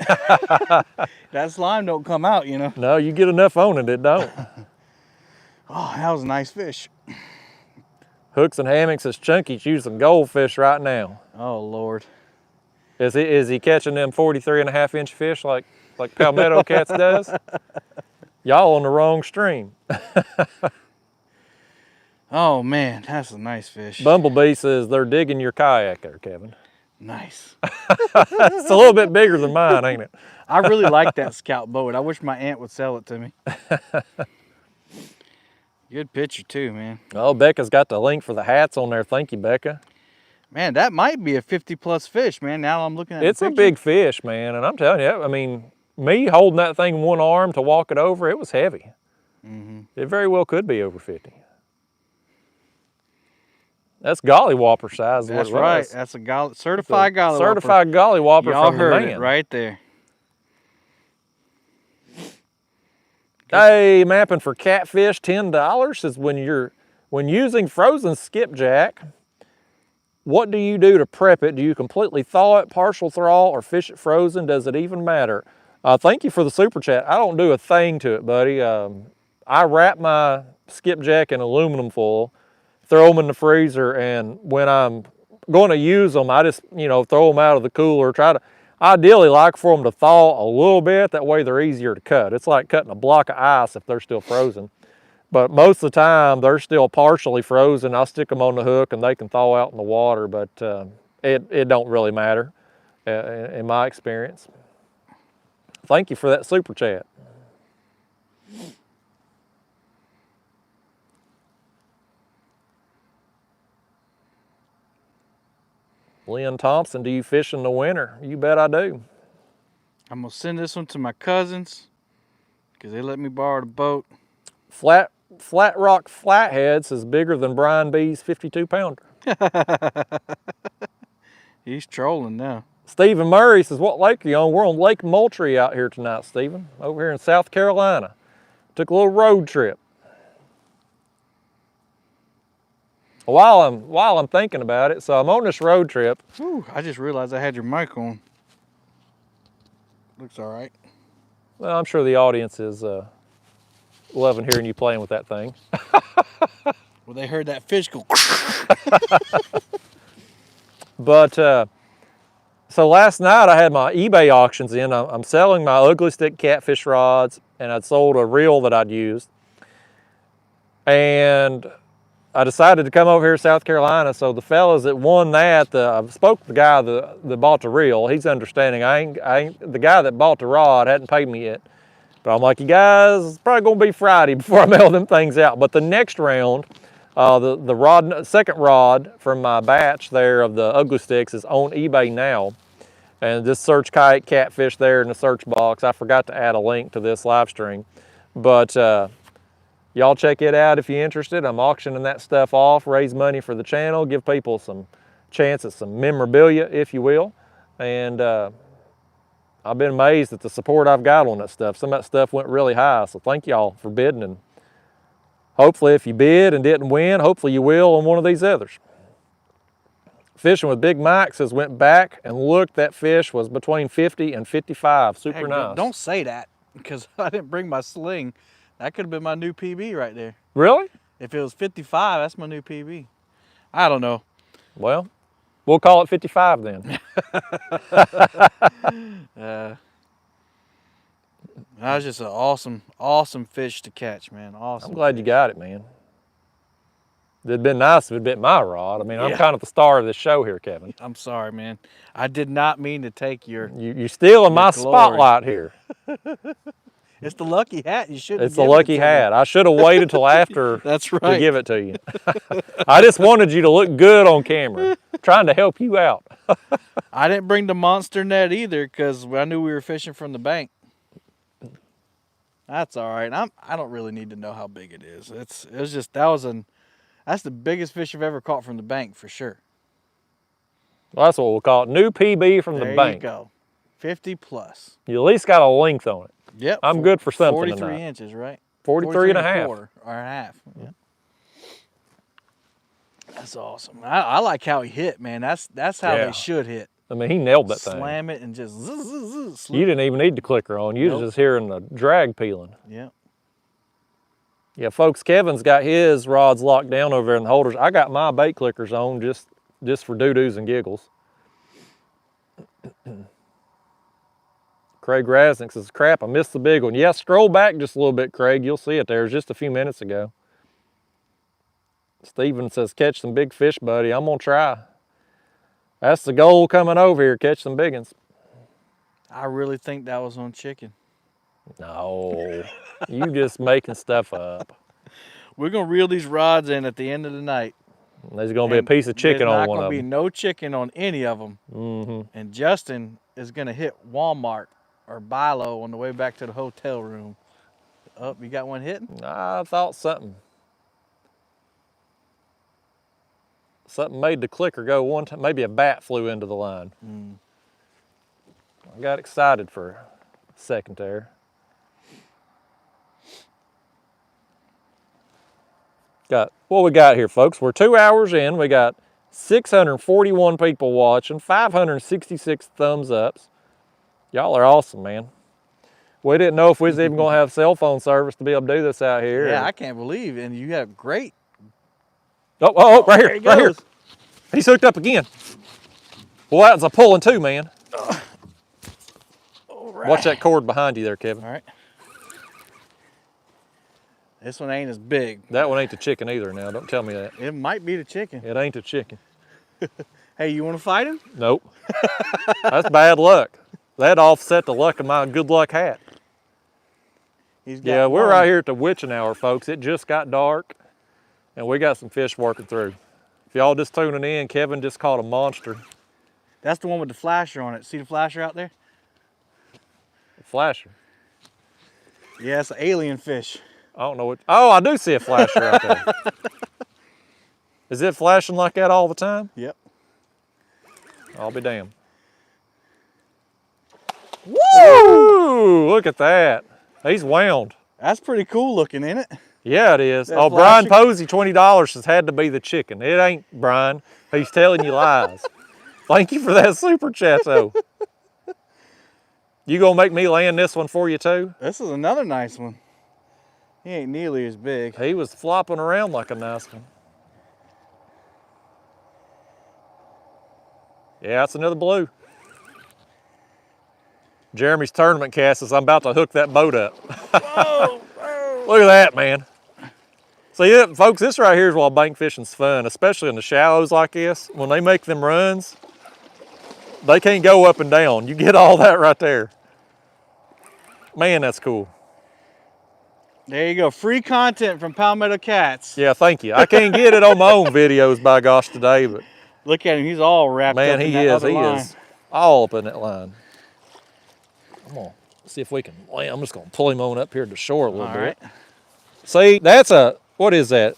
That slime don't come out, you know. No, you get enough on it, it don't. Oh, that was a nice fish. Hooks and Hammocks is Chunky's using goldfish right now. Oh, Lord. Is he catching them 43.5-inch fish like Palmetto Cats does? Y'all on the wrong stream. Oh man, that's a nice fish. Bumblebee says they're digging your kayak there, Kevin. Nice. It's a little bit bigger than mine, ain't it? I really like that Scout boat. I wish my aunt would sell it to me. Good picture too, man. Oh, Becca's got the link for the hats on there. Thank you, Becca. Man, that might be a 50+ fish, man. Now I'm looking at It's the a picture. big fish, man. And I'm telling you, I mean, me holding that thing in one arm to walk it over, it was heavy. It very well could be over 50. That's gollywhopper size. That's what it right. was. That's a certified gollywopper. Certified gollywopper Y'all from the heard man. it right there. Hey, mapping for catfish, $10 is when using frozen skipjack. What do you do to prep it? Do you completely thaw it, partial thaw, or fish it frozen? Does it even matter? Thank you for the super chat. I don't do a thing to it, buddy. I wrap my skipjack in aluminum foil, throw them in the freezer, and when I'm going to use them, I just, throw them out of the cooler. Ideally like for them to thaw a little bit. That way they're easier to cut. It's like cutting a block of ice if they're still frozen. But most of the time, they're still partially frozen. I'll stick them on the hook and they can thaw out in the water, but it don't really matter in my experience. Thank you for that super chat. Lynn Thompson, do you fish in the winter? You bet I do. I'm going to send this one to my cousins because they let me borrow the boat. Flat Rock Flatheads is bigger than Brian B's 52-pounder. He's trolling now. Stephen Murray says, what lake are you on? We're on Lake Moultrie out here tonight, Stephen, over here in South Carolina. Took a little road trip. While I'm thinking about it, so I'm on this road trip. Whew, I just realized I had your mic on. Looks all right. Well, I'm sure the audience is loving hearing you playing with that thing. Well, they heard that fish go. But so last night I had my eBay auctions in. I'm selling my ugly stick catfish rods, and I'd sold a reel that I'd used. And I decided to come over here to South Carolina. So the fellas that won that, I spoke to the guy that bought the reel. He's understanding. The guy that bought the rod hadn't paid me yet. But I'm like, you guys, it's probably gonna be Friday before I mail them things out. But the next round, the second rod from my batch there of the ugly sticks is on eBay now. And just search kayak catfish there in the search box. I forgot to add a link to this live stream. But y'all check it out if you're interested. I'm auctioning that stuff off, raise money for the channel, give people some chance at some memorabilia, if you will. And I've been amazed at the support I've got on that stuff. Some of that stuff went really high, so thank y'all for bidding. And hopefully if you bid and didn't win, hopefully you will on one of these others. Fishing with Big Mike says, went back and looked, that fish was between 50 and 55. Super Heck, nice. Don't say that because I didn't bring my sling. That could have been my new PB right there. Really? If it was 55, that's my new PB. I don't know. Well, we'll call it 55 then. That was just an awesome fish to catch, man. Awesome. I'm glad you got it, man. It'd been nice if it'd been my rod. I mean, I'm Yeah. kind of the star of this show here, Kevin. I'm sorry, man. I did not mean to take your... You're stealing my glory. spotlight here. It's the lucky hat. You should. It's the lucky hat. I should have waited till after That's to right. give it to you. I just wanted you to look good on camera. Trying to help you out. I didn't bring the monster net either because I knew we were fishing from the bank. That's all right. I don't really need to know how big it is. That's the biggest fish I've ever caught from the bank for sure. Well, that's what we'll call it. New PB from the There bank. you go. 50 plus. You at least got a length on it. Yep. I'm good for something 43 tonight. inches, right? 43 and a half. Quarter, or a half. Yeah. That's awesome. I like how he hit, man. That's how Yeah. they should hit. I mean, he nailed that thing. Slam it and just zzz, zzz, zzz, slip. You didn't even need the clicker on. You was Nope. just hearing the drag peeling. Yep. Yeah, folks, Kevin's got his rods locked down over there in the holders. I got my bait clickers on just for doo-doos and giggles. Craig Rasnick says, crap, I missed the big one. Yeah, scroll back just a little bit, Craig. You'll see it there. Just a few minutes ago. Steven says, catch some big fish, buddy. I'm going to try. That's the goal coming over here, catch some big ones. I really think that was on chicken. No, you just making stuff up. We're going to reel these rods in at the end of the night. There's going to be a piece of chicken on one of them. There's not going to be no chicken on any of them. Mm-hmm. And Justin is going to hit Walmart or Bilo on the way back to the hotel room. Oh, you got one hitting? I thought something made the clicker go one time. Maybe a bat flew into the line. I got excited for a second there. Got what we got here, folks. We're 2 hours in. We got 641 people watching, 566 thumbs ups. Y'all are awesome, man. We didn't know if we was even gonna have cell phone service to be able to do this out here. Yeah, I can't believe, and you have great. Oh, right here, right here. He's hooked up again. Well, that was a pulling too, man. Right. Watch that cord behind you there, Kevin. All right. This one ain't as big. That one ain't the chicken either now. Don't tell me that. It might be the chicken. It ain't the chicken. Hey, you want to fight him? Nope. That's bad luck. That offset the luck of my good luck hat. Yeah, we're right here at the witching hour, folks. It just got dark, and we got some fish working through. If y'all just tuning in, Kevin just caught a monster. That's the one with the flasher on it. See the flasher out there? A flasher? Yeah, it's an alien fish. I don't know what. Oh, I do see a flasher out there. Is it flashing like that all the time? Yep. I'll be damned. Woo! Look at that. He's wound. That's pretty cool looking, isn't it? Yeah, it is. That Oh, flashing. Brian Posey, $20 has had to be the chicken. It ain't, Brian. He's telling you lies. Thank you for that super chat, though. You gonna make me land this one for you, too? This is another nice one. He ain't nearly as big. He was flopping around like a nice one. Yeah, that's another blue. Jeremy's tournament cast says, I'm about to hook that boat up. Whoa, whoa. Look at that, man. See, folks, this right here is why bank fishing's fun, especially in the shallows like this. When they make them runs, they can't go up and down. You get all that right there. Man, that's cool. There you go. Free content from Palmetto Cats. Yeah, thank you. I can't get it on my own videos, by gosh, today, but Look at him. He's all wrapped man, up in he that is. other He line. is all up in that line. Come on, see if we can land. I'm just gonna pull him on up here to the shore a little All bit. right. See, that's a, what is that?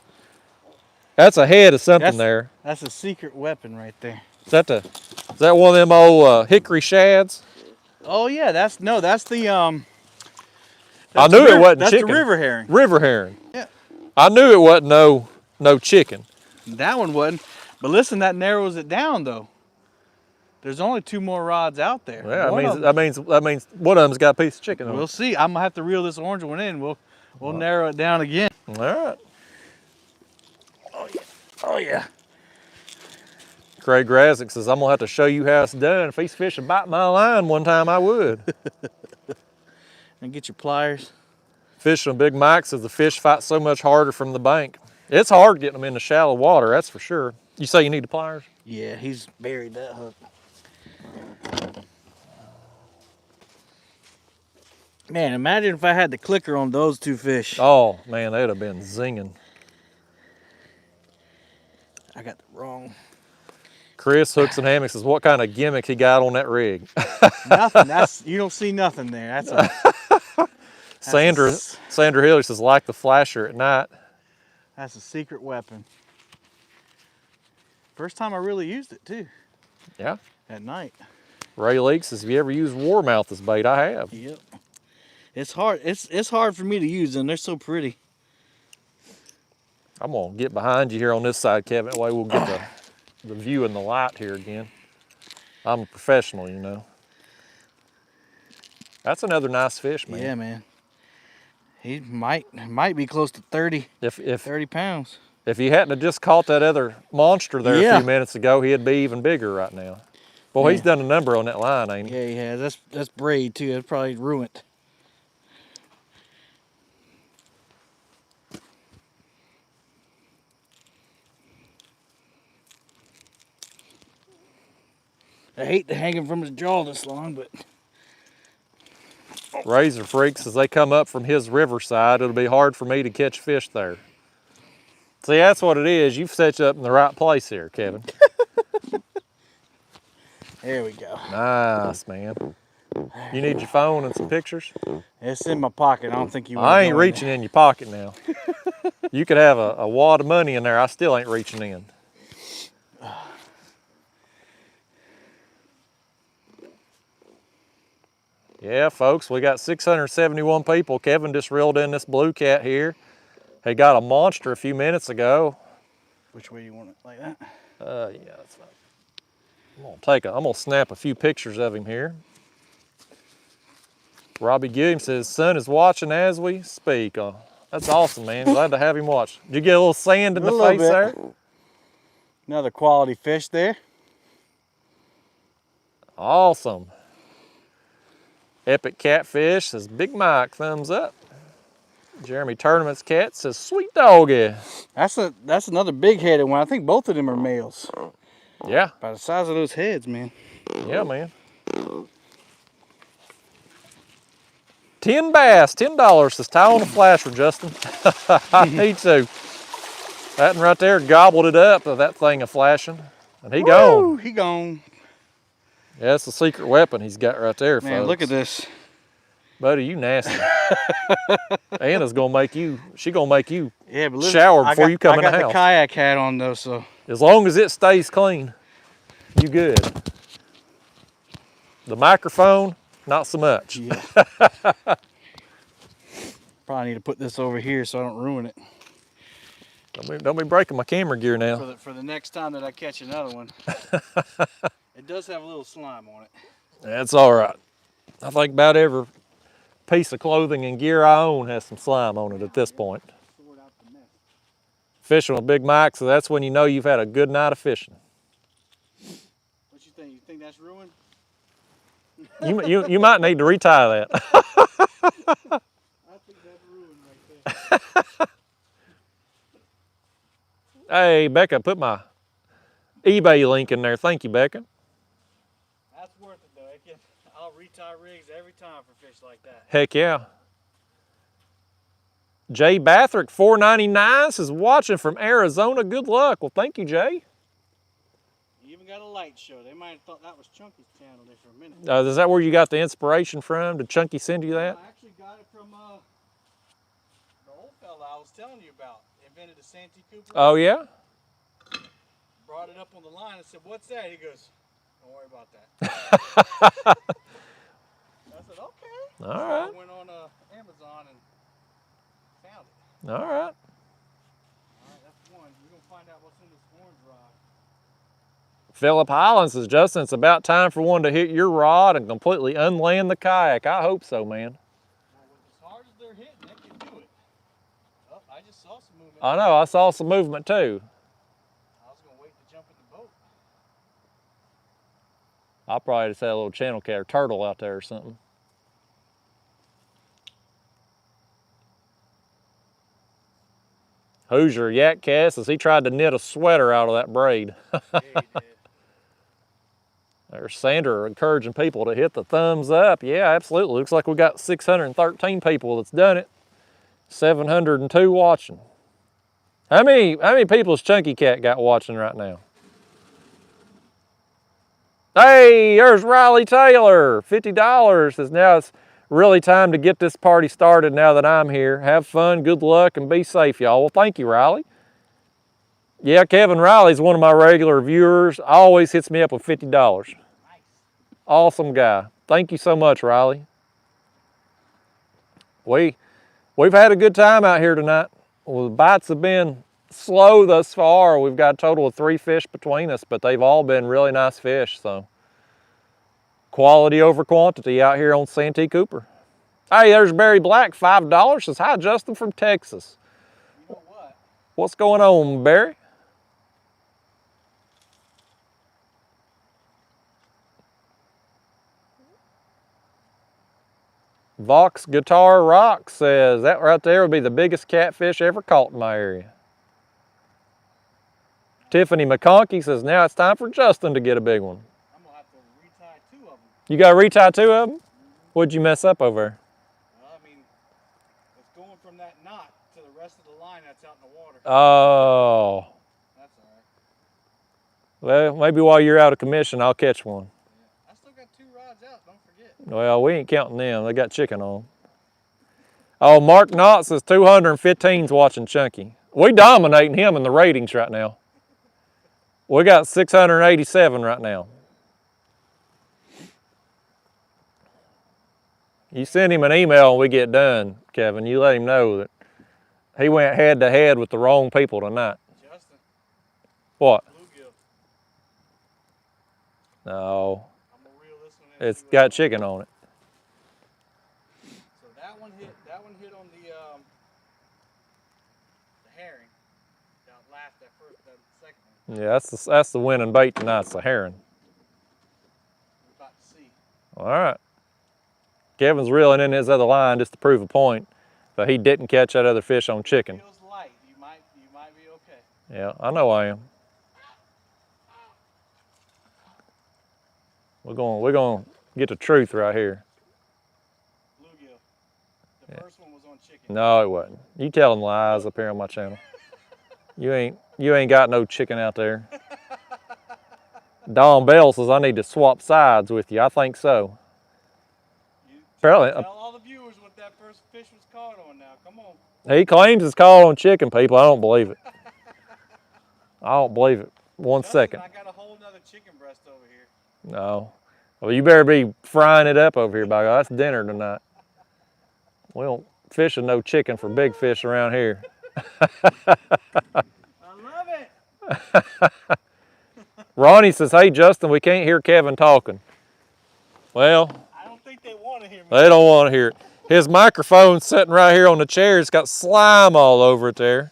That's a head of something there. That's a secret weapon right there. Is that one of them old hickory shads? Oh yeah, that's the I knew it wasn't that's chicken. the river herring. River herring. Yeah. I knew it wasn't no chicken. That one wasn't. But listen, that narrows it down though. There's only 2 more rods out there. Yeah, that means one of them's got a piece of chicken on it. We'll see. I'm gonna have to reel this orange one in. We'll narrow it down again. All right. Oh yeah. Oh yeah. Craig Rasnick says, I'm gonna have to show you how it's done. If he's fishing bite my line one time, I would. And get your pliers. Fishing a Big Mike says the fish fight so much harder from the bank. It's hard getting them in the shallow water, that's for sure. You say you need the pliers? Yeah, he's buried that hook. Man, imagine if I had the clicker on those 2 fish. Oh, man, they'd have been zinging. I got the wrong. Chris Hooks and Hammocks says, what kind of gimmick he got on that rig? Nothing. You don't see nothing there. Sandra Hill says, like the flasher at night. That's a secret weapon. First time I really used it too. Yeah. At night. Ray Leake says, have you ever used warmouth as bait? I have. Yep. It's hard. It's hard for me to use them. They're so pretty. I'm gonna get behind you here on this side, Kevin. That way we'll get the view and the light here again. I'm a professional, you know. That's another nice fish, man. Yeah, man. He might be close to 30 pounds. If he hadn't have just caught that other monster there a Yeah. few minutes ago, he'd be even bigger right now. Boy, he's done a number on that line, ain't he? Yeah, he has. That's braid too. That's probably ruined. I hate to hang him from his jaw this long, but Razor freaks, as they come up from his riverside, it'll be hard for me to catch fish there. See, that's what it is. You've set you up in the right place here, Kevin. there we go. Nice, man. You need your phone and some pictures? It's in my pocket. I don't think you want I ain't reaching in your pocket now. You could have a wad of money in there. I still ain't reaching in. Yeah, folks, we got 671 people. Kevin just reeled in this blue cat here. He got a monster a few minutes ago. Which way do you want it? Like that? Yeah, that's fine. I'm gonna snap a few pictures of him here. Robbie Gilliam says, son is watching as we speak. That's awesome, man. Glad to have him watch. Did you get a little sand in the face there? Another quality fish there. Awesome. Epic Catfish says, Big Mike, thumbs up. Jeremy Tournament's cat says, sweet doggy. That's another big-headed one. I think both of them are males. Yeah. By the size of those heads, man. Yeah, man. 10 bass, $10 says, tie on a flasher, Justin. I need to. That one right there gobbled it up, that thing of flashing. And he gone. He gone. Yeah, that's the secret weapon he's got right there, man, folks. look at this. Buddy, you nasty. Anna's gonna make you, she gonna make you but listen, shower before you come in the I got house. the kayak hat on though, so. As long as it stays clean, you good. The microphone, not so much. Yeah. Probably need to put this over here so I don't ruin it. Don't be breaking my camera gear now. For the next time that I catch another one. It does have a little slime on it. That's all right. I think about every piece of clothing and gear I own has some slime on it at this point. Fishing with Big Mike, so that's when you know you've had a good night of fishing. What you think? You think that's ruined? You might need to retie that. I think that's ruined right there. Hey, Becca, put my eBay link in there. Thank you, Becca. That's worth it though. I'll retie rigs every time for fish like that. Heck yeah. Jay Bathrick, $4.99 is watching from Arizona. Good luck. Well, thank you, Jay. You even got a light show. They might have thought that was Chunky's channel there for a minute. Is that where you got the inspiration from? Did Chunky send you that? I actually got it from the old fella I was telling you about. Invented the Santee Cooper. Oh, yeah? Brought it up on the line and said, what's that? He goes, don't worry about that. I said, okay. All right. So I went on Amazon and found it. All right. All right, that's one. We're going to find out what's in this orange rod. Philip Highland says, Justin, it's about time for one to hit your rod and completely unland the kayak. I hope so, man. Well, as hard as they're hitting, they can do it. Oh, I just saw some movement. I know, I saw some movement too. I was going to wait to jump in the boat. I'll probably just have a little channel cat or turtle out there or something. Hoosier Yak Cast says he tried to knit a sweater out of that braid. Yeah, he did. There's Sandra encouraging people to hit the thumbs up. Yeah, absolutely. Looks like we got 613 people that's done it. 702 watching. How many people has Chunky Cat got watching right now? Hey, there's Riley Taylor, $50. Says now it's really time to get this party started now that I'm here. Have fun, good luck, and be safe, y'all. Well, thank you, Riley. Yeah, Kevin Riley's one of my regular viewers. Always hits me up with $50. Nice. Awesome guy. Thank you so much, Riley. We've had a good time out here tonight. Well, the bites have been slow thus far. We've got a total of 3 fish between us, but they've all been really nice fish. So quality over quantity out here on Santee Cooper. Hey, there's Barry Black, $5. Says, hi, Justin from Texas. You know what? What's going on, Barry? Vox Guitar Rock says that right there would be the biggest catfish ever caught in my area. Tiffany McConkey says now it's time for Justin to get a big one. I'm gonna have to retie 2 of them. You got to retie 2 of them? What'd you mess up over there? Well, I mean, it's going from that knot to the rest of the line that's out in the water. Oh. That's all right. Well, maybe while you're out of commission, I'll catch one. Yeah. I still got 2 rods out, don't forget. Well, we ain't counting them. They got chicken on. Oh, Mark Knott says 215's watching Chunky. We dominating him in the ratings right now. We got 687 right now. You send him an email when we get done, Kevin. You let him know that he went head to head with the wrong people tonight. Justin. What? Bluegill. No. I'm gonna reel this one in. It's got chicken on it. So that one hit on the herring. That second one. Yeah, that's the winning bait tonight. It's the herring. We're about to see. All right. Kevin's reeling in his other line just to prove a point that he didn't catch that other fish on chicken. It feels light. You might be okay. Yeah, I know I am. We're going to get the truth right here. Bluegill. The first one was on chicken. No, it wasn't. You telling lies up here on my channel. You ain't got no chicken out there. Don Bell says I need to swap sides with you. I think so. Apparently, Tell all the viewers what that first fish was caught on now. Come on. he claims it's caught on chicken, people. I don't believe it. I don't believe it. One second. I got a whole nother chicken breast over here. No. Well, you better be frying it up over here, by God. That's dinner tonight. We don't fish no chicken for big fish around here. I love it. Ronnie says, hey, Justin, we can't hear Kevin talking. Well, I don't think they want to hear me. they don't want to hear it. His microphone's sitting right here on the chair. It's got slime all over it there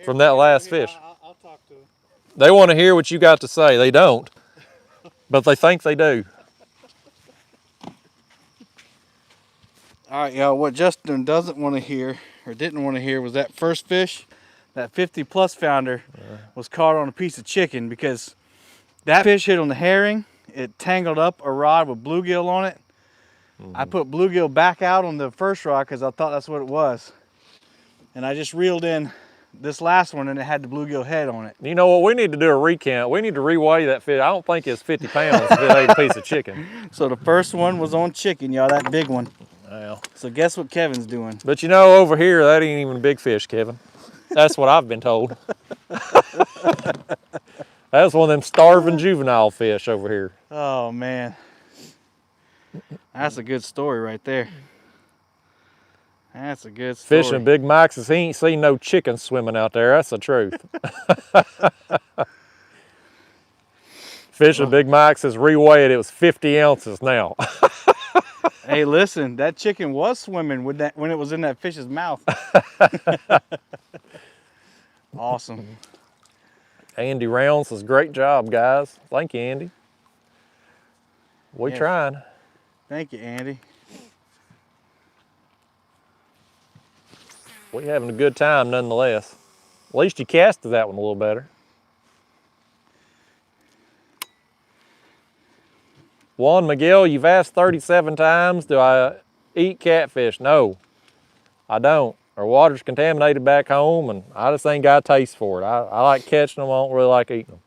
from that last fish. I'll talk to him. They want to hear what you got to say. They don't, but they think they do. All right, y'all, what Justin doesn't want to hear, or didn't want to hear, was that first fish, that 50-plus pounder, was caught on a piece of chicken, because that fish hit on the herring. It tangled up a rod with bluegill on it. I put bluegill back out on the first rod because I thought that's what it was. And I just reeled in this last one, and it had the bluegill head on it. You know what? We need to do a recount. We need to reweigh that fish. I don't think it's 50 pounds if it ate a piece of chicken. So the first one was on chicken, y'all, that big one. Well, So guess what Kevin's doing? but you know, over here, that ain't even a big fish, Kevin. That's what I've been told. That's one of them starving juvenile fish over here. Oh, man. That's a good story right there. That's a good story. Fishing Big Mike says he ain't seen no chicken swimming out there. That's the truth. Fishing Big Mike says reweighed, it was 50 ounces now. Hey, listen, that chicken was swimming with that when it was in that fish's mouth. Awesome. Andy Round says, great job, guys. Thank you, Andy. We trying. Thank you, Andy. We having a good time nonetheless. At least you casted that one a little better. Juan Miguel, you've asked 37 times, do I eat catfish? No, I don't. Our water's contaminated back home, and I just ain't got a taste for it. I like catching them, I don't really like eating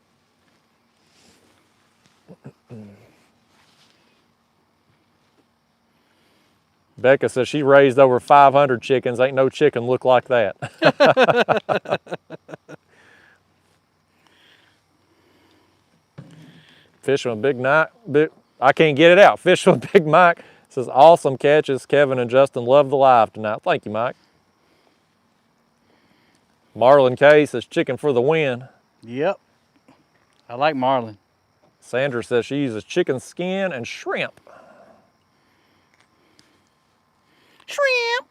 them. Becca says she raised over 500 chickens. Ain't no chicken look like that. Fishing with Big Mike. I can't get it out. Fishing with Big Mike says, awesome catches. Kevin and Justin love the live tonight. Thank you, Mike. Marlon K says, chicken for the win. Yep. I like marlin. Sandra says she uses chicken skin and shrimp. Shrimp.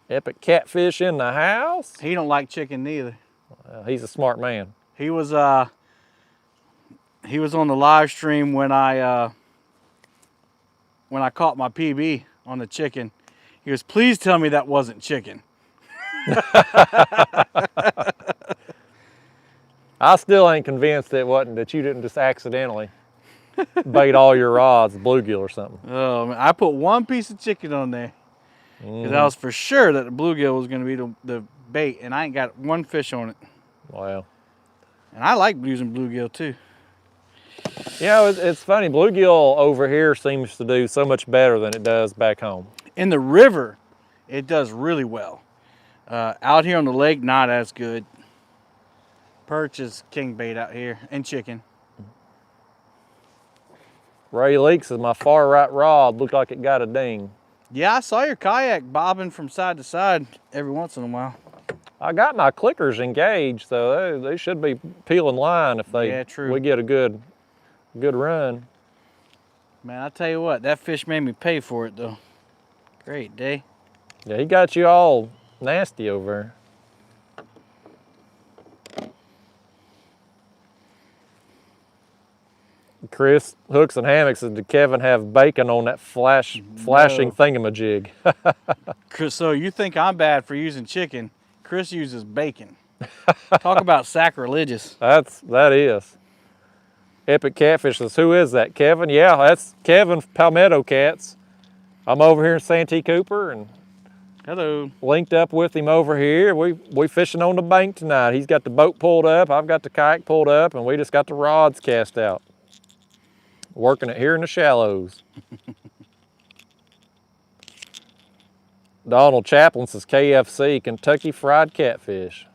Epic Catfish in the house. He don't like chicken neither. Well, he's a smart man. He was on the live stream when I when I caught my PB on the chicken. He goes, please tell me that wasn't chicken. I still ain't convinced it wasn't, that you didn't just accidentally bait all your rods bluegill or something. Oh, man. I put one piece of chicken on there because I was for sure that the bluegill was going to be the bait, and I ain't got one fish on it. Wow. And I like using bluegill too. You know, it's funny. Bluegill over here seems to do so much better than it does back home. In the river, it does really well. Out here on the lake, not as good. Perch is king bait out here, and chicken. Ray Leaks is my far right rod. Looked like it got a ding. Yeah, I saw your kayak bobbing from side to side every once in a while. I got my clickers engaged, so they should be peeling line if we get a good run. Man, I tell you what, that fish made me pay for it though. Great day. Yeah, he got you all nasty over there. Chris, Hooks and Hammocks, did Kevin have bacon on that flashing thingamajig? Chris, so you think I'm bad for using chicken? Chris uses bacon. Talk about sacrilegious. That is. Epic Catfish says, who is that, Kevin? Yeah, that's Kevin Palmetto Cats. I'm over here in Santee Cooper and hello. Linked up with him over here. We fishing on the bank tonight. He's got the boat pulled up, I've got the kayak pulled up, and we just got the rods cast out. Working it here in the shallows. Donald Chaplin says KFC, Kentucky Fried Catfish.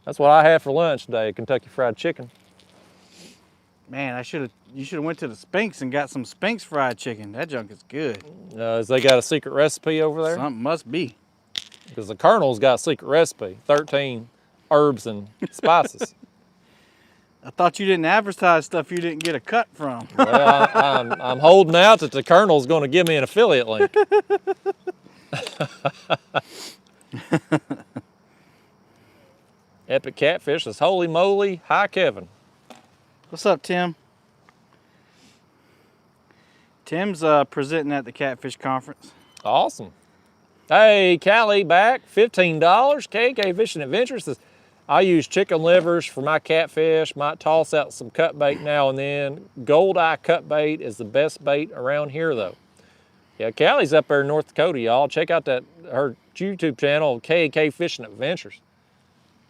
That's what I had for lunch today, Kentucky Fried Chicken. Man, you should have went to the Spinks and got some Spinks fried chicken. That junk is good. They got a secret recipe over there? Something must be. Because the Colonel's got a secret recipe, 13 herbs and spices. I thought you didn't advertise stuff you didn't get a cut from. Well, I'm holding out that the Colonel's going to give me an affiliate link. Epic Catfish says, holy moly, hi Kevin. What's up, Tim? Tim's presenting at the Catfish Conference. Awesome. Hey, Callie back, $15. KK Fishing Adventures says, I use chicken livers for my catfish, might toss out some cut bait now and then. Gold eye cut bait is the best bait around here though. Yeah, Callie's up there in North Dakota, y'all. Check out her YouTube channel, KK Fishing Adventures.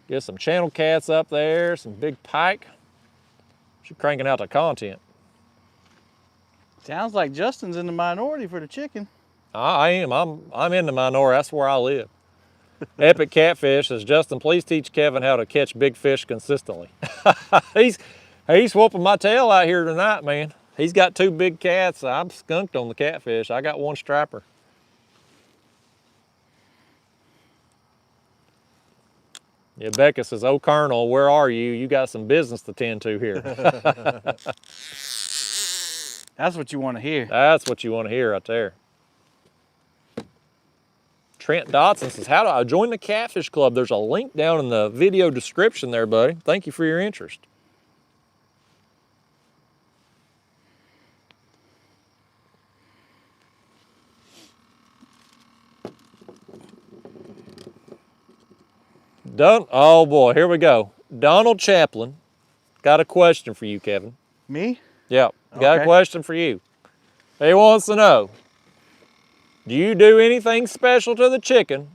Get some channel cats up there, some big pike. She's cranking out the content. Sounds like Justin's in the minority for the chicken. I am. I'm in the minority. That's where I live. Epic Catfish says, Justin, please teach Kevin how to catch big fish consistently. He's whooping my tail out here tonight, man. He's got 2 big cats. I'm skunked on the catfish. I got 1 striper. Yeah, Becca says, oh, Colonel, where are you? You got some business to tend to here. That's what you want to hear. That's what you want to hear right there. Trent Dotson says, how do I join the Catfish Club? There's a link down in the video description there, buddy. Thank you for your interest. Oh boy, here we go. Donald Chaplin got a question for you, Kevin. Me? Yep, got a question for you. He wants to know, do you do anything special to the chicken,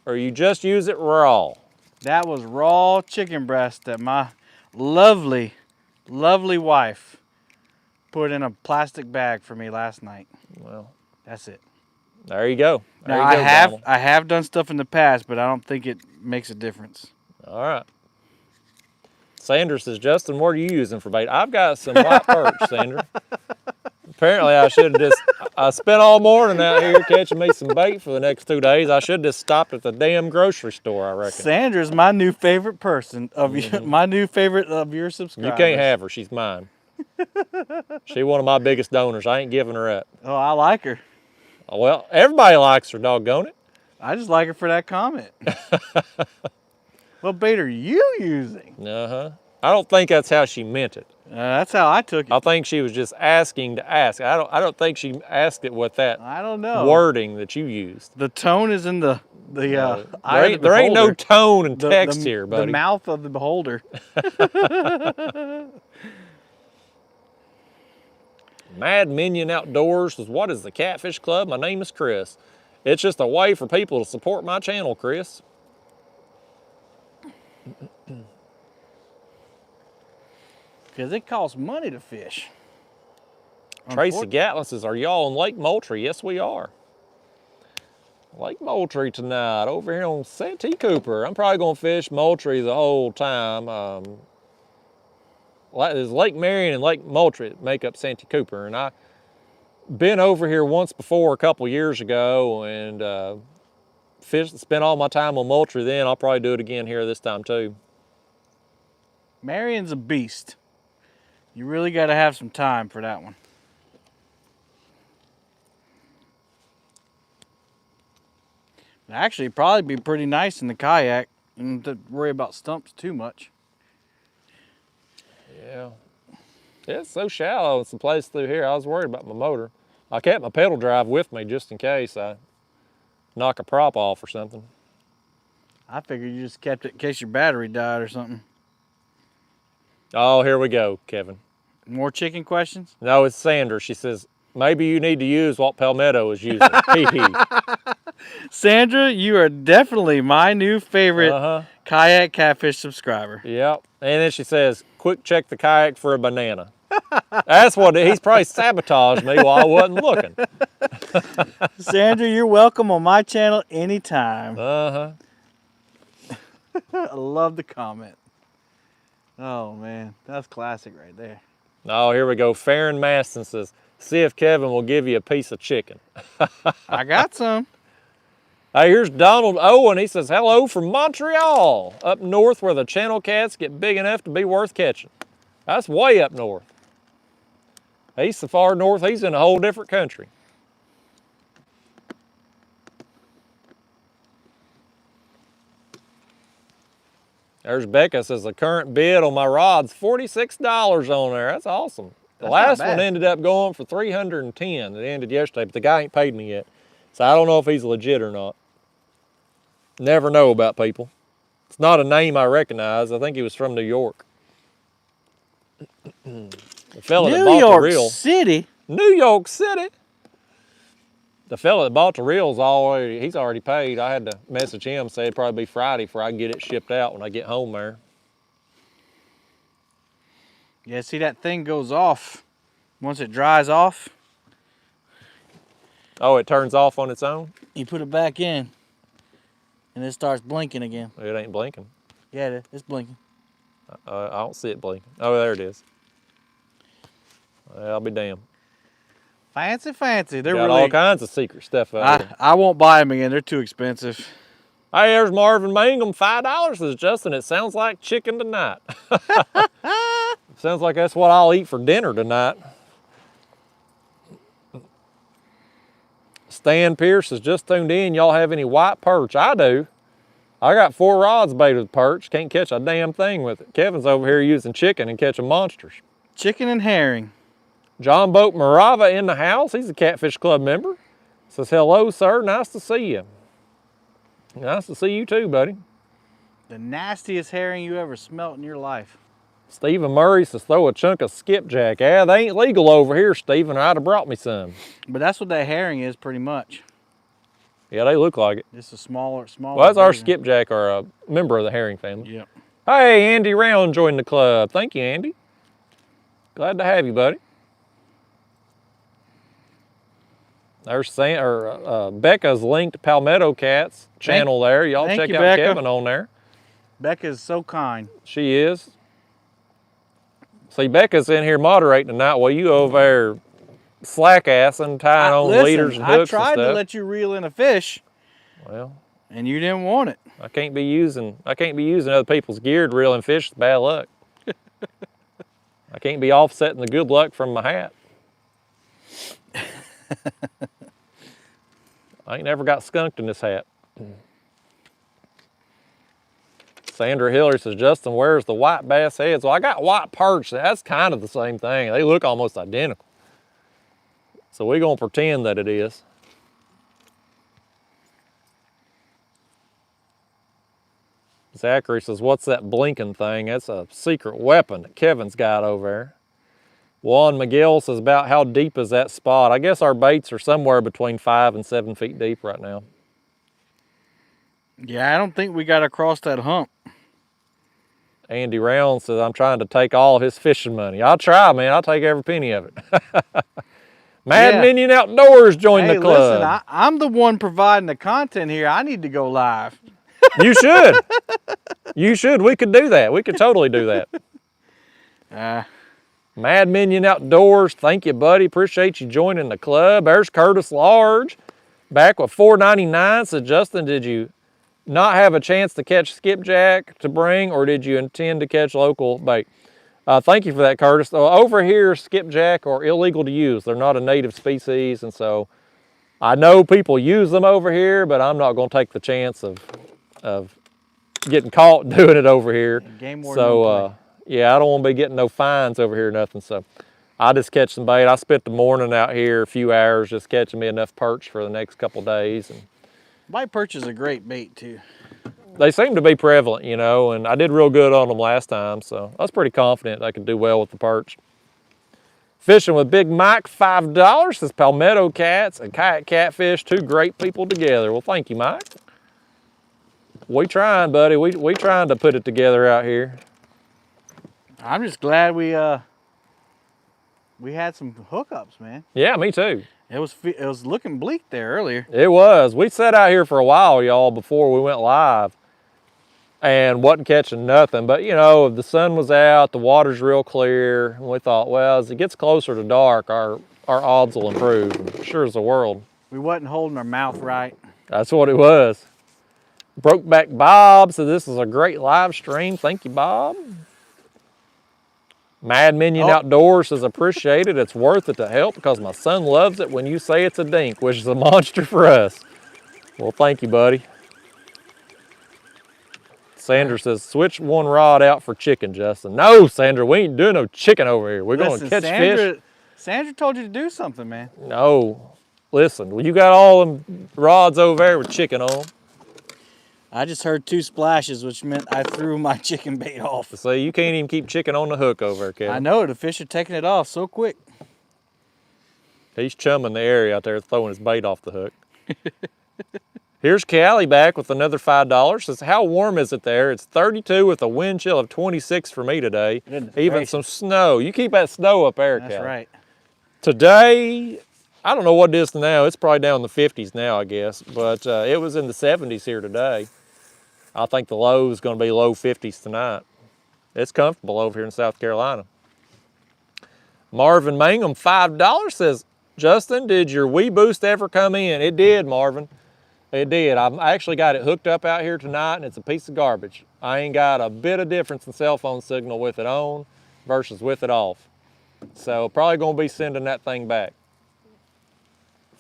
or you just use it raw? That was raw chicken breast that my lovely, lovely wife put in a plastic bag for me last night. Well, that's it. There you go. There now you go, Donald. I have done stuff in the past, but I don't think it makes a difference. All right. Sandra says, Justin, what are you using for bait? I've got some white perch, Sandra. Apparently, I should have I spent all morning out here catching me some bait for the next 2 days. I should have just stopped at the damn grocery store, I reckon. Sandra's my new favorite person, my new favorite of your subscribers. You can't have her. She's mine. She's one of my biggest donors. I ain't giving her up. Oh, I like her. Well, everybody likes her, doggone it. I just like her for that comment. What bait are you using? Uh-huh. I don't think that's how she meant it. That's how I took it. I think she was just asking to ask. I don't think she asked it with that I don't know. wording that you used. The tone is in the eye of the There ain't no beholder. tone and text here, buddy. The mouth of the beholder. Mad Minion Outdoors says, what is the Catfish Club? My name is Chris. It's just a way for people to support my channel, Chris. Because it costs money to fish. Tracy Gatlin says, are y'all on Lake Moultrie? Yes, we are. Lake Moultrie tonight, over here on Santee Cooper. I'm probably gonna fish Moultrie the whole time. There's Lake Marion and Lake Moultrie that make up Santee Cooper, and I've been over here once before a couple years ago and spent all my time on Moultrie then. I'll probably do it again here this time too. Marion's a beast. You really got to have some time for that one. Actually, it'd probably be pretty nice in the kayak. You don't have to worry about stumps too much. Yeah. It's so shallow in some place through here. I was worried about my motor. I kept my pedal drive with me just in case I knock a prop off or something. I figured you just kept it in case your battery died or something. Oh, here we go, Kevin. More chicken questions? No, it's Sandra. She says, maybe you need to use what Palmetto is using. Sandra, you are definitely my new favorite kayak catfish subscriber. Yep. And then she says, quick check the kayak for a banana. That's what he's probably sabotaged me while I wasn't looking. Sandra, you're welcome on my channel anytime. I love the comment. Oh man, that's classic right there. Oh, here we go. Farron Maston says, see if Kevin will give you a piece of chicken. I got some. Hey, here's Donald Owen. He says, hello from Montreal, up north where the channel cats get big enough to be worth catching. That's way up north. He's so far north, he's in a whole different country. There's Becca says, the current bid on my rod's $46 on there. That's awesome. The last one ended up going for $310. It ended yesterday, but the guy ain't paid me yet. So I don't know if he's legit or not. Never know about people. It's not a name I recognize. I think he was from New York. The fella that bought the reel. New York City. The fella that bought the reel's he's already paid. I had to message him, say it'd probably be Friday before I can get it shipped out when I get home there. Yeah, see that thing goes off once it dries off. Oh, it turns off on its own? You put it back in and it starts blinking again. It ain't blinking. Yeah, it is. It's blinking. I don't see it blinking. Oh, there it is. I'll be damned. Fancy, fancy. They're got really all kinds of secret stuff out there. I won't buy them again. They're too expensive. Hey, there's Marvin Mangum. $5 says Justin. It sounds like chicken tonight. Sounds like that's what I'll eat for dinner tonight. Stan Pierce has just tuned in. Y'all have any white perch? I do. I got 4 rods baited with perch. Can't catch a damn thing with it. Kevin's over here using chicken and catching monsters. Chicken and herring. John Boat Morava in the house. He's a Catfish Club member. Says, hello, sir. Nice to see you. Nice to see you too, buddy. The nastiest herring you ever smelt in your life. Stephen Murray says, throw a chunk of skipjack. Yeah, they ain't legal over here, Stephen. I'd have brought me some. But that's what that herring is pretty much. Yeah, they look like it. Just a smaller Well, that's version. our skipjack, or a member of the herring family. Yep. Hey, Andy Round joined the club. Thank you, Andy. Glad to have you, buddy. There's Becca's linked Palmetto Cats channel there. Y'all check out Becca. Kevin on there. Becca's so kind. She is. See, Becca's in here moderating tonight while you over there slack-assing, tying on leaders and hooks and stuff. I tried to let you reel in a fish. Well. And you didn't want it. I can't be using other people's gear to reel in fish. It's bad luck. I can't be offsetting the good luck from my hat. I ain't never got skunked in this hat. Sandra Hillary says, Justin, where's the white bass heads? Well, I got white perch. That's kind of the same thing. They look almost identical. So we're going to pretend that it is. Zachary says, what's that blinking thing? That's a secret weapon that Kevin's got over there. Juan Miguel says, about how deep is that spot? I guess our baits are somewhere between 5 and 7 feet deep right now. Yeah, I don't think we got across that hump. Andy Round says, I'm trying to take all his fishing money. I'll try, man. I'll take every penny of it. Mad Minion Outdoors joined the club. Listen, I'm the one providing the content here. I need to go live. You should. You should. We could do that. We could totally do that. Mad Minion Outdoors, thank you, buddy. Appreciate you joining the club. There's Curtis Large, back with $4.99. So, Justin, did you not have a chance to catch skipjack to bring, or did you intend to catch local bait? Thank you for that, Curtis. Over here, skipjack are illegal to use. They're not a native species, and so I know people use them over here, but I'm not going to take the chance of getting caught doing it over here. Game warden don't play. Yeah, I don't want to be getting no fines over here or nothing, so I just catch some bait. I spent the morning out here, a few hours, just catching me enough perch for the next couple days. And white perch is a great bait, too. They seem to be prevalent, you know, and I did real good on them last time, so I was pretty confident I could do well with the perch. Fishing with Big Mike, $5. Says Palmetto Cats and Kayak Catfish, two great people together. Well, thank you, Mike. We trying, buddy. We trying to put it together out here. I'm just glad we had some hookups, man. Yeah, me too. It was looking bleak there earlier. It was. We sat out here for a while, y'all, before we went live, and wasn't catching nothing. But you know, the sun was out, the water's real clear, and we thought, well, as it gets closer to dark, our odds will improve. And sure as the world. We wasn't holding our mouth right. That's what it was. Brokeback Bob said this is a great live stream. Thank you, Bob. Mad Minion Outdoors says, appreciate it. It's worth it to help because my son loves it when you say it's a dink, which is a monster for us. Well, thank you, buddy. Sandra says, switch one rod out for chicken, Justin. No, Sandra, we ain't doing no chicken over here. We're going to catch fish. Sandra told you to do something, man. No. Listen, well, you got all them rods over there with chicken on them. I just heard 2 splashes, which meant I threw my chicken bait off. See, you can't even keep chicken on the hook over there, Kevin. I know, the fish are taking it off so quick. He's chumming the area out there, throwing his bait off the hook. Here's Callie back with another $5. Says, how warm is it there? It's 32 with a wind chill of 26 for me today. Goodness Even gracious. some snow. You keep that snow up there, That's Callie. right. Today, I don't know what it is now. It's probably down in the 50s now, I guess. But it was in the 70s here today. I think the low is going to be low 50s tonight. It's comfortable over here in South Carolina. Marvin Mangum, $5 says, Justin, did your Wii Boost ever come in? It did, Marvin. It did. I actually got it hooked up out here tonight, and it's a piece of garbage. I ain't got a bit of difference in cell phone signal with it on versus with it off. So probably going to be sending that thing back.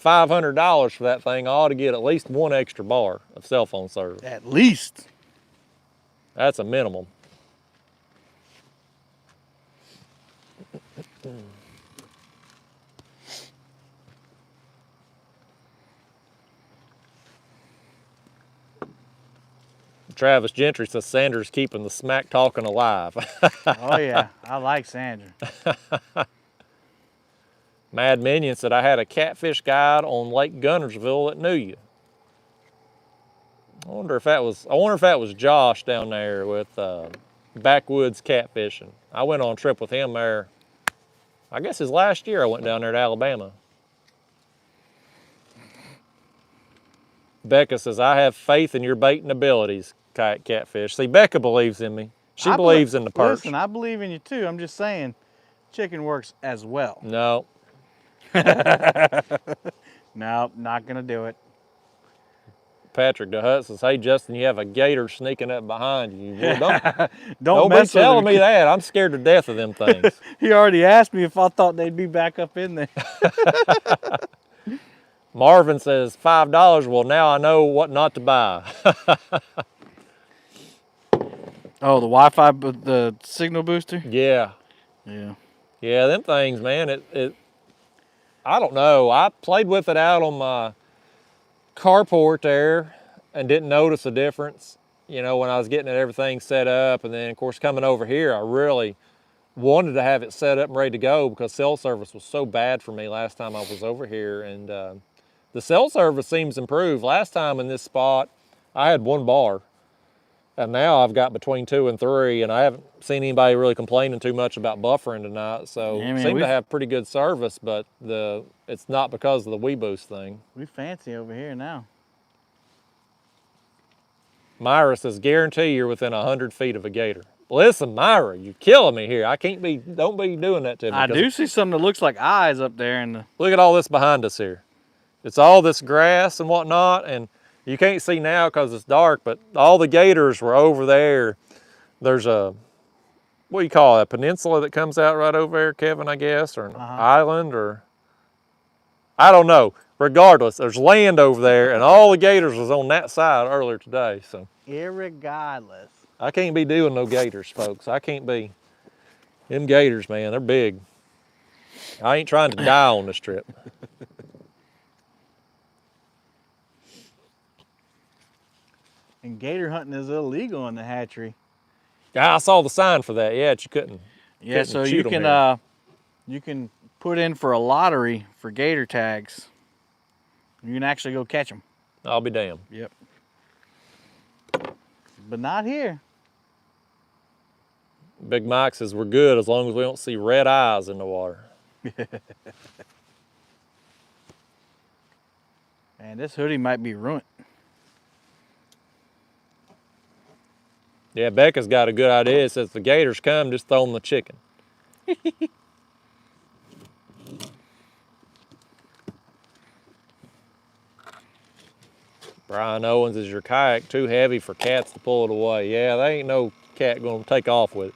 $500 for that thing. I ought to get at least one extra bar of cell phone service. At least. That's a minimum. Travis Gentry says Sanders keeping the smack talking alive. Oh yeah, I like Sandra. Mad Minion said, I had a catfish guide on Lake Gunnersville that knew you. I wonder if that was Josh down there with Backwoods Catfishing. I went on a trip with him there, I guess his last year I went down there to Alabama. Becca says, I have faith in your baiting abilities, Kayak Catfish. See, Becca believes in me. She believes in the perch. Listen, I believe in you too. I'm just saying, chicken works as well. No. Nope, not gonna do it. Patrick DeHut says, hey Justin, you have a gator sneaking up behind you. Well, don't be telling me that. I'm scared to death of them things. He already asked me if I thought they'd be back up in there. Marvin says, $5. Well, now I know what not to buy. Oh, the Wi-Fi, the signal booster? Yeah. Yeah. Yeah, them things, man, I don't know. I played with it out on my carport there and didn't notice a difference, you know, when I was getting everything set up. And then, of course, coming over here, I really wanted to have it set up and ready to go because cell service was so bad for me last time I was over here. And the cell service seems improved. Last time in this spot, I had 1 bar. And now I've got between 2 and 3, and I haven't seen anybody really complaining too much about buffering tonight. So Yeah, man, seem to have pretty good service, but it's not because of the WeBoost thing. We fancy over here now. Myra says, guarantee you're within 100 feet of a gator. Listen, Myra, you're killing me here. Don't be doing that to me. I do see something that looks like eyes up there in the... Look at all this behind us here. It's all this grass and whatnot, and you can't see now because it's dark, but all the gators were over there. There's a, what do you call it, a peninsula that comes out right over there, Kevin, I guess, or an island, or I don't know. Regardless, there's land over there, and all the gators was on that side earlier today. So Irregardless. I can't be doing no gators, folks. I can't be. Them gators, man, they're big. I ain't trying to die on this trip. And gator hunting is illegal in the hatchery. I saw the sign for that. Yeah, you couldn't. Yeah, so you can put in for a lottery for gator tags. You can actually go catch them. I'll be damned. Yep. But not here. Big Mike says we're good as long as we don't see red eyes in the water. Man, this hoodie might be ruined. Yeah, Becca's got a good idea. It says if the gators come, just throw them the chicken. Brian Owens, is your kayak too heavy for cats to pull it away? Yeah, there ain't no cat gonna take off with it.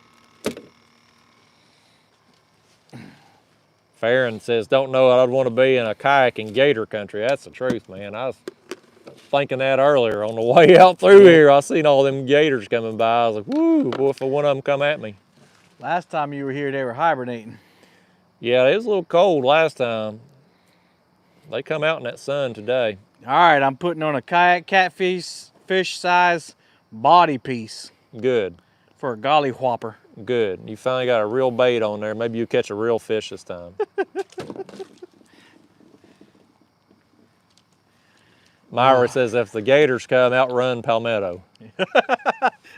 Farron says, don't know what I'd want to be in a kayak in gator country. That's the truth, man. I was thinking that earlier on the way out through here. I seen all them gators coming by. I was like, woo, boy, if one of them come at me. Last time you were here, they were hibernating. Yeah, it was a little cold last time. They come out in that sun today. All right, I'm putting on a kayak catfish size body piece. Good. For a golly whopper. Good. You finally got a real bait on there. Maybe you catch a real fish this time. Myra says if the gators come, outrun Palmetto.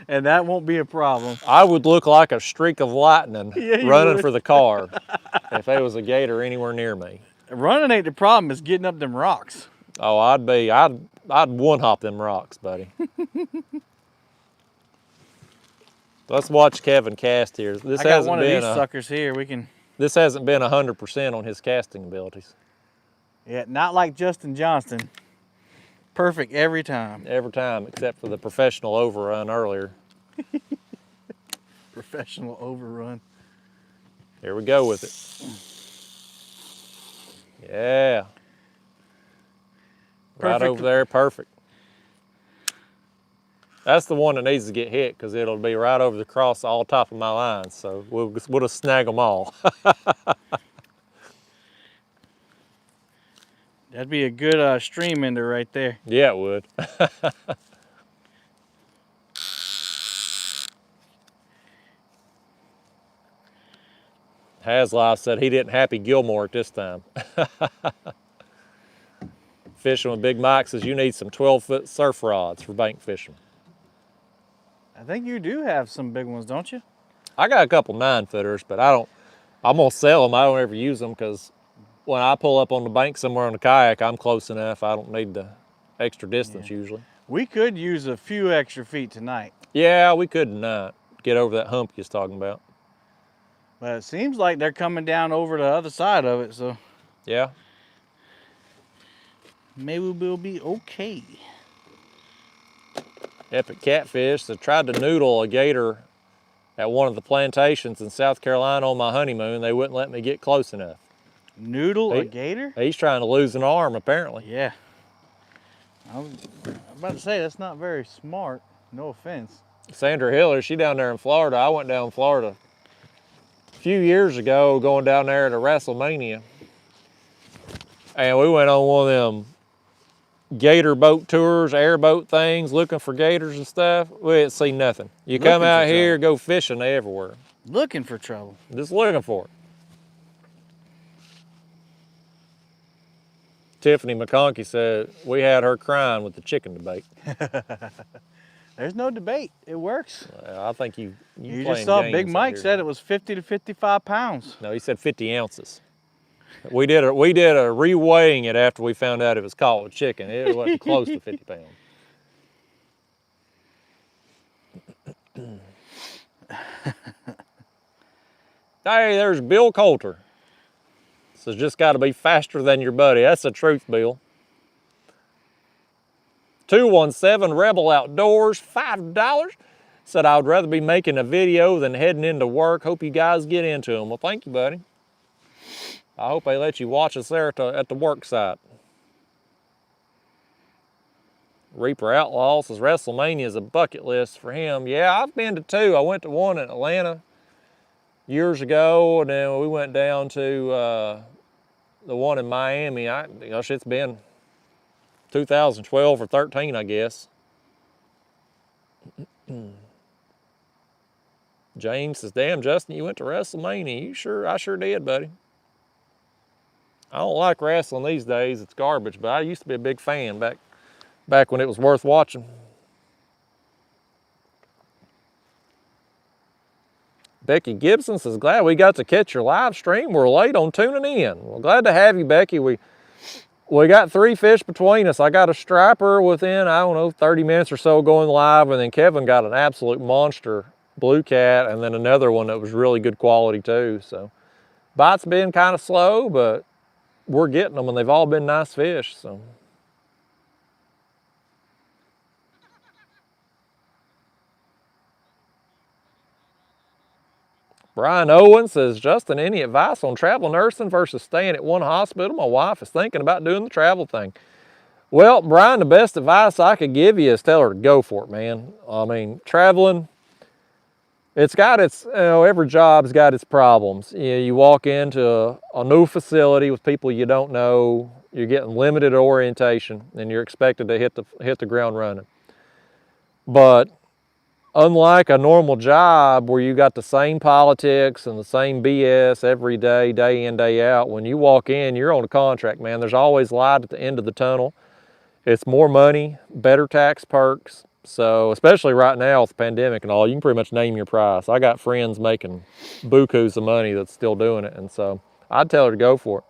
And that won't be a problem. I would look like a streak of lightning running would. for the car if there was a gator anywhere near me. Running ain't the problem, it's getting up them rocks. Oh, I'd one hop them rocks, buddy. Let's watch Kevin cast here. I got one of these suckers here. This hasn't been 100% on his casting abilities. Yeah, not like Justin Johnston. Perfect every time. Every time, except for the professional overrun earlier. Professional overrun. Here we go with it. Yeah. Right over there, perfect. That's the one that needs to get hit because it'll be right over the cross all top of my lines. So we'll just snag them all. That'd be a good stream ender right there. Yeah, it would. Haslife said he didn't Happy Gilmore at this time. Fishing with Big Mike says you need some 12-foot surf rods for bank fishing. I think you do have some big ones, don't you? I got a couple 9-footers, but I'm gonna sell them. I don't ever use them because when I pull up on the bank somewhere on the kayak, I'm close enough. I don't need the extra distance usually. We could use a few extra feet tonight. Yeah, we could not get over that hump you was talking about. But it seems like they're coming down over the other side of it, so. Yeah. Maybe we'll be okay. Epic Catfish. So tried to noodle a gator at one of the plantations in South Carolina on my honeymoon. They wouldn't let me get close enough. Noodle a gator? He's trying to lose an arm, apparently. Yeah. I was about to say, that's not very smart. No offense. Sandra Hiller, she down there in Florida. I went down in Florida a few years ago, going down there to WrestleMania. And we went on one of them gator boat tours, airboat things, looking for gators and stuff. We didn't see nothing. You come out here, go fishing, they everywhere. Looking for trouble. Just looking for it. Tiffany McConkey said we had her crying with the chicken debate. There's no debate. It works. I think you just saw Big Mike said it was 50 to 55 pounds. No, he said 50 ounces. We did a reweighing it after we found out it was caught with chicken. It wasn't close to 50 pounds. Hey, there's Bill Coulter. So just got to be faster than your buddy. That's the truth, Bill. 217 Rebel Outdoors, $5. Said I would rather be making a video than heading into work. Hope you guys get into them. Well, thank you, buddy. I hope they let you watch us there at the work site. Reaper Outlaw says WrestleMania is a bucket list for him. Yeah, I've been to two. I went to one in Atlanta years ago, and then we went down to the one in Miami. Gosh, it's been 2012 or 13, I guess. James says, damn, Justin, you went to WrestleMania. You sure? I sure did, buddy. I don't like wrestling these days. It's garbage, but I used to be a big fan back when it was worth watching. Becky Gibson says, glad we got to catch your live stream. We're late on tuning in. Well, glad to have you, Becky. We got 3 fish between us. I got a striper within, 30 minutes or so going live, and then Kevin got an absolute monster blue cat, and then another one that was really good quality too. So bite's been kind of slow, but we're getting them, and they've all been nice fish. So. Brian Owen says, Justin, any advice on travel nursing versus staying at one hospital? My wife is thinking about doing the travel thing. Well, Brian, the best advice I could give you is tell her to go for it, man. I mean, traveling, it's got its, every job's got its problems. You walk into a new facility with people you don't know, you're getting limited orientation, and you're expected to hit the ground running. But unlike a normal job where you got the same politics and the same BS every day, day in, day out, when you walk in, you're on a contract, man. There's always light at the end of the tunnel. It's more money, better tax perks. So, especially right now with the pandemic and all, you can pretty much name your price. I got friends making bukus of money that's still doing it, and so I'd tell her to go for it.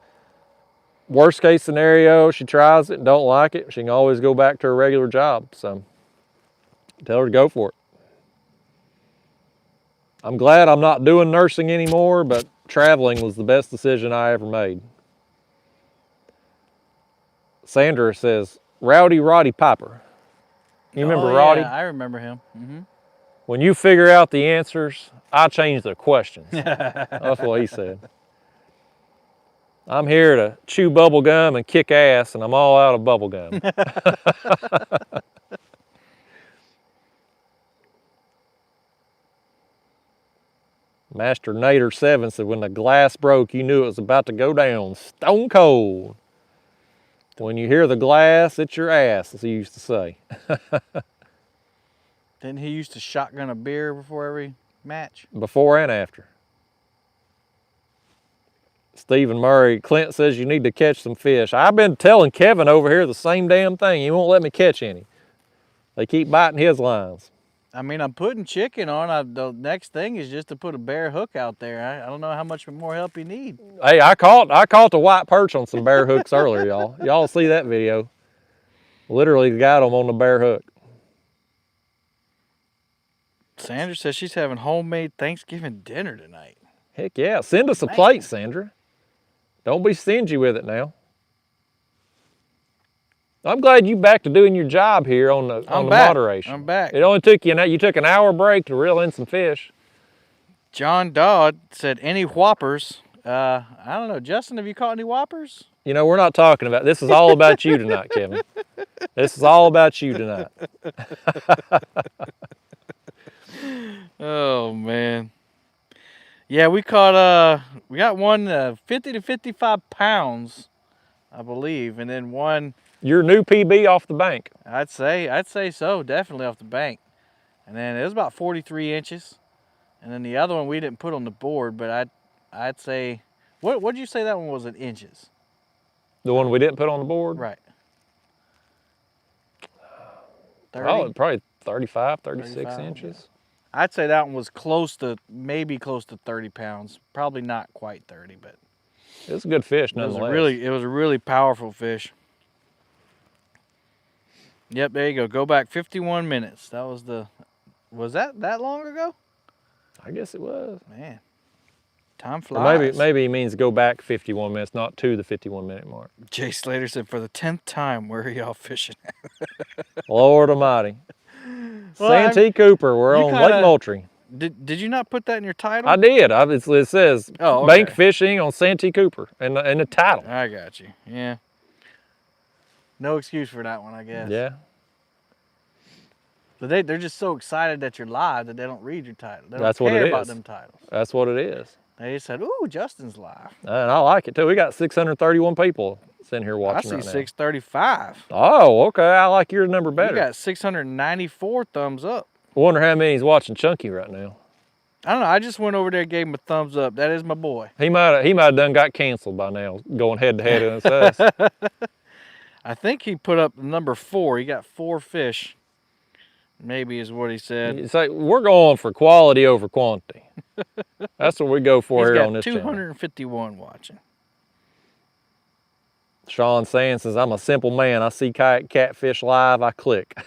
Worst case scenario, she tries it and don't like it, she can always go back to her regular job. So, tell her to go for it. I'm glad I'm not doing nursing anymore, but traveling was the best decision I ever made. Sandra says, Rowdy Roddy Piper. You remember Roddy? Yeah, I remember him. Mm-hmm. When you figure out the answers, I change the questions. That's what he said. I'm here to chew bubble gum and kick ass, and I'm all out of bubble gum. Master Nader 7 said, when the glass broke, you knew it was about to go down. Stone cold. When you hear the glass, it's your ass, as he used to say. Didn't he used to shotgun a beer before every match? Before and after. Stephen Murray, Clint says you need to catch some fish. I've been telling Kevin over here the same damn thing. He won't let me catch any. They keep biting his lines. I mean, I'm putting chicken on. The next thing is just to put a bare hook out there. I don't know how much more help you need. Hey, I caught the white perch on some bare hooks earlier, y'all. Y'all see that video. Literally got them on the bare hook. Sandra says she's having homemade Thanksgiving dinner tonight. Heck yeah. Send us a plate, Sandra. Don't be stingy with it now. I'm glad you back to doing your job here on the moderation. I'm back. It only took you took an hour break to reel in some fish. John Dodd said, any whoppers? I don't know. Justin, have you caught any whoppers? You know, we're not talking about, this is all about you tonight, Kevin. This is all about you tonight. Oh man. Yeah, we got one 50 to 55 pounds, I believe, and then one Your new PB off the bank. I'd say so, definitely off the bank. And then it was about 43 inches. And then the other one we didn't put on the board, but I'd say what'd you say that one was in inches? The one we didn't put on the board? Right. 30? Probably 35, 36 35, inches. yeah. I'd say that one was maybe close to 30 pounds. Probably not quite 30, but It was a good fish nonetheless. it was a really powerful fish. Yep, there you go. Go back 51 minutes. That was was that long ago? I guess it was. Man, time Or flies. maybe he means go back 51 minutes, not to the 51-minute mark. Jay Slater said, for the 10th time, where are y'all fishing at? Lord Almighty. Well, Santee Cooper, we're on Lake Moultrie. Did you not put that in your title? I did. It says Oh, okay. bank fishing on Santee Cooper in the title. I got you. Yeah. No excuse for that one, I guess. Yeah. But they're just so excited that you're live that they don't read your title. They don't That's what care it about is. them titles. That's what it is. They just said, "Ooh, Justin's live." And I like it too. We got 631 people sitting here watching I see right now. 635. Oh, okay. I like your number better. You got 694 thumbs up. Wonder how many he's watching Chunky right now. I don't know. I just went over there and gave him a thumbs up. That is my boy. He might have done got canceled by now, going head to head against us. I think he put up number 4. He got 4 fish. Maybe is what he said. It's like we're going for quality over quantity. That's what we go for He's here got on this channel. 251 watching. Sean Sands says, I'm a simple man. I see catfish live, I click.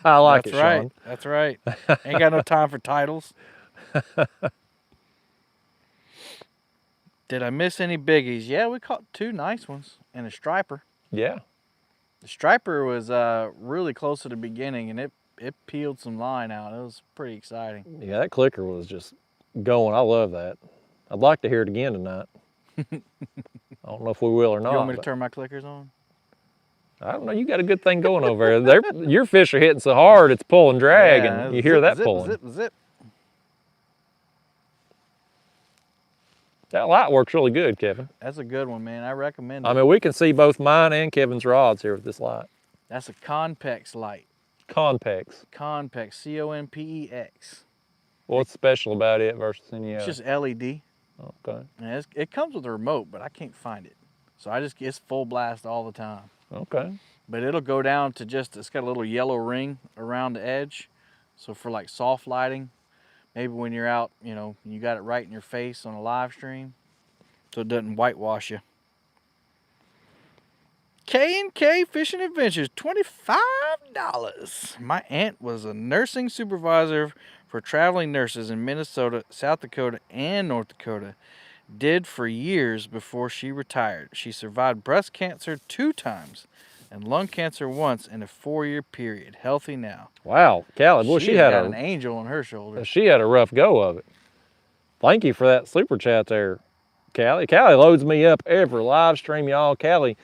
I like That's it, right. Sean. That's right. Ain't got no time for titles. Did I miss any biggies? Yeah, we caught 2 nice ones and a striper. Yeah. The striper was really close to the beginning, and it peeled some line out. It was pretty exciting. Yeah, that clicker was just going. I love that. I'd like to hear it again tonight. I don't know if we will or not. You want me to turn my clickers on? I don't know. You got a good thing going over there. Your fish are hitting so hard, it's pulling drag, Yeah, and you hear that zip, pulling. Zip, zip. That light works really good, Kevin. That's a good one, man. I recommend it. I mean, we can see both mine and Kevin's rods here with this light. That's a Conpex light. Conpex. Conpex, C-O-N-P-E-X. What's special about it versus any other? It's just LED. Okay. And it comes with a remote, but I can't find it. So it's full blast all the time. Okay. But it'll go down to it's got a little yellow ring around the edge. So for like soft lighting, maybe when you're out, you got it right in your face on a live stream, so it doesn't whitewash you. K&K Fishing Adventures, $25. My aunt was a nursing supervisor for traveling nurses in Minnesota, South Dakota, and North Dakota. Did for years before she retired. She survived breast cancer 2 times and lung cancer once in a 4-year period. Healthy now. Wow, Callie, well, she had an angel on her shoulder. She had a rough go of it. Thank you for that super chat there, Callie. Callie loads me up every live stream, y'all. Callie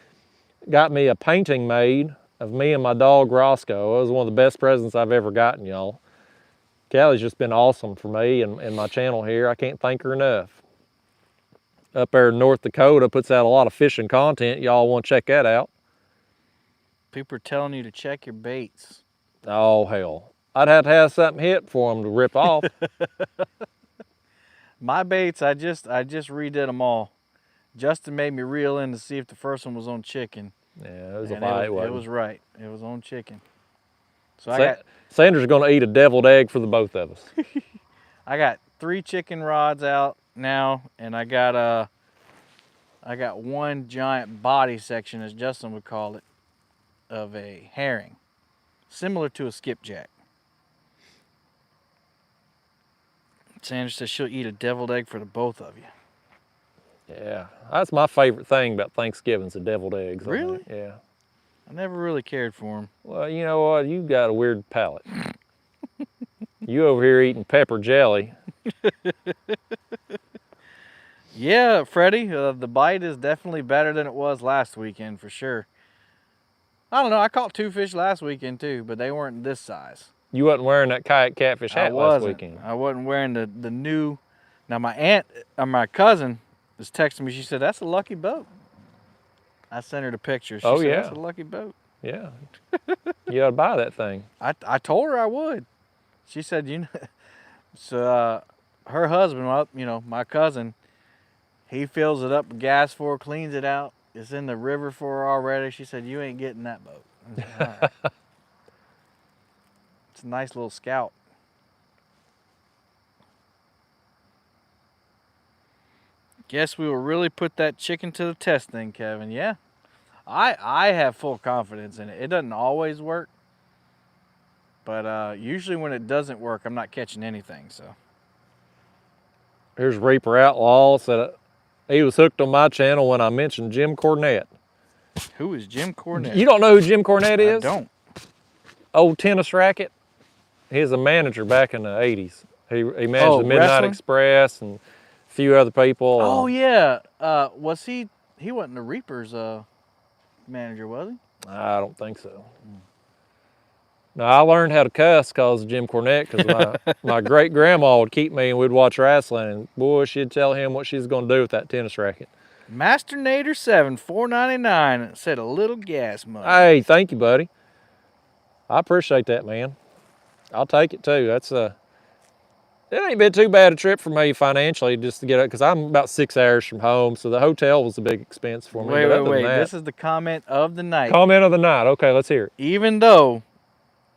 got me a painting made of me and my dog Roscoe. It was one of the best presents I've ever gotten, y'all. Callie's just been awesome for me and my channel here. I can't thank her enough. Up there in North Dakota, puts out a lot of fishing content. Y'all want to check that out. People are telling you to check your baits. Oh, hell. I'd have to have something hit for them to rip off. My baits, I just redid them all. Justin made me reel in to see if the first one was on chicken. Yeah, it was and a fight. It was right. It was on chicken. So Sandra's going to eat a deviled egg for the both of us. I got 3 chicken rods out now, and I got 1 giant body section, as Justin would call it, of a herring, similar to a skipjack. Sandra says she'll eat a deviled egg for the both of you. Yeah, that's my favorite thing about Thanksgiving's the deviled eggs. Really? Yeah. I never really cared for them. Well, you know what? You got a weird palate. You over here eating pepper jelly. Yeah, Freddie, the bite is definitely better than it was last weekend for sure. I don't know. I caught 2 fish last weekend too, but they weren't this size. You wasn't wearing that kayak catfish hat last weekend. I wasn't wearing the new. Now my aunt or my cousin was texting me. She said, "That's a lucky boat." I sent her the picture. She said, "That's a lucky boat." Yeah. You ought to buy that thing. I told her I would. She said, "You know," so her husband, well, you know, my cousin, he fills it up with gas for her, cleans it out. It's in the river for her already. She said, "You ain't getting that boat." I said, "All right." It's a nice little Scout. Guess we will really put that chicken to the test then, Kevin. Yeah. I have full confidence in it. It doesn't always work. But usually when it doesn't work, I'm not catching anything, so. Here's Reaper Outlaw. Said he was hooked on my channel when I mentioned Jim Cornette. Who is Jim Cornette? You don't know who Jim Cornette is? I don't. Old tennis racket. He was a manager back in the 80s. He managed the Midnight wrestling? Express and a few other people. Oh, yeah. Was he wasn't the Reaper's manager, was he? I don't think so. No, I learned how to cuss because of Jim Cornette, because my great-grandma would keep me and we'd watch wrestling, and boy, she'd tell him what she's going to do with that tennis racket. Master Nader 7, $4.99. Said a little gas money. Hey, thank you, buddy. I appreciate that, man. I'll take it, too. It ain't been too bad a trip for me financially just to get up, because I'm about 6 hours from home, so the hotel was a big expense for me. Wait. This is the comment of the night. Comment of the night. Okay, let's hear it. Even though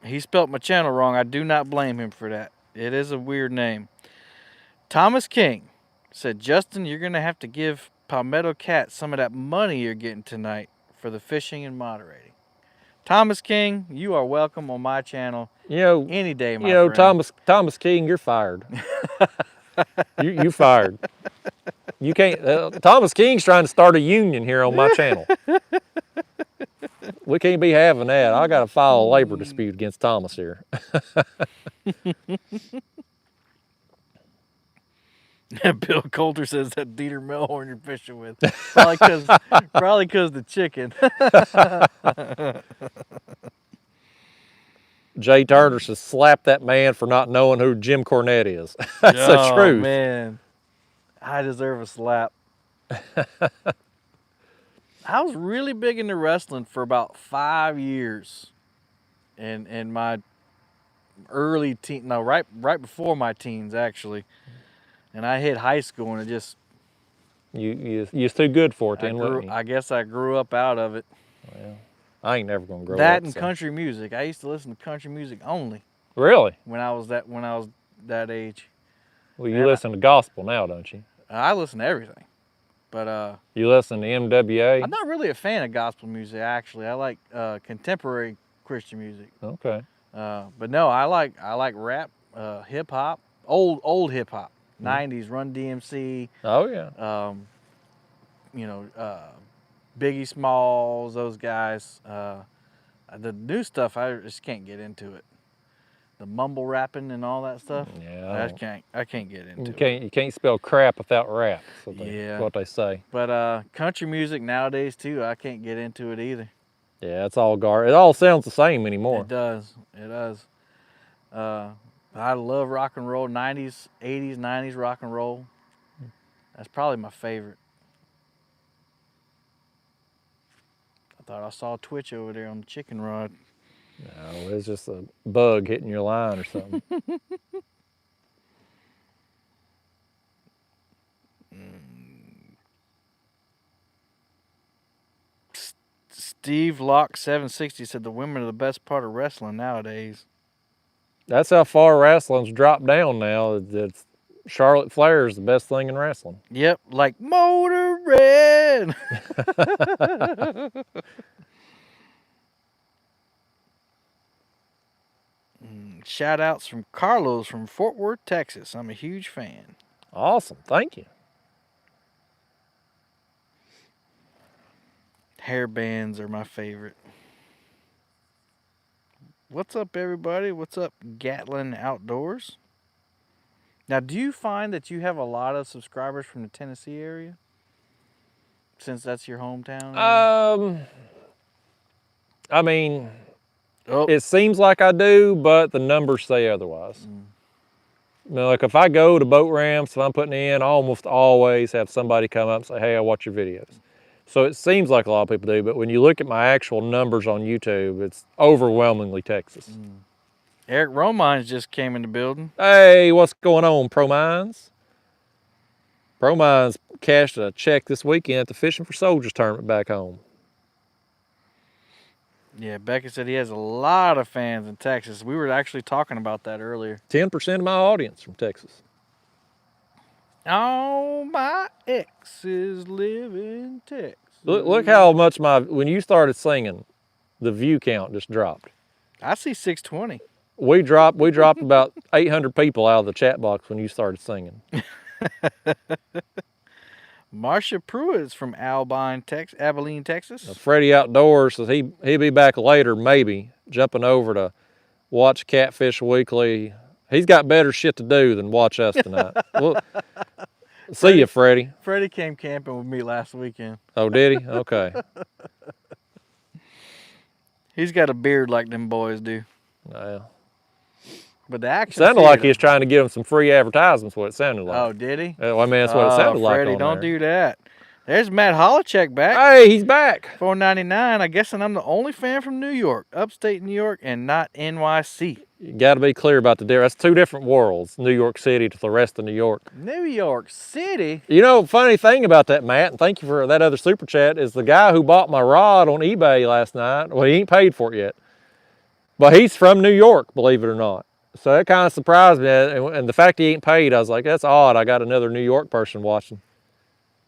he spelt my channel wrong, I do not blame him for that. It is a weird name. Thomas King said, "Justin, you're going to have to give Palmetto Cat some of that money you're getting tonight for the fishing and moderating." Thomas King, you are welcome on my channel any day, my friend. Thomas King, you're fired. you fired. You can't. Thomas King's trying to start a union here on my channel. We can't be having that. I got to file a labor dispute against Thomas here. Bill Coulter says that Dieter Melhorn you're fishing with. Probably because the chicken. Jay Turner says, slap that man for not knowing who Jim Cornette is. That's the truth. Oh, man. I deserve a slap. I was really big into wrestling for about 5 years. In my early teen, no, right before my teens, actually. And I hit high school and it just... You're too good for it then, weren't you? I guess I grew up out of it. Well, I ain't never gonna grow up. That and country music. I used to listen to country music only. Really? When I was that age. Well, you listen to gospel now, don't you? I listen to everything. But you listen to MWA? I'm not really a fan of gospel music, actually. I like contemporary Christian music. Okay. But no, I like rap, hip hop, old hip hop. 90s, Run DMC. Oh yeah. Biggie Smalls, those guys. The new stuff, I just can't get into it. The mumble rapping and all that stuff. Yeah. I can't get into it. You can't spell crap without rap. Yeah. What they say. But country music nowadays too, I can't get into it either. Yeah, it's all It all sounds the same anymore. It does. It does. I love rock and roll, 90s, 80s, 90s rock and roll. That's probably my favorite. I thought I saw a twitch over there on the chicken rod. No, it's just a bug hitting your line or something. Steve Locke 760 said the women are the best part of wrestling nowadays. That's how far wrestling's dropped down now. Charlotte Flair is the best thing in wrestling. Yep, like Motor Red. Shout outs from Carlos from Fort Worth, Texas. I'm a huge fan. Awesome, thank you. Hair bands are my favorite. What's up, everybody? What's up, Gatlin Outdoors? Now, do you find that you have a lot of subscribers from the Tennessee area? Since that's your hometown? I mean, Oh, It seems like I do, but the numbers say otherwise. Like if I go to boat ramps, if I'm putting in, I almost always have somebody come up and say, hey, I watch your videos. So it seems like a lot of people do, but when you look at my actual numbers on YouTube, it's overwhelmingly Texas. Eric Romines just came in the building. Hey, what's going on, Pro Mines? Pro Mines cashed a check this weekend at the Fishing for Soldiers tournament back home. Yeah, Becky said he has a lot of fans in Texas. We were actually talking about that earlier. 10% of my audience from Texas. All my exes live in Texas. Look how much when you started singing, the view count just dropped. I see 620. We dropped about 800 people out of the chat box when you started singing. Marcia Pruitt's from Abilene, Texas. Freddie Outdoors says he'll be back later, maybe, jumping over to watch Catfish Weekly. He's got better shit to do than watch us tonight. Well, see you, Freddie. Freddie came camping with me last weekend. Oh, did he? Okay. He's got a beard like them boys do. Well, But the action sounded like he was trying to give him some free advertisements, what it sounded like. Oh, did he? I mean, that's what it sounded like Freddie, on don't there. do that. There's Matt Holochek back. Hey, he's back. $4.99. I guess I'm the only fan from New York, upstate New York, and not NYC. You got to be clear about the difference. That's two different worlds, New York City to the rest of New York. New York City? You know, funny thing about that, Matt, and thank you for that other super chat, is the guy who bought my rod on eBay last night, well, he ain't paid for it yet, but he's from New York, believe it or not. So that kind of surprised me, and the fact he ain't paid, I was like, that's odd. I got another New York person watching.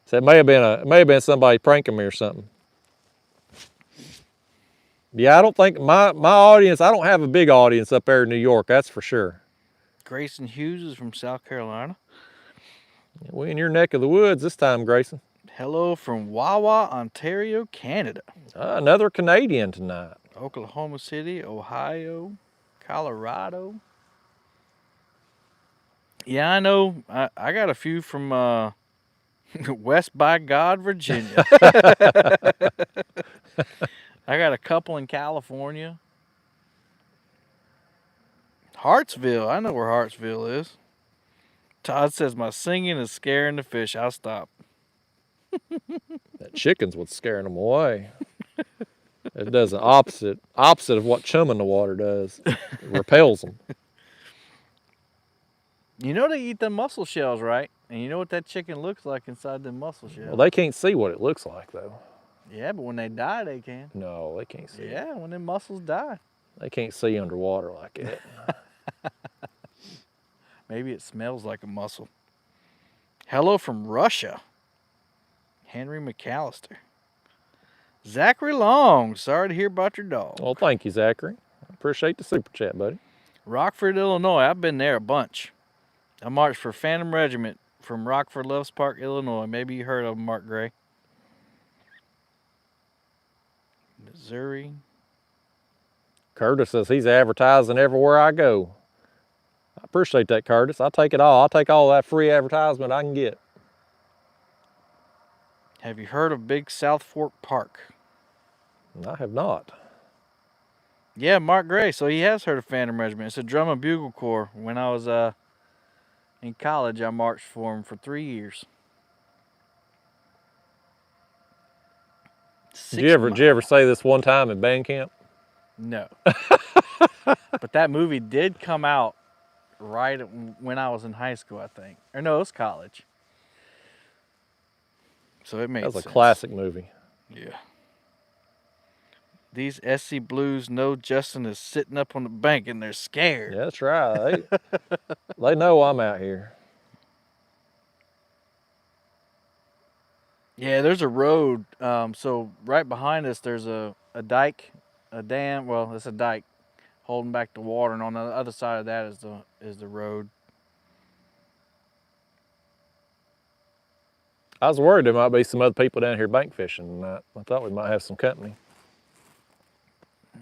So it may have been somebody pranking me or something. Yeah, I don't think my audience, I don't have a big audience up there in New York, that's for sure. Grayson Hughes is from South Carolina. We in your neck of the woods this time, Grayson. Hello from Wawa, Ontario, Canada. Another Canadian tonight. Oklahoma City, Ohio, Colorado. Yeah, I know. I got a few from West by God, Virginia. I got a couple in California. Hartsville. I know where Hartsville is. Todd says my singing is scaring the fish. I'll stop. That chicken's what's scaring them away. It does the opposite of what chumming the water does. It repels them. You know they eat them mussel shells, right? And you know what that chicken looks like inside them mussel shells? Well, they can't see what it looks like, though. Yeah, but when they die, they can. No, they can't see. Yeah, when them mussels die. They can't see underwater like that. Maybe it smells like a mussel. Hello from Russia. Henry McAllister. Zachary Long. Sorry to hear about your dog. Well, thank you, Zachary. I appreciate the super chat, buddy. Rockford, Illinois. I've been there a bunch. I marched for Phantom Regiment from Rockford, Loves Park, Illinois. Maybe you heard of him, Mark Gray. Missouri. Curtis says he's advertising everywhere I go. I appreciate that, Curtis. I'll take it all. I'll take all that free advertisement I can get. Have you heard of Big South Fork Park? I have not. Yeah, Mark Gray. So he has heard of Phantom Regiment. It's a drum and bugle corps. When I was in college, I marched for him for 3 years. Did you ever say this one time at band camp? No. But that movie did come out right when I was in high school, I think. Or no, it was college. So it made sense. That was a classic movie. Yeah. These SC Blues know Justin is sitting up on the bank and they're scared. Yeah, that's right. They know I'm out here. Yeah, there's a road. So right behind us, there's a dike, a dam. Well, it's a dike holding back the water, and on the other side of that is the road. I was worried there might be some other people down here bank fishing tonight. I thought we might have some company.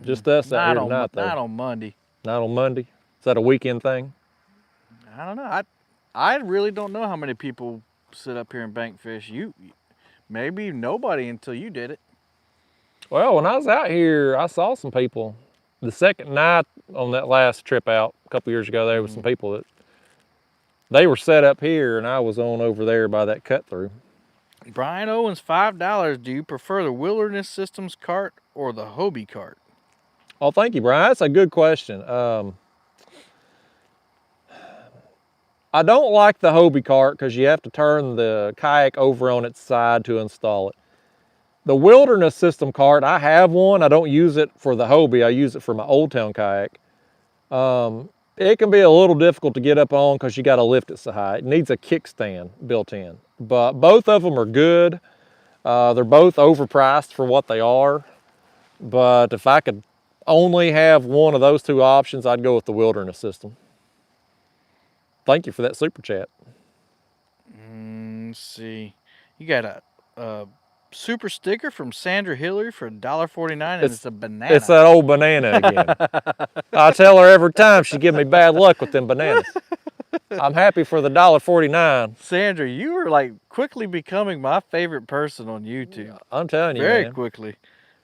Just us out here tonight, though. Not on Monday. Not on Monday? Is that a weekend thing? I don't know. I really don't know how many people sit up here and bank fish. Maybe nobody until you did it. Well, when I was out here, I saw some people The second night on that last trip out a couple years ago, there was some people that they were set up here, and I was on over there by that cut through. Brian Owens, $5. Do you prefer the Wilderness Systems cart or the Hobie cart? Oh, thank you, Brian. That's a good question. I don't like the Hobie cart because you have to turn the kayak over on its side to install it. The Wilderness System cart, I have one. I don't use it for the Hobie. I use it for my Old Town kayak. It can be a little difficult to get up on because you got to lift it so high. It needs a kickstand built in. But both of them are good. They're both overpriced for what they are. But if I could only have one of those two options, I'd go with the Wilderness System. Thank you for that super chat. Let's see. You got a super sticker from Sandra Hillary for $1.49, and it's a banana. It's that old banana again. I tell her every time she give me bad luck with them bananas. I'm happy for the $1.49. Sandra, you are like quickly becoming my favorite person on YouTube. I'm telling you, Very man. quickly.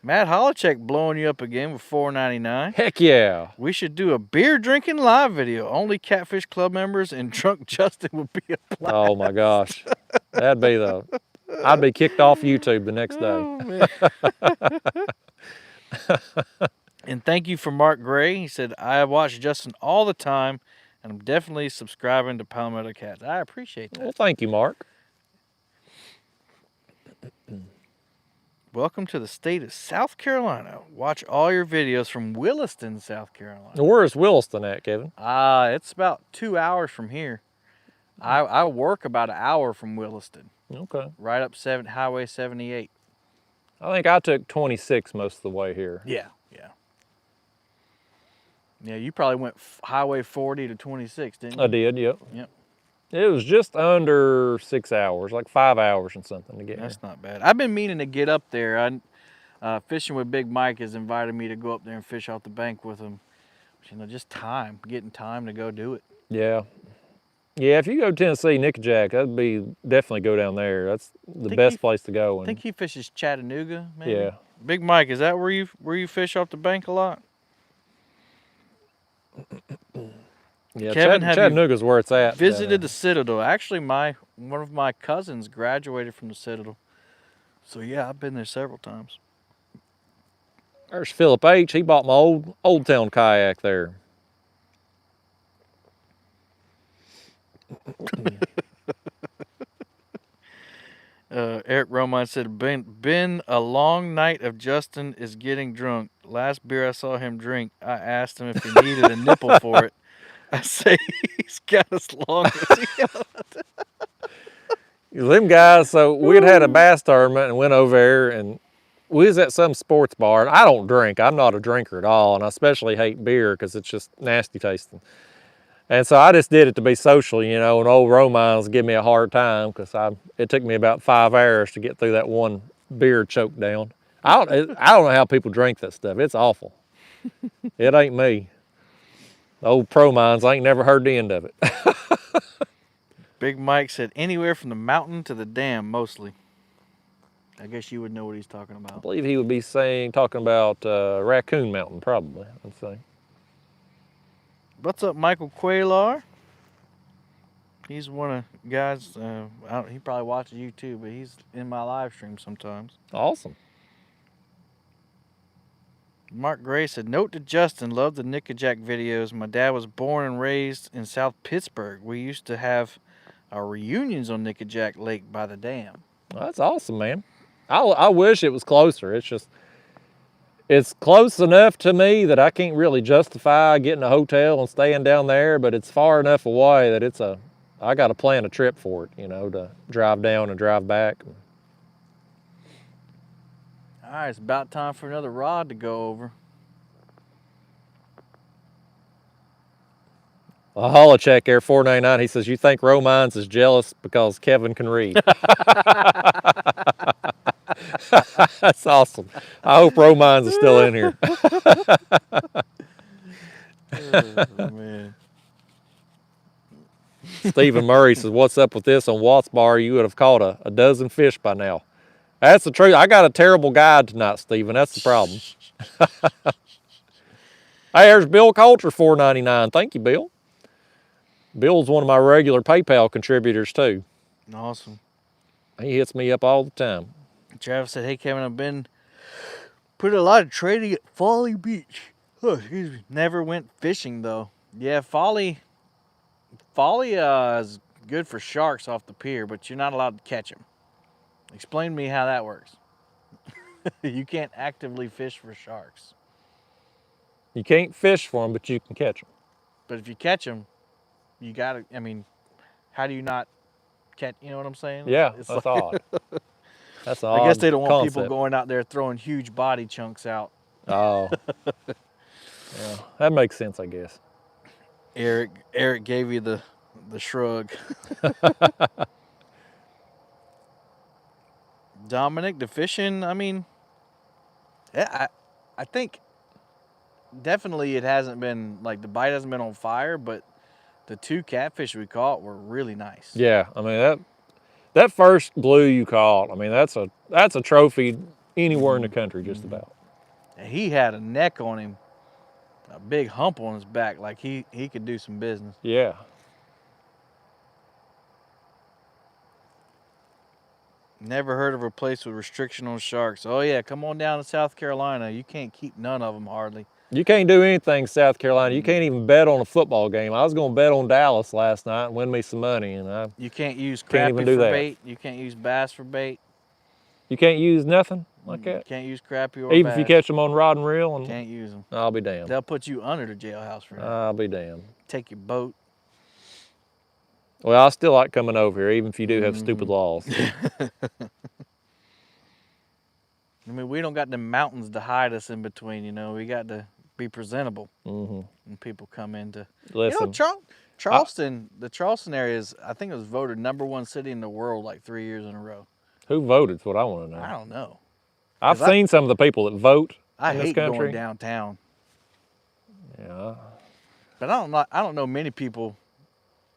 Matt Holochek blowing you up again with $4.99. Heck yeah. We should do a beer drinking live video. Only Catfish Club members and drunk Justin would be a blast. Oh my gosh. That'd be I'd be kicked off YouTube the next day. Oh, and thank you for Mark Gray. He said, I watch Justin all the time, and I'm definitely subscribing to Palmetto Cats. I appreciate that. Well, thank you, Mark. Welcome to the state of South Carolina. Watch all your videos from Williston, South Carolina. Where is Williston at, Kevin? It's about 2 hours from here. I work about an hour from Williston. Okay. Right up Highway 78. I think I took 26 most of the way here. Yeah. Yeah, you probably went Highway 40 to 26, didn't you? I did, yep. Yep. It was just under 6 hours, like 5 hours and something to get here. That's not bad. I've been meaning to get up there. Fishing with Big Mike has invited me to go up there and fish off the bank with him. But, just getting time to go do it. Yeah. Yeah, if you go to Tennessee, Nickajack, that'd be definitely go down there. That's the best place to go. I think he fishes Chattanooga, maybe? Yeah. Big Mike, is that where you fish off the bank a lot? Yeah, Kevin, Chattanooga's where it's at. Visited the Citadel. Actually, one of my cousins graduated from the Citadel. So yeah, I've been there several times. There's Philip H. He bought my old town kayak there. Eric Romine said, been a long night of Justin is getting drunk. Last beer I saw him drink, I asked him if he needed a nipple for it. I say he's got as long as he Them guys, so we'd had a bass tournament and went over there, and we was at some sports bar, and I don't drink. I'm not a drinker at all, and I especially hate beer because it's just nasty tasting. And so I just did it to be social, and old Romines give me a hard time because it took me about 5 hours to get through that one beer choke down. I don't know how people drink that stuff. It's awful. It ain't me. The old pro mines, I ain't never heard the end of it. Big Mike said, anywhere from the mountain to the dam, mostly. I guess you would know what he's talking I about. believe he would be talking about Raccoon Mountain, probably, I'd say. What's up, Michael Quaylar? He's one of the guys, he probably watches you too, but he's in my live stream sometimes. Awesome. Mark Gray said, note to Justin, love the Nickajack videos. My dad was born and raised in South Pittsburgh. We used to have our reunions on Nickajack Lake by the dam. Well, that's awesome, man. I wish it was closer. It's close enough to me that I can't really justify getting a hotel and staying down there, but it's far enough away that I got to plan a trip for it, to drive down and drive back. All right, it's about time for another rod to go over. A Holocheck Air 499, he says, you think Romines is jealous because Kevin can read. That's awesome. I hope Romines is still in here. Oh, man. Stephen Murray says, what's up with this? On Watts Bar, you would have caught a dozen fish by now. That's the truth. I got a terrible guide tonight, Stephen. That's the problem. Hey, there's Bill Coulter, $4.99. Thank you, Bill. Bill's one of my regular PayPal contributors too. Awesome. He hits me up all the time. Travis said, "Hey Kevin, I've been put a lot of trading at Folly Beach. Oh, excuse me. Never went fishing though. Yeah, Folly is good for sharks off the pier, but you're not allowed to catch them. Explain to me how that works. You can't actively fish for sharks, You can't fish for them, but you can catch them. but if you catch them, you gotta. I mean, how do you not catch? You know what I'm saying? Yeah, It's that's like, odd. That's an odd I guess they don't want concept. people going out there throwing huge body chunks out. Oh, yeah, that makes sense, I guess. Eric gave you the shrug. Dominic, the fishing. I mean, yeah, I think definitely it hasn't been like the bite hasn't been on fire, but the 2 catfish we caught were really nice. Yeah, I mean that first blue you caught, I mean that's a trophy anywhere in the country just about. And he had a neck on him, a big hump on his back, like he could do some business. Yeah. Never heard of a place with restriction on sharks. Oh yeah, come on down to South Carolina. You can't keep none of them hardly. You can't do anything, South Carolina. You can't even bet on a football game. I was going to bet on Dallas last night and win me some money, and I You can't use Can't crappie even do for that. bait. You can't use bass for bait. you can't use nothing like You that. can't use crappie or Even bass. if you catch them on rod and reel, and Can't use them. I'll be damned. They'll put you under the jailhouse for that. I'll be damned. Take your boat. Well, I still like coming over here, even if you do have stupid laws. I mean, we don't got the mountains to hide us in between, you know. We got to be presentable when people come into. Listen, You know, Charleston, the Charleston area is, I think it was voted #1 city in the world like 3 years in a row. who voted is what I want to know. I don't know. I've 'Cause seen some of the people that vote I in this hate country. going downtown, Yeah. but I don't know many people.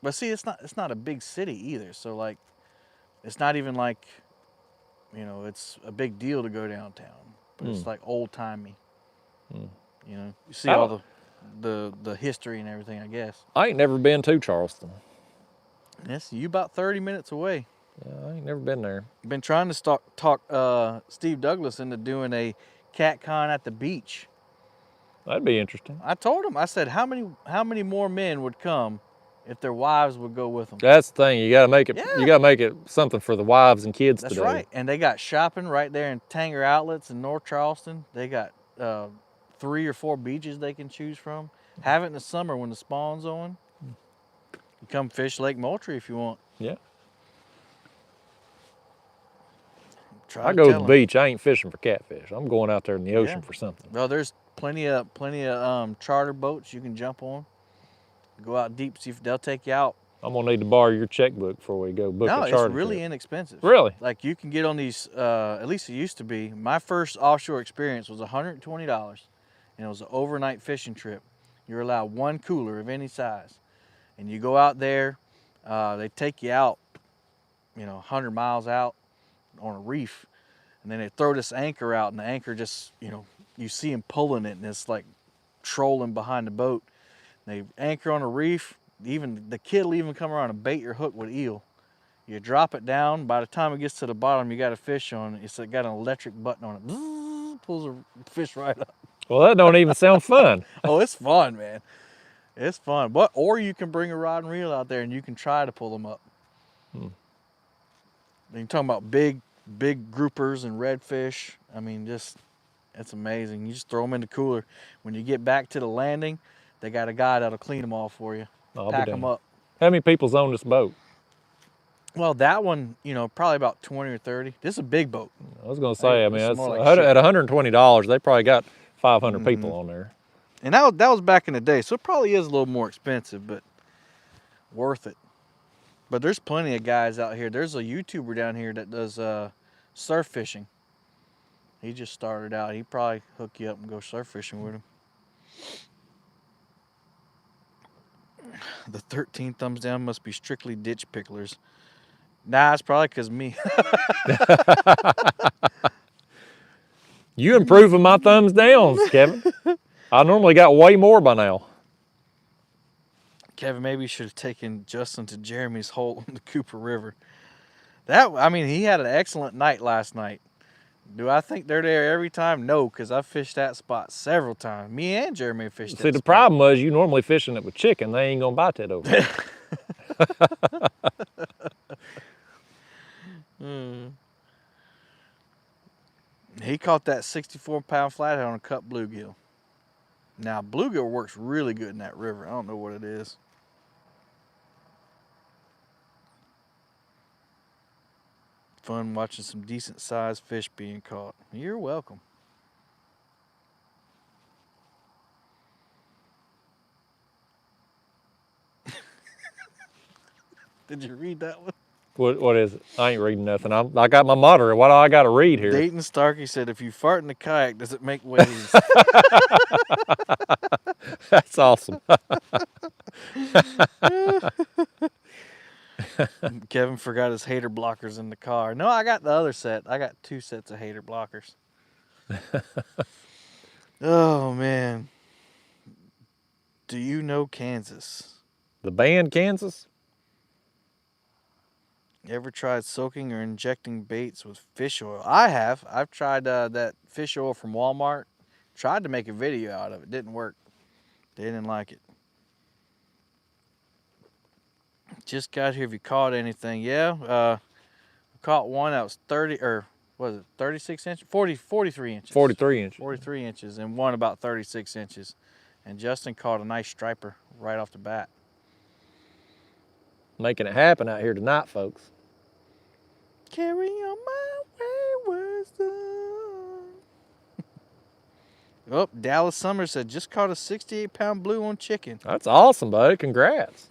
But see, it's not a big city either. So like, it's not even like, you know, it's a big deal to go downtown. But it's like old timey. You know, you see all the history and everything. I guess. I ain't never been to Charleston. Yes, you about 30 minutes away. Yeah, I ain't never been there. Been trying to talk Steve Douglas into doing a cat con at the beach. That'd be interesting. I told him, I said, how many more men would come if their wives would go with them? That's the thing. You gotta make it. Yeah. You gotta make it something for the wives and kids That's to do. right. And they got shopping right there in Tanger Outlets in North Charleston. They got 3 or 4 beaches they can choose from. Have it in the summer when the spawn's on. You come fish Lake Moultrie if you want. Yeah. Try I to go to tell the 'em. beach. I ain't fishing for catfish. I'm going out there in the ocean Yeah. for something. Well, there's plenty of charter boats you can jump on. Go out deep, see if they'll take you out. I'm gonna need to borrow your checkbook before we go book No, a it's charter really trip. inexpensive. Really? Like you can get on these, at least it used to be. My first offshore experience was $120, and it was an overnight fishing trip. You're allowed 1 cooler of any size, and you go out there. They take you out, you know, 100 miles out on a reef, and then they throw this anchor out, and the anchor just, you know, you see them pulling it, and it's like trolling behind the boat. They anchor on a reef. Even the kid will even come around and bait your hook with eel. You drop it down. By the time it gets to the bottom, you got a fish on it. It's got an electric button on it. Bzzz, pulls the fish right up. Well, that don't even sound fun. Oh, it's fun, man. It's fun. But or you can bring a rod and reel out there and you can try to pull them up. You're talking about big groupers and redfish. I mean, just it's amazing. You just throw them in the cooler. When you get back to the landing, they got a guy that'll clean them all for you. I'll be Pack damned. them up. How many people's on this boat? Well, that one, you know, probably about 20 or 30. This is a big boat. I was gonna say. I mean, This is that's, more like at $120, they probably got 500 people on there. And that was back in the day, so it probably is a little more expensive, but worth it. But there's plenty of guys out here. There's a YouTuber down here that does surf fishing. He just started out. He'd probably hook you up and go surf fishing with him. The 13 thumbs down must be strictly ditch picklers. Nah, it's probably because me. You improving my thumbs downs, Kevin. I normally got way more by now. Kevin, maybe you should have taken Justin to Jeremy's hole in the Cooper River. I mean, he had an excellent night last night. Do I think they're there every time? No, because I fished that spot several times. Me and Jeremy fished that See, the spot. problem was you normally fishing it with chicken. They ain't gonna bite that over there. He caught that 64-pound flathead on a cut bluegill. Now, bluegill works really good in that river. I don't know what it is. Fun watching some decent-sized fish being caught. You're welcome. Did you read that one? What is it? I ain't reading nothing. I got my monitor. What do I got to read here? Dayton Starkey said, if you fart in the kayak, does it make waves? That's awesome. Kevin forgot his hater blockers in the car. No, I got the other set. I got 2 sets of hater blockers. Oh, man. Do you know Kansas? The band Kansas? Ever tried soaking or injecting baits with fish oil? I have. I've tried that fish oil from Walmart. Tried to make a video out of it. Didn't work. They didn't like it. Just got here. Have you caught anything? Yeah. Caught one that was 30, or was it 36 inches? 43 inches. 43 inches. 43 inches, and one about 36 inches. And Justin caught a nice striper right off the bat. Making it happen out here tonight, folks. Carry on my wayward son. Oh, Dallas Summers said, just caught a 68-pound blue on chicken. That's awesome, buddy. Congrats.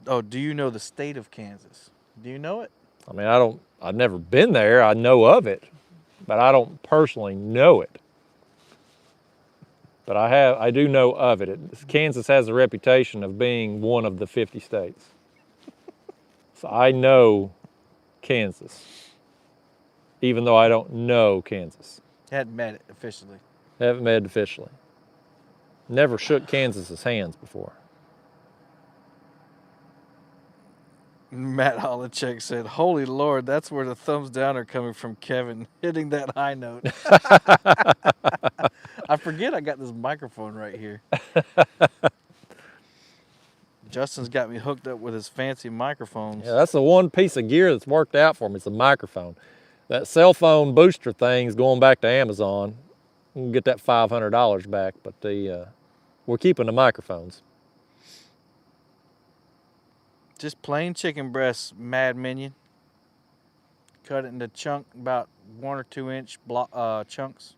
Oh, do you know the state of Kansas? Do you know it? I mean, I've never been there. I know of it, but I don't personally know it. But I do know of it. Kansas has a reputation of being one of the 50 states. So I know Kansas, even though I don't know Kansas. Hadn't met it officially. Haven't met it officially. Never shook Kansas's hands before. Matt Holacek said, holy Lord, that's where the thumbs down are coming from, Kevin, hitting that high note. I forget I got this microphone right here. Justin's got me hooked up with his fancy microphones. Yeah, that's the one piece of gear that's worked out for me. It's a microphone. That cell phone booster thing's going back to Amazon. We can get that $500 back, but we're keeping the microphones. Just plain chicken breasts, Mad Minion. Cut it into about 1 or 2 inch chunks.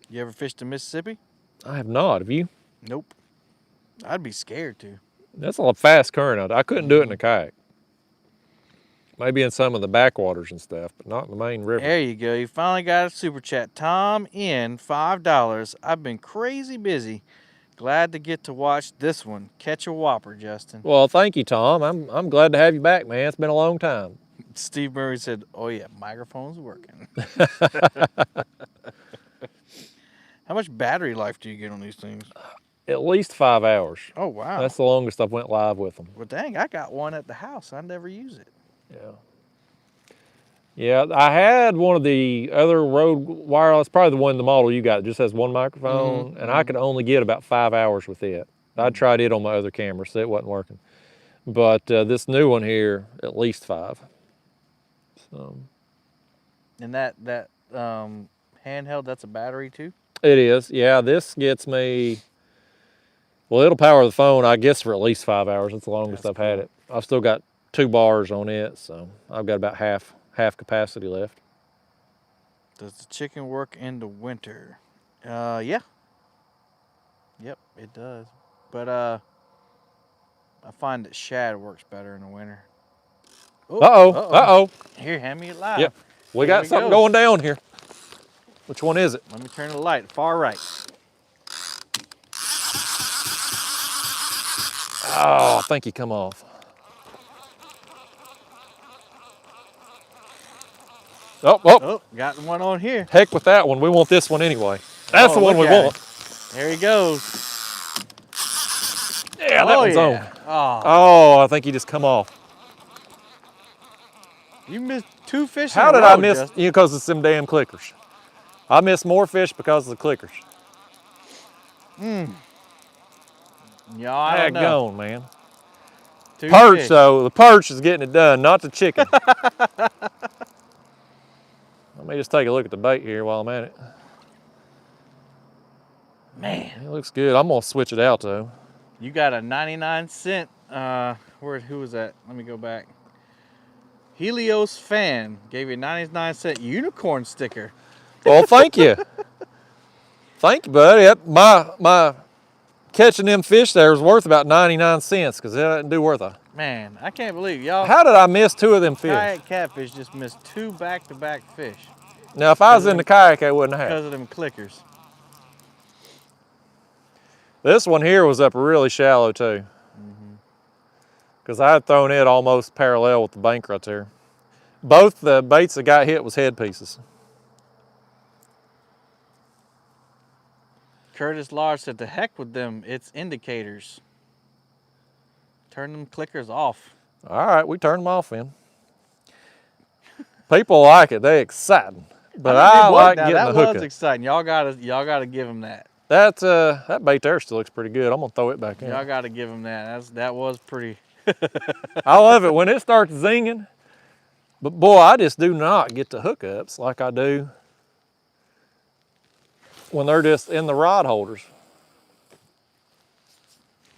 You ever fished in Mississippi? I have not. Have you? Nope. I'd be scared to. That's a fast current out there. I couldn't do it in a kayak. Maybe in some of the backwaters and stuff, but not in the main river. There you go. You finally got a super chat. Tom in $5. I've been crazy busy. Glad to get to watch this one. Catch a whopper, Justin. Well, thank you, Tom. I'm glad to have you back, man. It's been a long time. Steve Murray said, oh yeah, microphone's working. How much battery life do you get on these things? At least 5 hours. Oh, wow. That's the longest I've went live with them. Well, dang, I got one at the house. I never use it. Yeah. Yeah, I had one of the other Rode wireless, probably the one, the model you got, it just has one microphone, and I could only get about 5 hours with it. I tried it on my other camera, so it wasn't working. But this new one here, at least 5. So. And that handheld, that's a battery too? It is, yeah. This gets me, well, it'll power the phone, I guess, for at least 5 hours. It's the longest I've had it. I've still got 2 bars on it, so I've got about half capacity left. Does the chicken work in the winter? Yeah. Yep, it does. But I find that shad works better in the winter. Ooh, Uh-oh. Here, hand me it live. Yep, we got something going down here. Which one is it? Let me turn the light. Far right. Oh, I think he come off. Oh, oh, Oh, got one on here. heck with that one. We want this one anyway. That's Oh, the one look we at want. it. There he goes. Yeah, that Oh, one's yeah. on. Oh, Oh, I think he just come off. you missed 2 fish in How a did I row, miss? Justin. Because it's them damn clickers. I missed more fish because of the clickers. Yeah, I don't know. Daggone, man. 2 Perch, fish. though. The perch is getting it done, not the chicken. Let me just take a look at the bait here while I'm at it. Man, It looks good. I'm going to switch it out, though. you got a 99-cent. Who was that? Let me go back. Helios fan gave you a 99-cent unicorn sticker. Well, thank you. Thank you, buddy. Yep, my catching them fish there was worth about 99 cents because it didn't do worth a. Man, I can't believe y'all. How did I miss 2 of them fish? Kayak Catfish just missed 2 back-to-back fish Now, if I was in the kayak, I wouldn't have. because of them clickers. This one here was up really shallow, too. Because I had thrown it almost parallel with the bank right there. Both the baits that got hit was head pieces. Curtis Lars said, "The heck with them, it's indicators. Turn them clickers off." All right, we turned them off then. People like it; they exciting. But I like getting the hook That was up. exciting. Y'all gotta give him that. That bait there still looks pretty good. I'm gonna throw it back in. Y'all gotta give him that. That was pretty. I love it when it starts zinging. But boy, I just do not get the hookups like I do when they're just in the rod holders.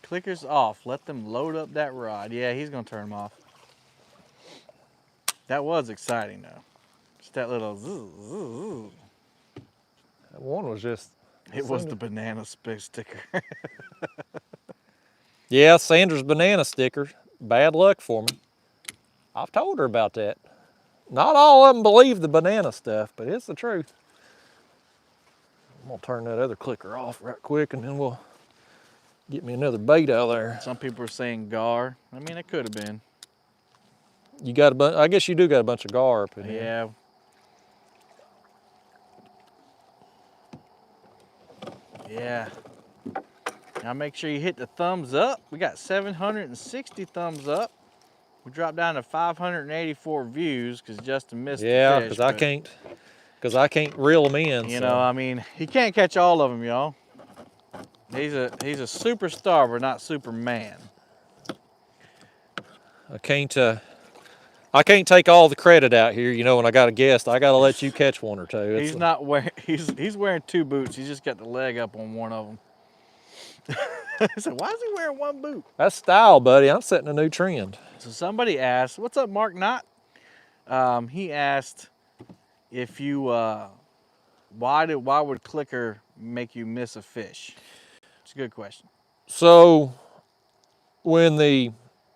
Clickers off. Let them load up that rod. Yeah, he's gonna turn them off. That was exciting though. Just that little zoo, zoo, zoo. That one was just. It was the banana sticker. Yeah, Sandra's banana sticker. Bad luck for me. I've told her about that. Not all of them believe the banana stuff, but it's the truth. I'm gonna turn that other clicker off right quick and then we'll get me another bait out there. Some people are saying gar. I mean, it could have been. You got a bunch, I guess you do got a bunch of gar up in here. Yeah. Yeah. Now make sure you hit the thumbs up. We got 760 thumbs up. We dropped down to 584 views because Justin missed Yeah, the fish. because I can't reel them in. You so. know, I mean, he can't catch all of them, y'all. He's a superstar, but not Superman. I can't take all the credit out here. You know, when I got a guest, I got to let you catch one or two. He's not wearing. He's wearing 2 boots. He's just got the leg up on one of them. I said, why is he wearing 1 boot? That's style, buddy. I'm setting a new trend. So somebody asked, "What's up, Mark Knott?" He asked if you why would clicker make you miss a fish? It's a good question. So when the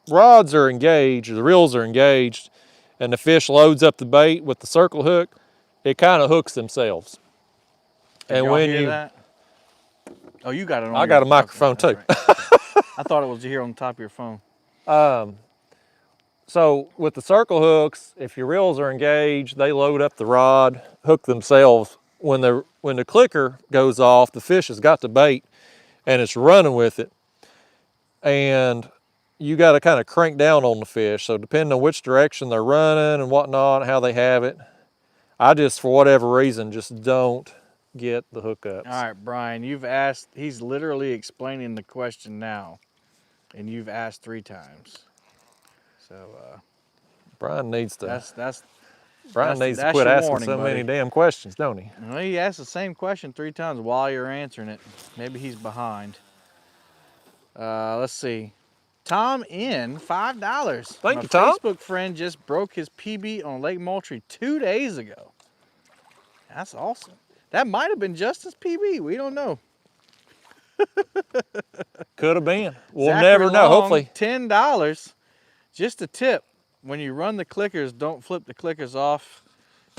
rods are engaged, or the reels are engaged, and the fish loads up the bait with the circle hook, it kind of hooks themselves. Did And y'all when hear you, that? Oh, you got it on. I got a microphone too. Right. I thought it was here on the top of your phone. So with the circle hooks, if your reels are engaged, they load up the rod, hook themselves. When the clicker goes off, the fish has got the bait and it's running with it. And you got to kind of crank down on the fish. So depending on which direction they're running and whatnot, how they have it, I just, for whatever reason, just don't get the hookups. All right, Brian, you've asked. He's literally explaining the question now, and you've asked 3 times. So Brian needs to. that's Brian needs to that's quit your asking warning, so many buddy. damn questions, don't he? Well, he asked the same question 3 times while you're answering it. Maybe he's behind. Let's see. Tom in $5. Thank you, Tom. My Facebook friend just broke his PB on Lake Moultrie 2 days ago. That's awesome. That might have been Justin's PB. We don't know. Could have been. We'll Zachary never know. Long, Hopefully. $10. Just a tip. When you run the clickers, don't flip the clickers off.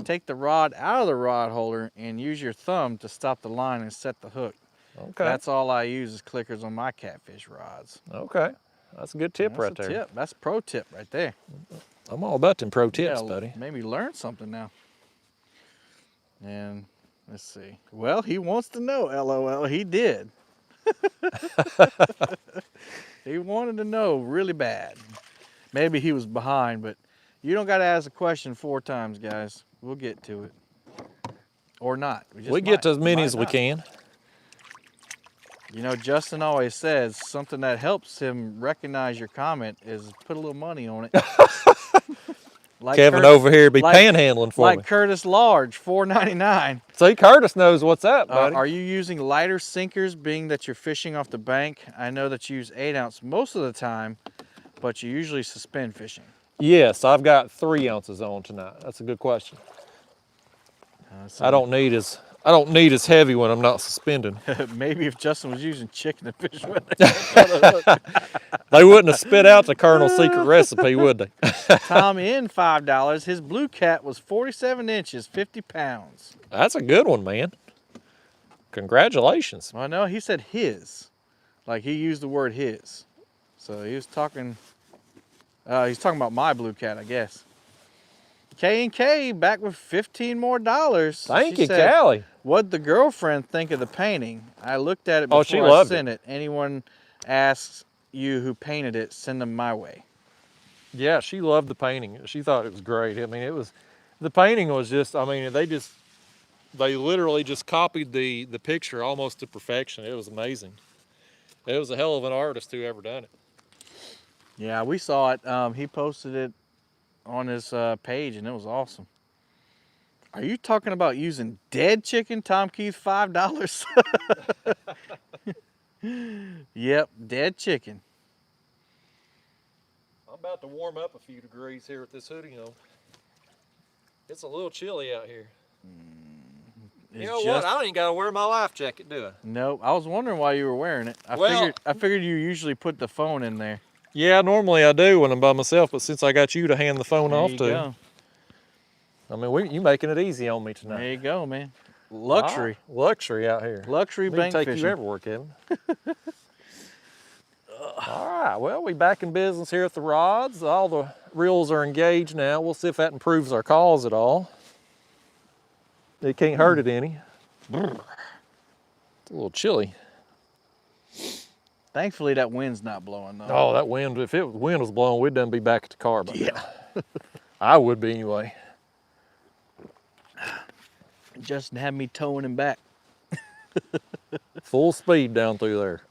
Take the rod out of the rod holder and use your thumb to stop the line and set the hook. Okay. That's all I use is clickers on my catfish rods. Okay. That's a good tip right there. Tip. That's pro tip right there. I'm all about them pro tips, Yeah, buddy. Made me learn something now. And let's see. Well, he wants to know, LOL. He did. He wanted to know really bad. Maybe he was behind, but you don't got to ask a question 4 times, guys. We'll get to it. Or not. We get to as many as we can. You know, Justin always says something that helps him recognize your comment is put a little money on it. Like Kevin Curtis, over here be panhandling for me. Like Curtis Large, $4.99. See, Curtis knows what's up, buddy. Are you using lighter sinkers, being that you're fishing off the bank? I know that you use 8 ounce most of the time, but you usually suspend fishing. Yes, I've got 3 ounces on tonight. That's a good question. I don't need as heavy when I'm not suspending. Maybe if Justin was using chicken to fish with it. They wouldn't have spit out the Colonel's secret recipe, would they? Tom in $5. His blue cat was 47 inches, 50 pounds. That's a good one, man. Congratulations. Well, no, he said his. Like he used the word his. So he was talking, he's talking about my blue cat, I guess. K&K back with $15 more. Thank you, Callie. What'd the girlfriend think of the painting? I looked at it before she I loved sent it. Anyone asks you who painted it, send them my way. Yeah, she loved the painting. She thought it was great. I mean, the painting was just, I mean, they literally just copied the picture almost to perfection. It was amazing. It was a hell of an artist who ever done it. Yeah, we saw it. He posted it on his page, and it was awesome. Are you talking about using dead chicken, Tom Keith? $5. Yep, dead chicken. I'm about to warm up a few degrees here with this hoodie on. It's a little chilly out here. You know what? I ain't got to wear my life jacket, do I? Nope. I was wondering why you were wearing it. I figured you usually put the phone in there. Yeah, normally I do when I'm by myself, but since I got you to hand the phone off to, go. I mean, you making it easy on me tonight. There you go, man. Luxury. Luxury out here. Luxury bank take fishing. You everywhere, Kevin. All right, well, we back in business here at the rods. All the reels are engaged now. We'll see if that improves our calls at all. It can't hurt it any. It's a little chilly. Thankfully, that wind's not blowing, though. Oh, that wind, if the wind was blowing, we'd done be back at the car by now. I would be anyway. Justin had me towing him back. Full speed down through there.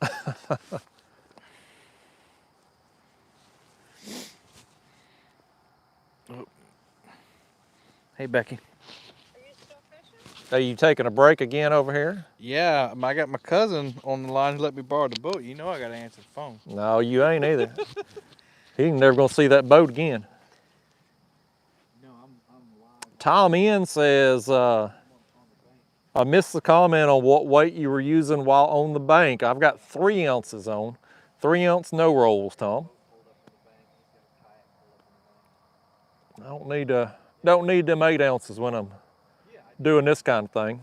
Hey, Becky. Are you still fishing? Are you taking a break again over here? Yeah, I got my cousin on the line who let me borrow the boat. You know I got to answer the phone. No, you ain't either. He ain't never gonna see that boat again. No, I'm live. Tom Ian says, I missed the comment on what weight you were using while on the bank. I've got 3 ounces on. 3 ounce no rolls, Tom. I don't need them 8 ounces when I'm doing this kind of thing.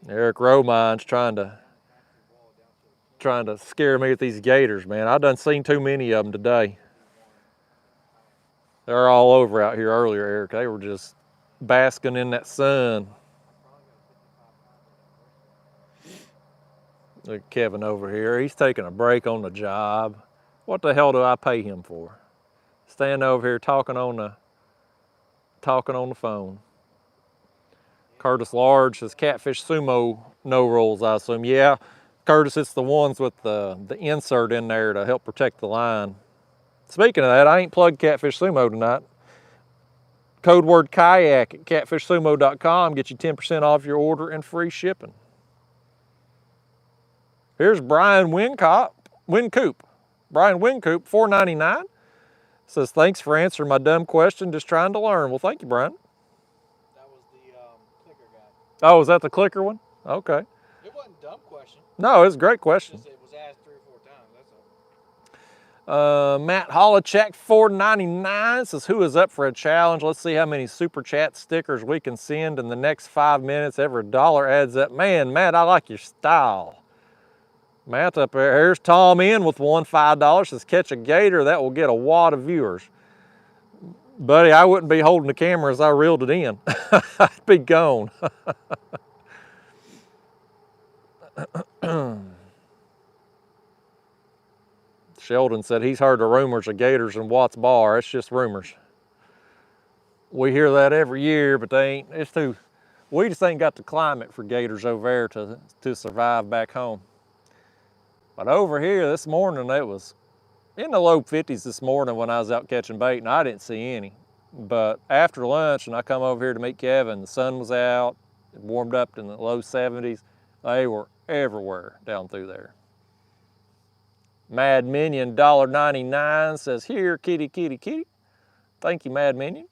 Eric Romine's trying to scare me with these gators, man. I done seen too many of them today. They're all over out here earlier, Eric. They were just basking in that sun. Look at Kevin over here. He's taking a break on the job. What the hell do I pay him for? Stand over here talking on the phone. Curtis Large says Catfish Sumo no rolls, I assume. Yeah, Curtis, it's the ones with the insert in there to help protect the line. Speaking of that, I ain't plugged Catfish Sumo tonight. Code word kayak at catfishsumo.com. Get you 10% off your order and free shipping. Here's Brian Wincoop. Brian Wincoop, $4.99. Says, thanks for answering my dumb question. Just trying to learn. Well, thank you, Brian. That was the clicker guy. Oh, is that the clicker one? Okay. It wasn't a dumb question. No, it's a great question. It was asked 3 or 4 times, that's all. Matt Holochek, $4.99 says, who is up for a challenge? Let's see how many super chat stickers we can send in the next 5 minutes. Every dollar adds up. Man, Matt, I like your style. Matt up there. Here's Tom in with $5. Says, catch a gator. That will get a wad of viewers. Buddy, I wouldn't be holding the camera as I reeled it in. I'd be gone. Sheldon said he's heard the rumors of gators in Watts Bar. It's just rumors. We hear that every year, but they ain't, it's too, we just ain't got the climate for gators over there to survive back home. But over here this morning, it was in the low 50s this morning when I was out catching bait, and I didn't see any. But after lunch, and I come over here to meet Kevin, the sun was out, it warmed up in the low 70s. They were everywhere down through there. Mad Minion $1.99 says, here, kitty, kitty, kitty. Thank you, Mad Minion.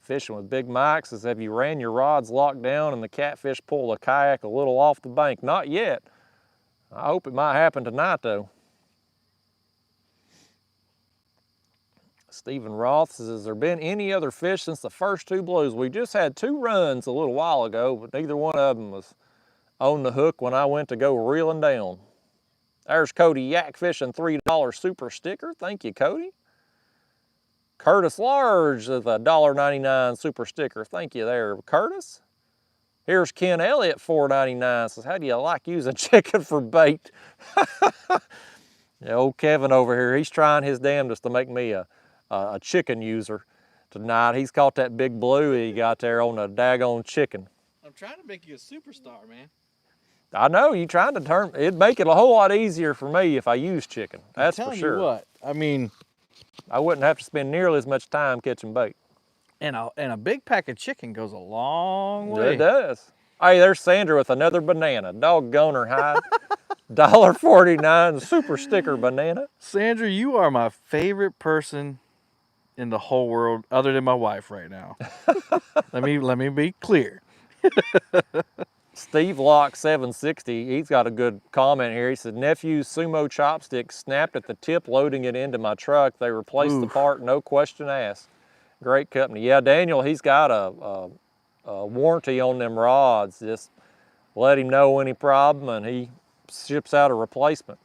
Fishing with Big Mike says, have you ran your rods locked down and the catfish pull the kayak a little off the bank? Not yet. I hope it might happen tonight, though. Stephen Roth says, has there been any other fish since the first two blows? We just had 2 runs a little while ago, but neither one of them was on the hook when I went to go reeling down. There's Cody Yak Fishing $3 super sticker. Thank you, Cody. Curtis Large with a $1.99 super sticker. Thank you there, Curtis. Here's Ken Elliott, $4.99. Says, how do you like using chicken for bait? Yeah, old Kevin over here, he's trying his damnedest to make me a chicken user tonight. He's caught that big blue he got there on a daggone chicken. I'm trying to make you a superstar, man. I know, you trying to turn, it'd make it a whole lot easier for me if I use chicken. That's for sure. You what, I mean, I wouldn't have to spend nearly as much time catching bait. And a big pack of chicken goes a long way. It does. Hey, there's Sandra with another banana. Doggone her hide. $1.49 super sticker banana. Sandra, you are my favorite person in the whole world other than my wife right now. let me be clear. Steve Lock 760, he's got a good comment here. He said, nephew's sumo chopsticks snapped at the tip loading it into my truck. They replaced the part, no question asked. Great company. Yeah, Daniel, he's got a warranty on them rods. Just let him know any problem and he ships out a replacement.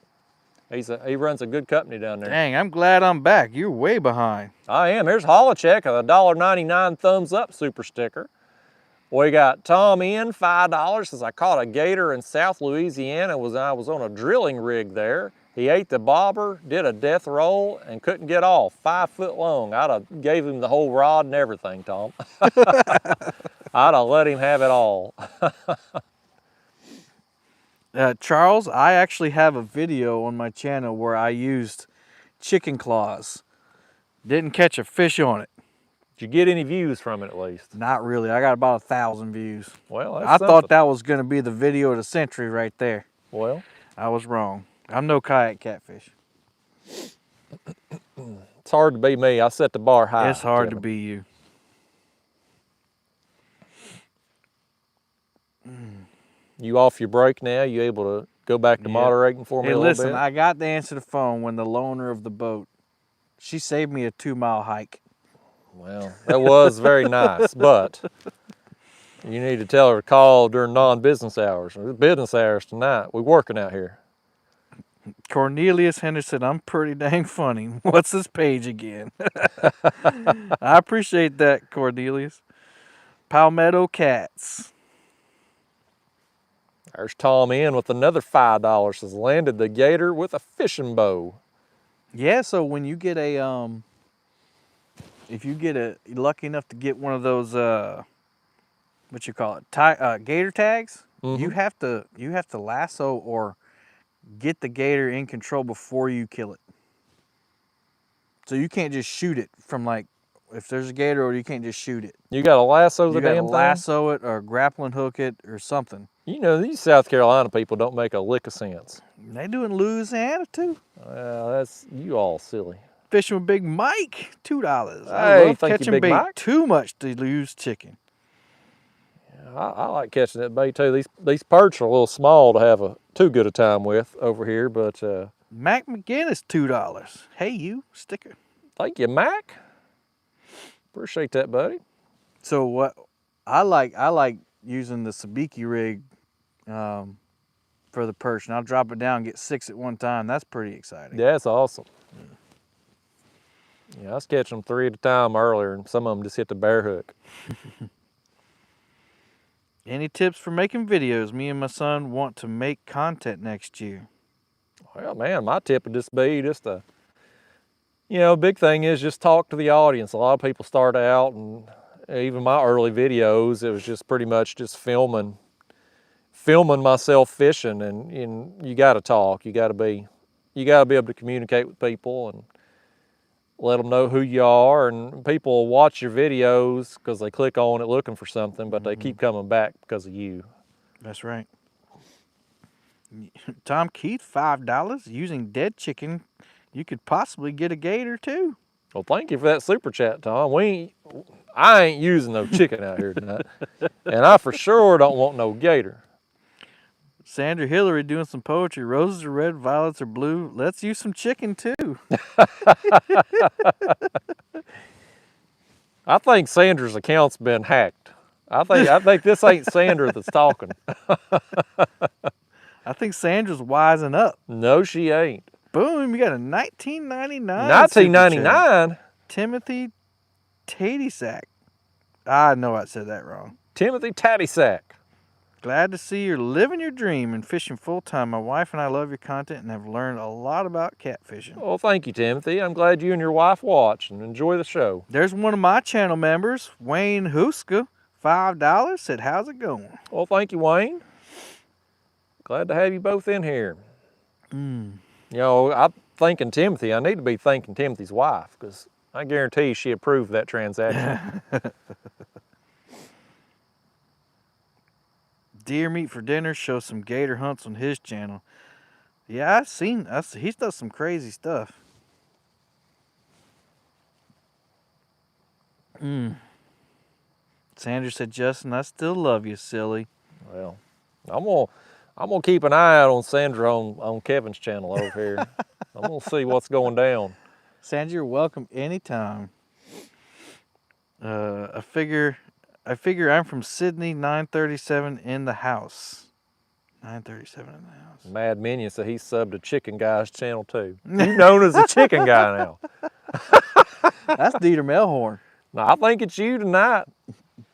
He runs a good company down there. Dang, I'm glad I'm back. You're way behind. I am. Here's Holocheck, a $1.99 thumbs up super sticker. We got Tom in, $5, says I caught a gator in South Louisiana. I was on a drilling rig there. He ate the bobber, did a death roll, and couldn't get off. 5 foot long. I'd have gave him the whole rod and everything, Tom. I'd have let him have it all. Charles, I actually have a video on my channel where I used chicken claws. Didn't catch a fish on it. Did you get any views from it at least? Not really. I got about 1,000 views. Well, that's I something. thought that was going to be the video of the century right there. Well, I was wrong. I'm no kayak catfish. it's hard to be me. I set the bar high. It's hard Kevin. to be you. You off your break now? You able to go back to moderating for me Hey, a little listen, bit? I got to answer the phone when the loaner of the boat, she saved me a 2-mile hike. Well, that was very nice, but you need to tell her to call during non-business hours. It's business hours tonight. We're working out here. Cornelius Henderson, I'm pretty dang funny. What's this page again? I appreciate that, Cornelius. Palmetto Cats. There's Tom in with another $5. Says landed the gator with a fishing bow. Yeah, so when you get a if you get lucky enough to get one of those what you call it, gator tags, you have to lasso or get the gator in control before you kill it. So you can't just shoot it from, like, if there's a gator, or you can't just shoot it. You got to lasso the damn thing? You got to lasso it or grappling hook it or something. You know, these South Carolina people don't make a lick of sense. They do it in Louisiana too. Well, that's you all silly. Fishing with Big Mike, $2. Hey, I love thank you, catching Big bait Mike. too much to lose chicken. I like catching that bait too. These perch are a little small to have too good a time with over here, but Mac McGinnis, $2. Hey, you sticker. thank you, Mac. Appreciate that, buddy. So what I like using the sabiki rig for the perch, and I'll drop it down and get 6 at one time. That's pretty exciting. Yeah, it's awesome. Yeah, I was catching them 3 at a time earlier, and some of them just hit the bare hook. Any tips for making videos? Me and my son want to make content next year. Well, man, my tip would just be big thing is just talk to the audience. A lot of people start out, and even my early videos, it was just pretty much just filming myself fishing, and you got to talk. You got to be able to communicate with people and let them know who you are. And people will watch your videos because they click on it looking for something, but they keep coming back because of you. That's right. Tom Keith, $5. Using dead chicken, you could possibly get a gator too. Well, thank you for that super chat, Tom. I ain't using no chicken out here tonight, and I for sure don't want no gator. Sandra Hillary doing some poetry. Roses are red, violets are blue. Let's use some chicken too. I think Sandra's account's been hacked. I think this ain't Sandra that's talking. I think Sandra's wising up. No, she ain't. Boom, you got a 1999. 1999? Timothy Tatysack. I know I said that wrong. Timothy Tatysack. Glad to see you're living your dream and fishing full time. My wife and I love your content and have learned a lot about catfishing. Well, thank you, Timothy. I'm glad you and your wife watch and enjoy the show. There's one of my channel members, Wayne Huska, $5, said, how's it going? Well, thank you, Wayne. Glad to have you both in here. I'm thanking Timothy. I need to be thanking Timothy's wife because I guarantee she approved that transaction. Deer meat for dinner, shows some gator hunts on his channel. Yeah, he does some crazy stuff. Sandra said, Justin, I still love you, silly. Well, I'm gonna keep an eye out on Sandra on Kevin's channel over here. I'm gonna see what's going down. Sandra, you're welcome anytime. I figure I'm from Sydney, 937 in the house. 937 in the house. Mad Minion said he's subbed to Chicken Guy's channel too. You're known as a chicken guy now. That's Dieter Melhorn. No, I think it's you tonight.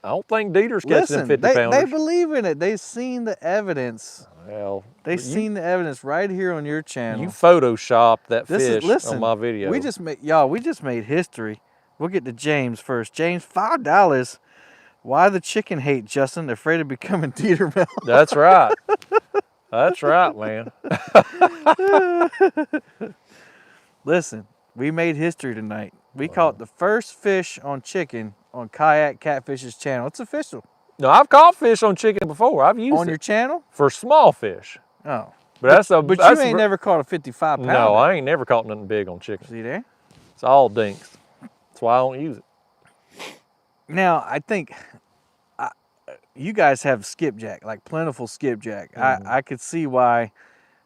I don't think Dieter's catching them 50 pounders. They believe in it. They've seen the evidence. Well, They've seen the evidence right here on your channel. You photoshopped that fish on my video. We just made history. We'll get to James first. James, $5. Why the chicken hate, Justin? Afraid of becoming Dieter Melhorn. That's right. That's right, man. Listen, we made history tonight. We caught the first fish on chicken on Kayak Catfish's channel. It's official. No, I've caught fish on chicken before. I've used it. On your channel? For small fish. Oh. But you ain't never caught a 55 pounder. No, I ain't never caught nothing big on chicken. See there? It's all dinks. That's why I don't use it. Now, I think you guys have skipjack, like plentiful skipjack. I could see why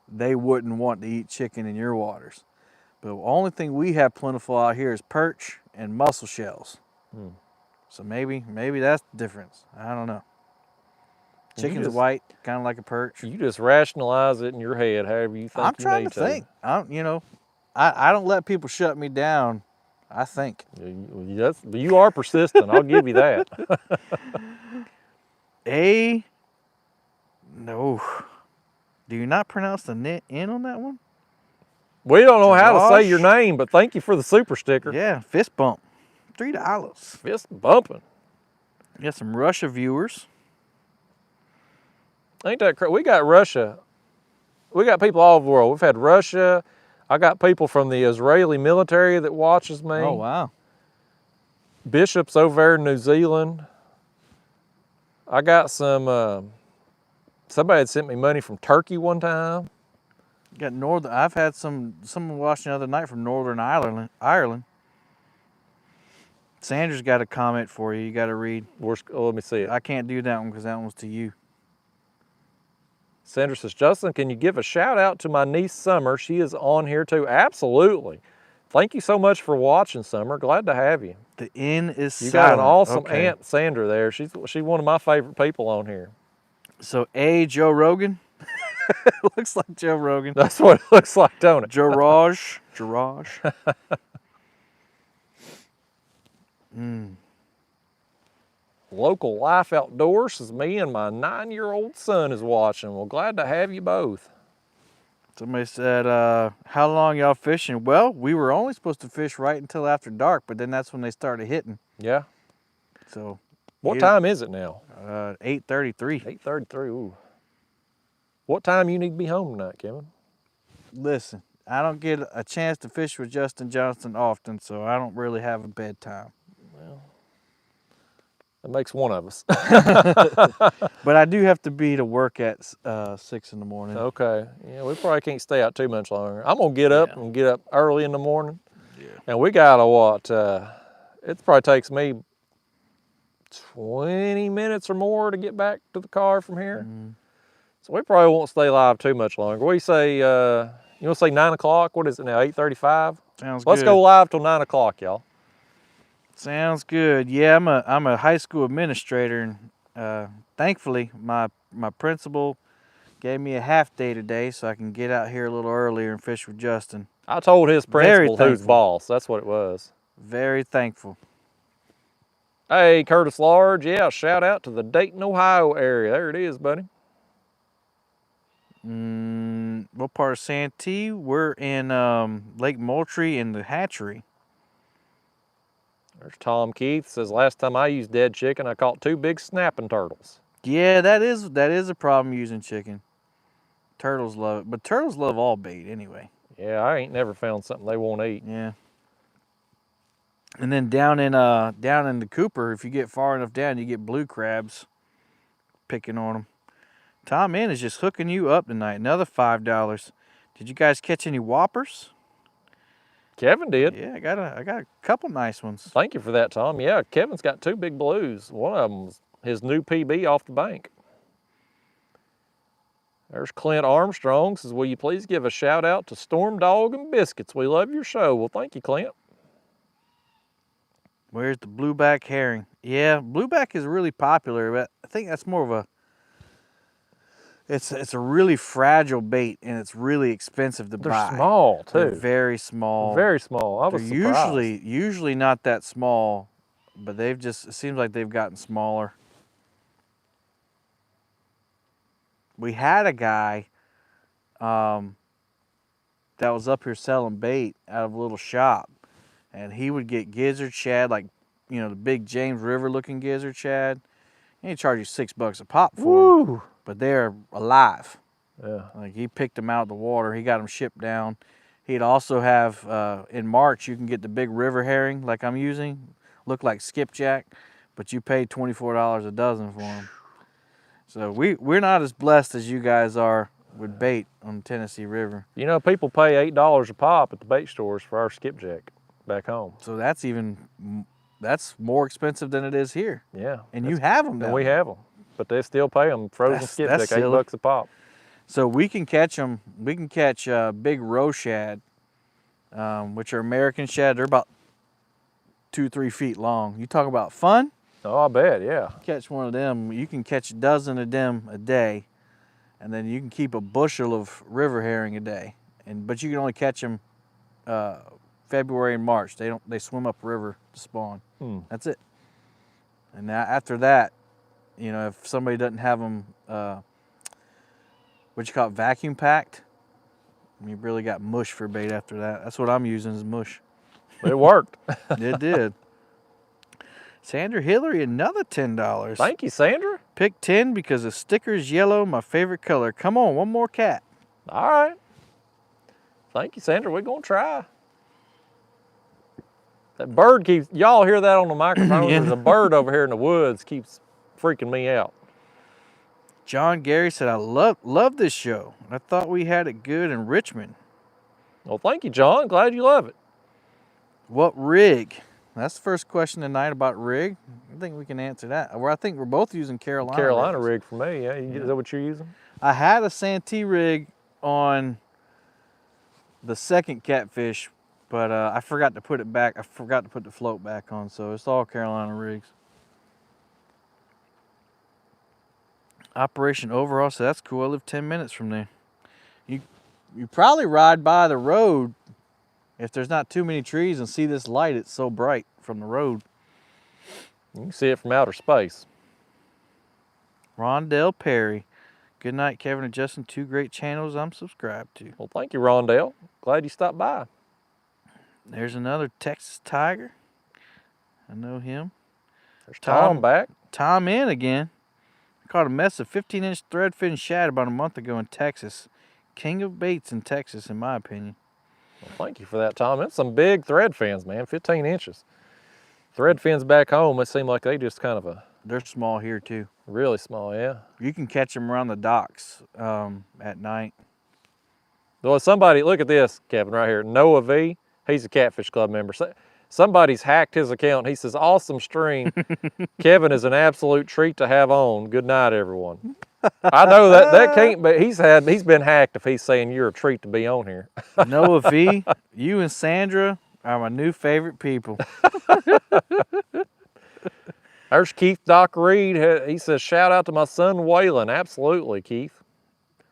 they wouldn't want to eat chicken in your waters. But the only thing we have plentiful out here is perch and mussel shells. So maybe that's the difference. I don't know. Chicken's white, kind of like a perch. You just rationalize it in your head however you think I'm trying to think. I don't let people shut me down. I think. You are persistent. I'll give you that. No. Do you not pronounce the N on that one? We don't know how to say your name, but thank you for the super sticker. Yeah, fist bump. $3. Fist bumping. We got some Russia viewers. Ain't that crazy? We got Russia. We got people all over the world. We've had Russia. I got people from the Israeli military that watches me. Oh, wow. Bishops over there in New Zealand. I got some, somebody had sent me money from Turkey one time. I've had someone watching the other night from Northern Ireland. Sandra's got a comment for you. You got to read. Let me see it. I can't do that one because that one's to you. Sandra says, Justin, can you give a shout out to my niece Summer? She is on here too. Absolutely. Thank you so much for watching, Summer. Glad to have you. The N is silent. You got an awesome Aunt Sandra there. She's one of my favorite people on here. So Joe Rogan. Looks like Joe Rogan. That's what it looks like, don't it? Garage. Local Life Outdoors says me and my 9-year-old son is watching. Well, glad to have you both. Somebody said, how long y'all fishing? Well, we were only supposed to fish right until after dark, but then that's when they started hitting. Yeah. So What time is it now? 8:33. 8:33. Ooh. What time you need to be home tonight, Kevin? Listen, I don't get a chance to fish with Justin Johnson often, so I don't really have a bedtime. That makes one of us. But I do have to be to work at 6 in the morning. Okay. Yeah, we probably can't stay out too much longer. I'm gonna get up and get up early in the morning. Yeah. And we got it probably takes me 20 minutes or more to get back to the car from here. So we probably won't stay live too much longer. We say, you want to say 9 o'clock? What is it now, 8:35? Sounds Let's good. go live till 9 o'clock, y'all. Sounds good. Yeah, I'm a high school administrator, and thankfully my principal gave me a half day today, so I can get out here a little earlier and fish with Justin. I told his Very principal who's thankful. boss. That's what it was. Very thankful. Hey, Curtis Large. Yeah, shout out to the Dayton, Ohio area. There it is, buddy. What part of Santee? We're in Lake Moultrie in the hatchery. There's Tom Keith. Says, last time I used dead chicken, I caught 2 big snapping turtles. Yeah, that is a problem using chicken. Turtles love it, but turtles love all bait anyway. Yeah, I ain't never found something they won't eat. Yeah. And then down in the Cooper, if you get far enough down, you get blue crabs. Picking on them. Tom N is just hooking you up tonight. Another $5. Did you guys catch any whoppers? Kevin did. Yeah, I got a couple nice ones. Thank you for that, Tom. Yeah, Kevin's got 2 big blues. One of them's his new PB off the bank. There's Clint Armstrong. Says, will you please give a shout out to Storm Dog and Biscuits? We love your show. Well, thank you, Clint. Where's the blueback herring? Yeah, blueback is really popular, but I think that's more of a it's a really fragile bait, and it's really expensive to They're buy. small too. They're very small. Very small. I was They're surprised. usually not that small, but it seems like they've gotten smaller. We had a guy that was up here selling bait out of a little shop, and he would get gizzard shad, like, you know, the big James River looking gizzard shad, and he'd charge you $6 a pop for them, but they're alive. Yeah. Like, he picked them out of the water. He got them shipped down. He'd also have, in March, you can get the big river herring like I'm using, look like skipjack, but you pay $24 a dozen for them. So we're not as blessed as you guys are with bait on the Tennessee River. You know, people pay $8 a pop at the bait stores for our skipjack back home. So that's more expensive than it is here. Yeah. And you have them now. And we have them, but they still pay them frozen skipjack that's $8 a pop. So we can catch them. We can catch big roe shad, which are American shad. They're about 2-3 feet long. You talk about fun? Oh, I bet, yeah. Catch one of them. You can catch a dozen of them a day, and then you can keep a bushel of river herring a day. But you can only catch them February and March. They swim up river to spawn. That's it. And after that, you know, if somebody doesn't have them, what you call it, vacuum packed, you really got mush for bait after that. That's what I'm using is mush. It worked. It did. Sandra Hillary, another $10. Thank you, Sandra. Pick 10 because the sticker's yellow, my favorite color. Come on, one more cat. All right. Thank you, Sandra. We're going to try. That bird keeps, y'all hear that on the microphone? Yeah. There's a bird over here in the woods keeps freaking me out. John Gary said, I love this show. I thought we had it good in Richmond. Well, thank you, John. Glad you love it. What rig? That's the first question tonight about rig. I think we can answer that. Well, I think we're both using Carolina. Carolina rigs. rig for me. Yeah, is that what you're using? I had a Santee rig on the second catfish, but I forgot to put it back. I forgot to put the float back on, so it's all Carolina rigs. Operation Overall, so that's cool. I live 10 minutes from there. you probably ride by the road if there's not too many trees and see this light. It's so bright from the road. You can see it from outer space. Rondell Perry. Good night, Kevin and Justin. 2 great channels I'm subscribed to. Well, thank you, Rondell. Glad you stopped by. There's another Texas Tiger. I know him. There's Tom back. Tom in again. I caught a mess of 15-inch threadfin shad about a month ago in Texas. King of baits in Texas, in my opinion. Well, thank you for that, Tom. It's some big thread fins, man, 15 inches. Thread fins back home, it seemed like they just kind of They're small here, too. really small, yeah. You can catch them around the docks at night. Well, somebody, look at this, Kevin, right here. Noah V, he's a Catfish Club member. Somebody's hacked his account. He says, awesome stream. Kevin is an absolute treat to have on. Good night, everyone. I know that can't be, he's been hacked if he's saying you're a treat to be on here. Noah V, you and Sandra are my new favorite people. There's Keith Doc Reed. He says, shout out to my son, Waylon. Absolutely, Keith.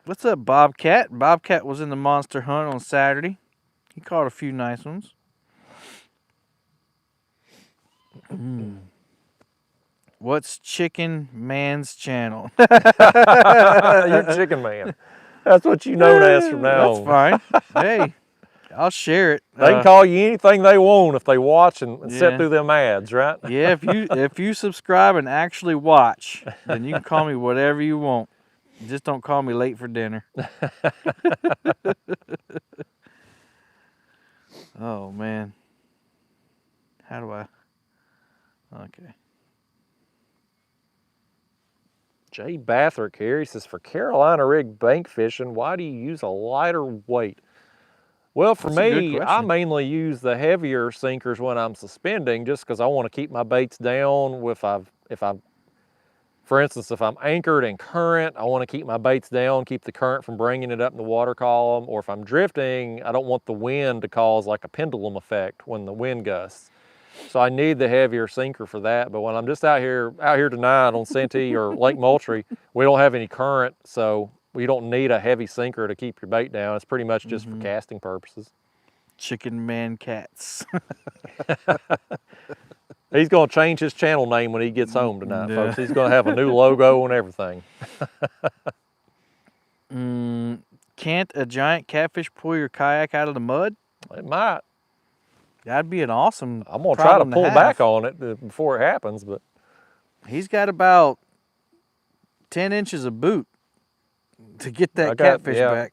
What's up, Bobcat? Bobcat was in the monster hunt on Saturday. He caught a few nice ones. What's Chicken Man's channel? You're Chicken Man. That's what you known as from now on. That's fine. Hey, I'll share it. They can call you anything they want if they watch and sit through them ads, right? Yeah, if you subscribe and actually watch, then you can call me whatever you want. Just don't call me late for dinner. Oh, man. How do I? Okay. Jay Bathrick here, he says, for Carolina rig bank fishing, why do you use a lighter weight? Well, for me, I mainly use the heavier sinkers when I'm suspending just because I want to keep my baits down. For instance, if I'm anchored in current, I want to keep my baits down, keep the current from bringing it up in the water column. Or if I'm drifting, I don't want the wind to cause like a pendulum effect when the wind gusts. So I need the heavier sinker for that. But when I'm just out here tonight on Santee or Lake Moultrie, we don't have any current, so we don't need a heavy sinker to keep your bait down. It's pretty much just for casting purposes. Chicken Man Cats. He's going to change his channel name when he gets home tonight, folks. He's going to have a new logo and everything. Can't a giant catfish pull your kayak out of the mud? It might. That'd be an awesome I'm going to try to pull back on it before it happens, but he's got about 10 inches of boot to get that catfish back.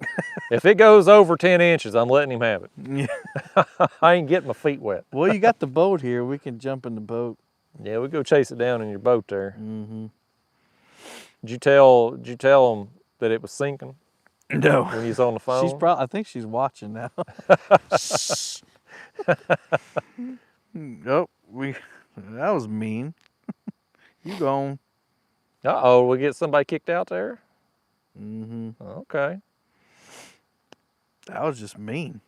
If it goes over 10 inches, I'm letting him have it. Yeah. I ain't getting my feet wet. Well, you got the boat here. We can jump in the boat. Yeah, we go chase it down in your boat there. Mm-hmm. Did you tell him that it was sinking? No. When he's on the phone? I think she's watching now. Nope. That was mean. You gone. Uh-oh, we get somebody kicked out there? Mm-hmm. Okay. That was just mean.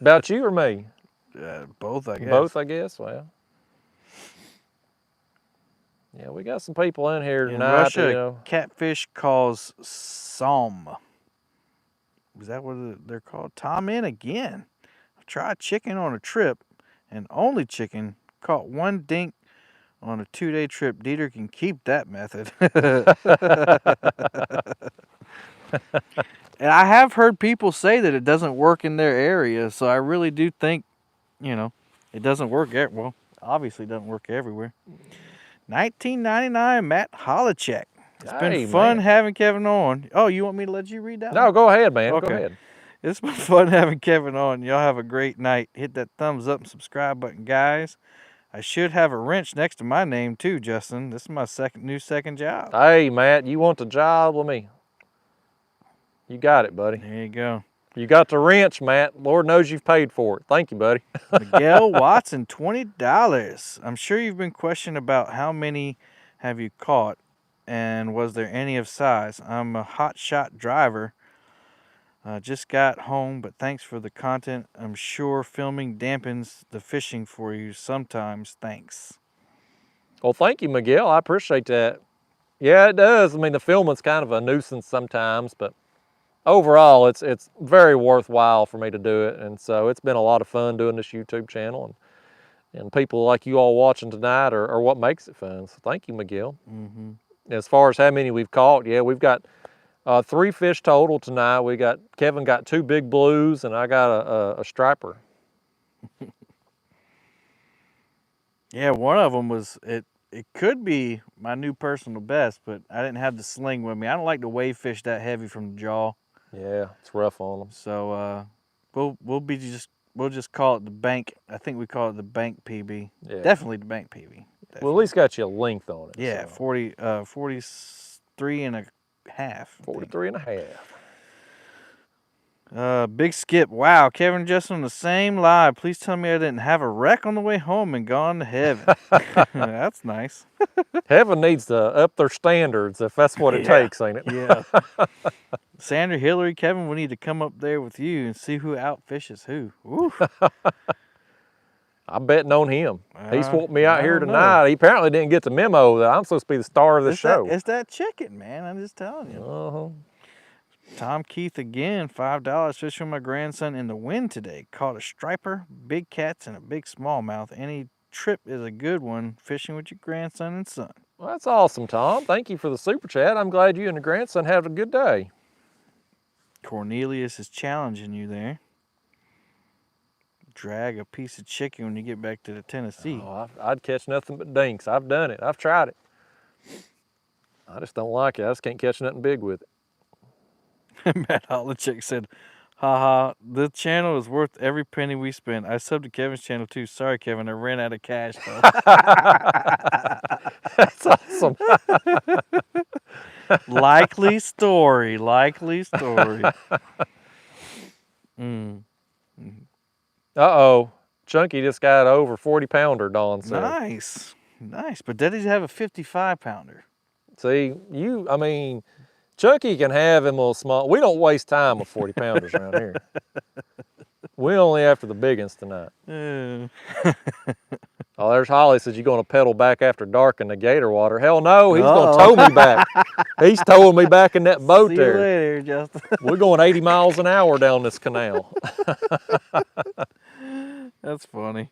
About you or me? Both, I guess. Both, I guess. Well, yeah, we got some people in here tonight. In Russia, catfish calls som. Is that what they're called? Tom in again. I've tried chicken on a trip, and only chicken caught one dink on a 2-day trip. Dieter can keep that method. And I have heard people say that it doesn't work in their area, so I really do think, it doesn't work. Well, obviously it doesn't work everywhere. 1999, Matt Holacek. It's been fun having Kevin on. Oh, you want me to let you read that? No, go ahead, man. Okay. Go ahead. It's been fun having Kevin on. Y'all have a great night. Hit that thumbs up and subscribe button, guys. I should have a wrench next to my name too, Justin. This is my new second job. Hey, Matt, you want the job? You got it, buddy. There you go. You got the wrench, Matt. Lord knows you've paid for it. Thank you, buddy. Miguel Watson, $20. I'm sure you've been questioned about how many have you caught and was there any of size. I'm a hot shot driver. Just got home, but thanks for the content. I'm sure filming dampens the fishing for you sometimes. Thanks. Well, thank you, Miguel. I appreciate that. Yeah, it does. I mean, the filming's kind of a nuisance sometimes, but overall, it's very worthwhile for me to do it, and so it's been a lot of fun doing this YouTube channel, and people like you all watching tonight are what makes it fun. So thank you, McGill. Mm-hmm. As far as how many we've caught, yeah, we've got 3 fish total tonight. Kevin got 2 big blues, and I got a striper. Yeah, one of them was it. It could be my new personal best, but I didn't have the sling with me. I don't like to wave fish that heavy from the jaw. Yeah, it's rough on them. So we'll just call it the bank. I think we call it the bank PB. Yeah. Definitely the bank PB. Well, Definitely. at least got you a length on it. Yeah, so. 43 and a half. 43 and a half. Big skip. Wow, Kevin just on the same live. Please tell me I didn't have a wreck on the way home and gone to heaven. That's nice. Heaven needs to up their standards if that's what it takes, ain't it? Yeah. Sandra, Hillary, Kevin, we need to come up there with you and see who outfishes who. Ooh. I'm betting on him. He swooped me out I here don't know. tonight. He apparently didn't get the memo that I'm supposed to be the star of the show. It's that chicken, man. I'm just telling you. Uh-huh. Tom Keith again, $5. Fishing with my grandson in the wind today. Caught a striper, big cats, and a big smallmouth. Any trip is a good one. Fishing with your grandson and son. Well, that's awesome, Tom. Thank you for the super chat. I'm glad you and the grandson have a good day. Cornelius is challenging you there. Drag a piece of chicken when you get back to the Tennessee. Oh, I'd catch nothing but dinks. I've done it. I've tried it. I just don't like it. I just can't catch nothing big with it. Matt Holichek said, haha, the channel is worth every penny we spend. I subbed to Kevin's channel too. Sorry, Kevin, I ran out of cash though. That's awesome. Likely story. Uh-oh. Chunky just got over 40-pounder, Dawn said. Nice. But does he have a 55-pounder? See, Chunky can have him a little small. We don't waste time with 40-pounders around here. We only after the big ones tonight. Oh, there's Holly says you're going to pedal back after dark in the gator water. Hell no, he's going to tow me back. He's towing me back in that boat See there. you later, Justin. We're going 80 miles an hour down this canal. That's funny.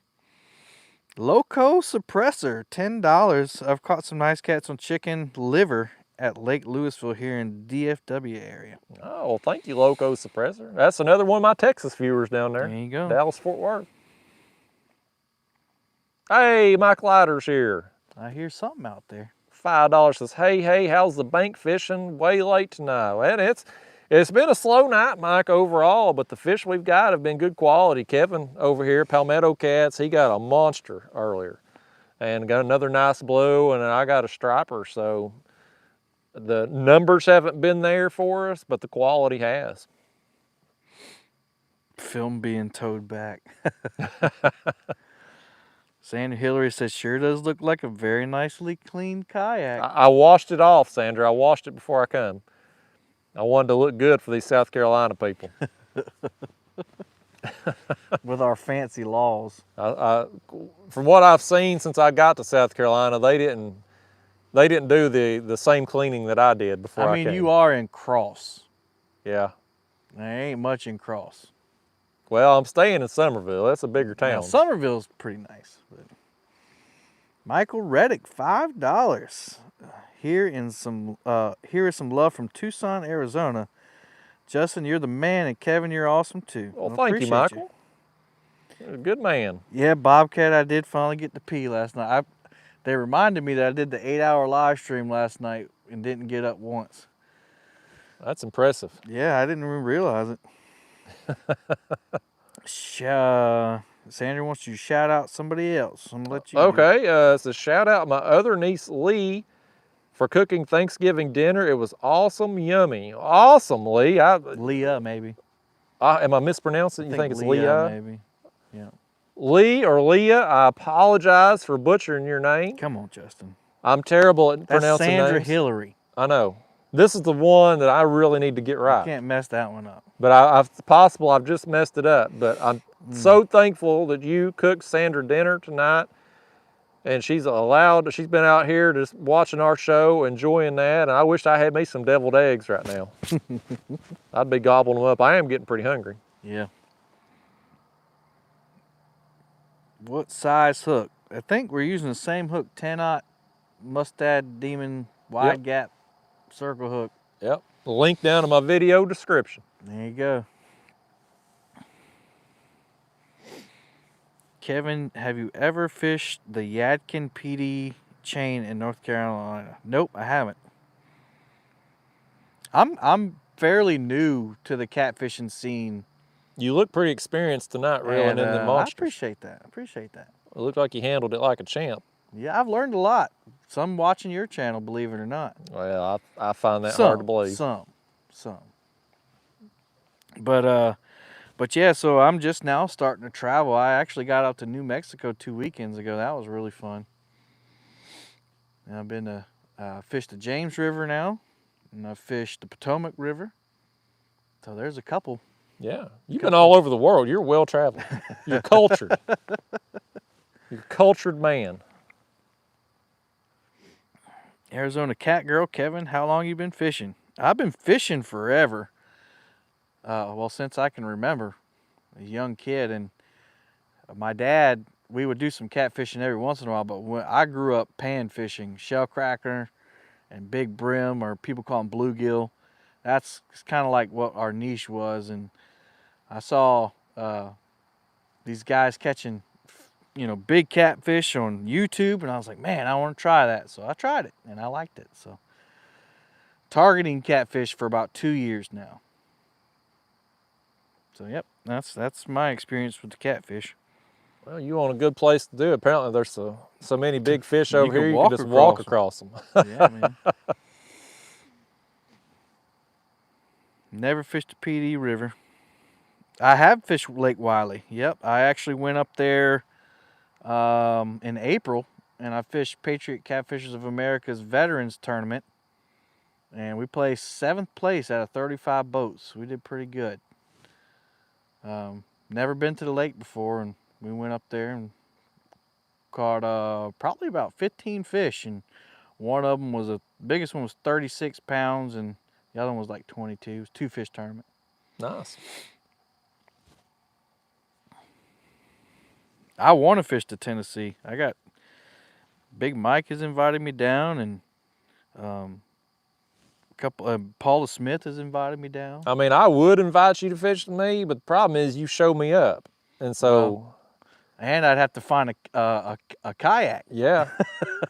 Loco Suppressor, $10. I've caught some nice cats on chicken liver at Lake Louisville here in DFW area. Oh, well, thank you, Loco Suppressor. That's another one of my Texas viewers down there. There you go. Dallas, Fort Worth. Hey, Mike Leiter's here. I hear something out there. $5 says, hey, how's the bank fishing? Way late tonight. And it's been a slow night, Mike, overall, but the fish we've got have been good quality. Kevin over here, Palmetto Cats, he got a monster earlier and got another nice blue, and I got a striper. So the numbers haven't been there for us, but the quality has. Film being towed back. Sandra Hillary says, sure does look like a very nicely cleaned kayak. I washed it off, Sandra. I washed it before I come. I wanted to look good for these South Carolina people. With our fancy laws. From what I've seen since I got to South Carolina, they didn't do the same cleaning that I did before I came. I mean, you are in Cross. Yeah. There ain't much in Cross. Well, I'm staying in Summerville. That's a bigger town. Now, Summerville's pretty nice. But Michael Reddick, $5. Here is some love from Tucson, Arizona. Justin, you're the man, and Kevin, you're awesome too. Well, thank you, Michael. You're a good man. Yeah, Bobcat, I did finally get to pee last night. They reminded me that I did the 8-hour live stream last night and didn't get up once. That's impressive. Yeah, I didn't even realize it. Sandra wants you to shout out somebody else. I'm gonna let you. Okay, it's a shout out my other niece Lee for cooking Thanksgiving dinner. It was awesome, yummy, awesome, Lee. Leah, maybe. Am I mispronouncing? You think it's Leah? Maybe. Yeah. Lee or Leah, I apologize for butchering your name. Come on, Justin. I'm terrible at pronouncing names. That's Sandra Hillary. I know. This is the one that I really need to get right. You can't mess that one up. But it's possible I've just messed it up. But I'm so thankful that you cooked Sandra dinner tonight. and she's been out here just watching our show, enjoying that, and I wish I had me some deviled eggs right now. I'd be gobbling them up. I am getting pretty hungry. Yeah. What size hook? I think we're using the same hook, 10-aught Mustad Demon wide gap circle hook. Yep. Link down in my video description. There you go. Kevin, have you ever fished the Yadkin PD chain in North Carolina? Nope, I haven't. I'm fairly new to the catfishing scene. You look pretty experienced tonight reeling in the I monsters. appreciate that. I appreciate that. It looked like you handled it like a champ. Yeah, I've learned a lot. Some watching your channel, believe it or not. Well, I find that hard to believe. Some. But yeah, so I'm just now starting to travel. I actually got out to New Mexico 2 weekends ago. That was really fun. And I've been to fish the James River now, and I've fished the Potomac River. So there's a couple. Yeah, you've been all over the world. You're well traveled. You're cultured. You're a cultured man. Arizona Cat Girl, Kevin, how long you been fishing? I've been fishing forever. Well, since I can remember, a young kid, and my dad, we would do some catfishing every once in a while, but when I grew up pan fishing, shell cracker and big brim, or people call them bluegill. That's kind of like what our niche was, and I saw these guys catching, big catfish on YouTube, and I was like, man, I want to try that. So I tried it, and I liked it. So targeting catfish for about 2 years now. So yep, that's my experience with the catfish. Well, you on a good place to do it. Apparently there's so many big fish over here, you can just walk walk across them. Yeah, man. Never fished the PD River. I have fished Lake Wiley. Yep, I actually went up there in April, and I fished Patriot Catfishers of America's Veterans Tournament, and we placed 7th place out of 35 boats. We did pretty good. Never been to the lake before, and we went up there and caught probably about 15 fish, and one of them was the biggest one was 36 pounds, and the other one was like 22. It was a 2-fish tournament. Nice. I want to fish to Tennessee. I got Big Mike has invited me down, and Paula Smith has invited me down. I mean, I would invite you to fish with me, but the problem is you show me up. And so... and I'd have to find a kayak. Yeah.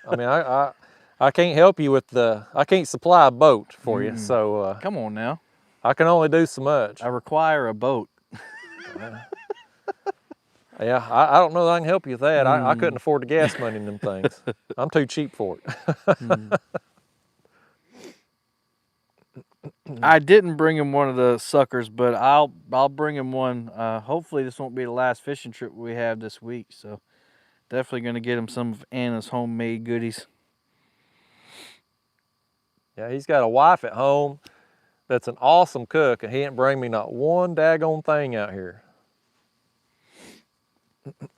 I mean, I can't help you with I can't supply a boat for you, so... Come on now. I can only do so much. I require a boat. Yeah, I don't know that I can help you with that. I couldn't afford the gas money in them things. I'm too cheap for it. I didn't bring him one of the suckers, but I'll bring him one. Hopefully this won't be the last fishing trip we have this week, so definitely going to get him some of Anna's homemade goodies. Yeah, he's got a wife at home that's an awesome cook, and he didn't bring me not one daggone thing out here.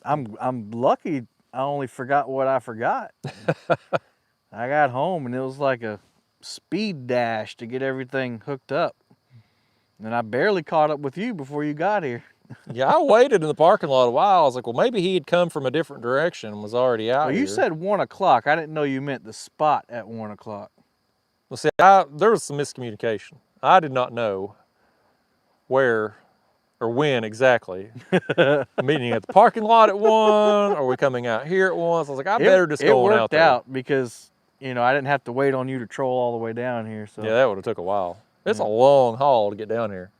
I'm lucky I only forgot what I forgot. I got home and it was like a speed dash to get everything hooked up. And I barely caught up with you before you got here. Yeah, I waited in the parking lot a while. I was like, well, maybe he had come from a different direction and was already out Well, here. you said 1 o'clock. I didn't know you meant the spot at 1 o'clock. Well, see, there was some miscommunication. I did not know where or when exactly. Meeting at the parking lot at 1, or are we coming out here at 1? So I was like, I better just go on out there. It worked out because, I didn't have to wait on you to troll all the way down here. So yeah, that would have took a while. It's a long haul to get down here.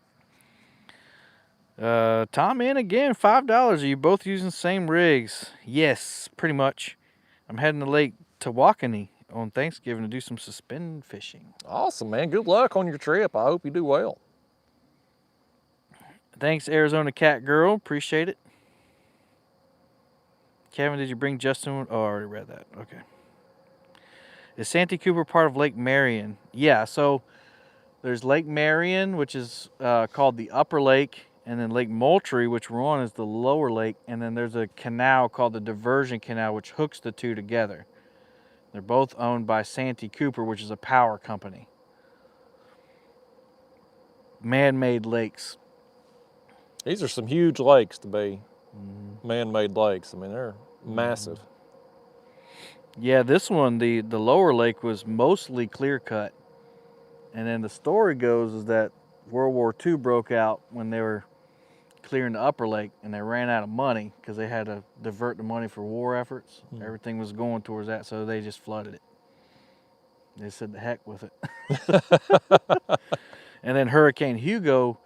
Tom in again, $5. Are you both using the same rigs? Yes, pretty much. I'm heading to Lake Tawakoni on Thanksgiving to do some suspended fishing. Awesome, man. Good luck on your trip. I hope you do well. Thanks, Arizona Cat Girl. Appreciate it. Kevin, did you bring Justin? Oh, I already read that. Okay. Is Santee Cooper part of Lake Marion? Yeah, so there's Lake Marion, which is called the Upper Lake, And then Lake Moultrie, which we're on, is the lower lake. And then there's a canal called the Diversion Canal, which hooks the two together. They're both owned by Santee Cooper, which is a power company. Man-made lakes. These are some huge lakes to be man-made lakes. I mean, they're massive. Yeah, this one, the lower lake was mostly clear cut. And then the story goes is that World War II broke out when they were clearing the upper lake, and they ran out of money because they had to divert the money for war efforts. Everything was going towards that, so they just flooded it. They said the heck with it. And then Hurricane Hugo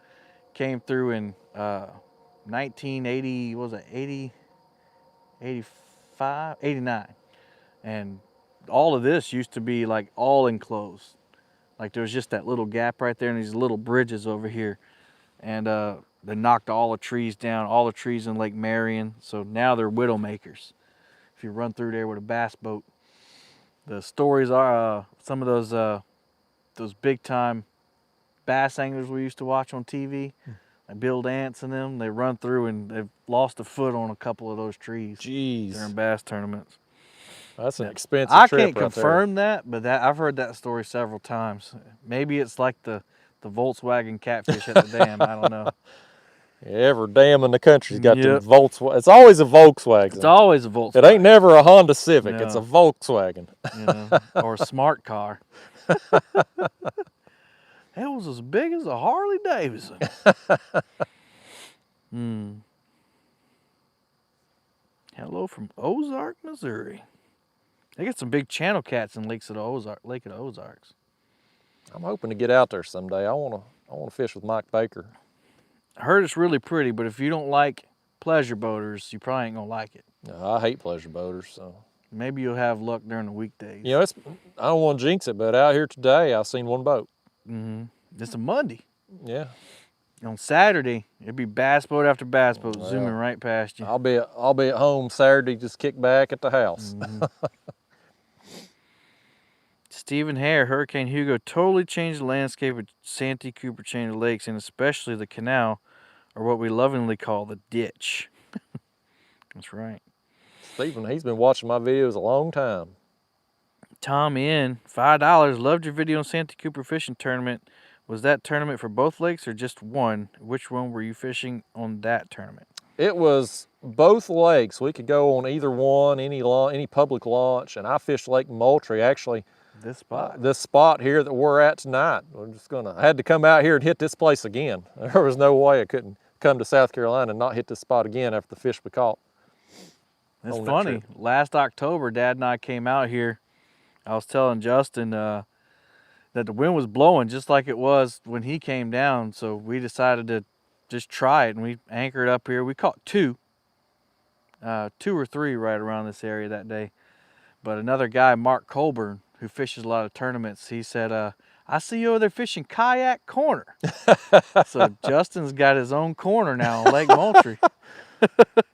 came through in 1980, what was it, 80, 85, 89. And all of this used to be like all enclosed. Like there was just that little gap right there and these little bridges over here. And they knocked all the trees down, all the trees in Lake Marion. So now they're widowmakers. If you run through there with a bass boat. The stories are some of those big time bass anglers we used to watch on TV. Like Bill Dance and them, they run through and they've lost a foot on a couple of those trees Jeez. during bass tournaments. That's an expensive I trip can't right confirm that, but I've heard that story several times. Maybe it's like the Volkswagen catfish at the dam. I don't know. there. Every dam in the country's got them Yep. Volkswagen. It's always a Volkswagen. It's always a Volkswagen. It ain't never a Honda Civic. It's a No. Volkswagen. You know, or a smart car. It was as big as a Harley Davidson. Hello from Ozark, Missouri. They got some big channel cats in Lake of the Ozarks. I'm hoping to get out there someday. I wanna fish with Mike Baker. I heard it's really pretty, but if you don't like pleasure boaters, you probably ain't gonna like it. No, I hate pleasure boaters, so. Maybe you'll have luck during the weekdays. You know, I don't want to jinx it, but out here today, I seen one boat. It's a Monday. Yeah. On Saturday, it'd be bass boat after bass boat zooming right past you. I'll be at home Saturday, just kick back at the house. Stephen Hare, Hurricane Hugo totally changed the landscape of Santee Cooper chain of lakes, and especially the canal, or what we lovingly call the ditch. That's right. Stephen, he's been watching my videos a long time. Tom in, $5. Loved your video on Santee Cooper fishing tournament. Was that tournament for both lakes or just one? Which one were you fishing on that tournament? It was both lakes. We could go on either one, any public launch, and I fished Lake Moultrie. Actually, This spot. this spot here that we're at tonight. I had to come out here and hit this place again. There was no way I couldn't come to South Carolina and not hit this spot again after the fish we caught. It's on that funny. trip. Last October, Dad and I came out here. I was telling Justin that the wind was blowing just like it was when he came down. So we decided to just try it, and we anchored up here. We caught two or three right around this area that day. But another guy, Mark Colburn, who fishes a lot of tournaments, he said, I see you over there fishing kayak corner. So Justin's got his own corner now on Lake Moultrie.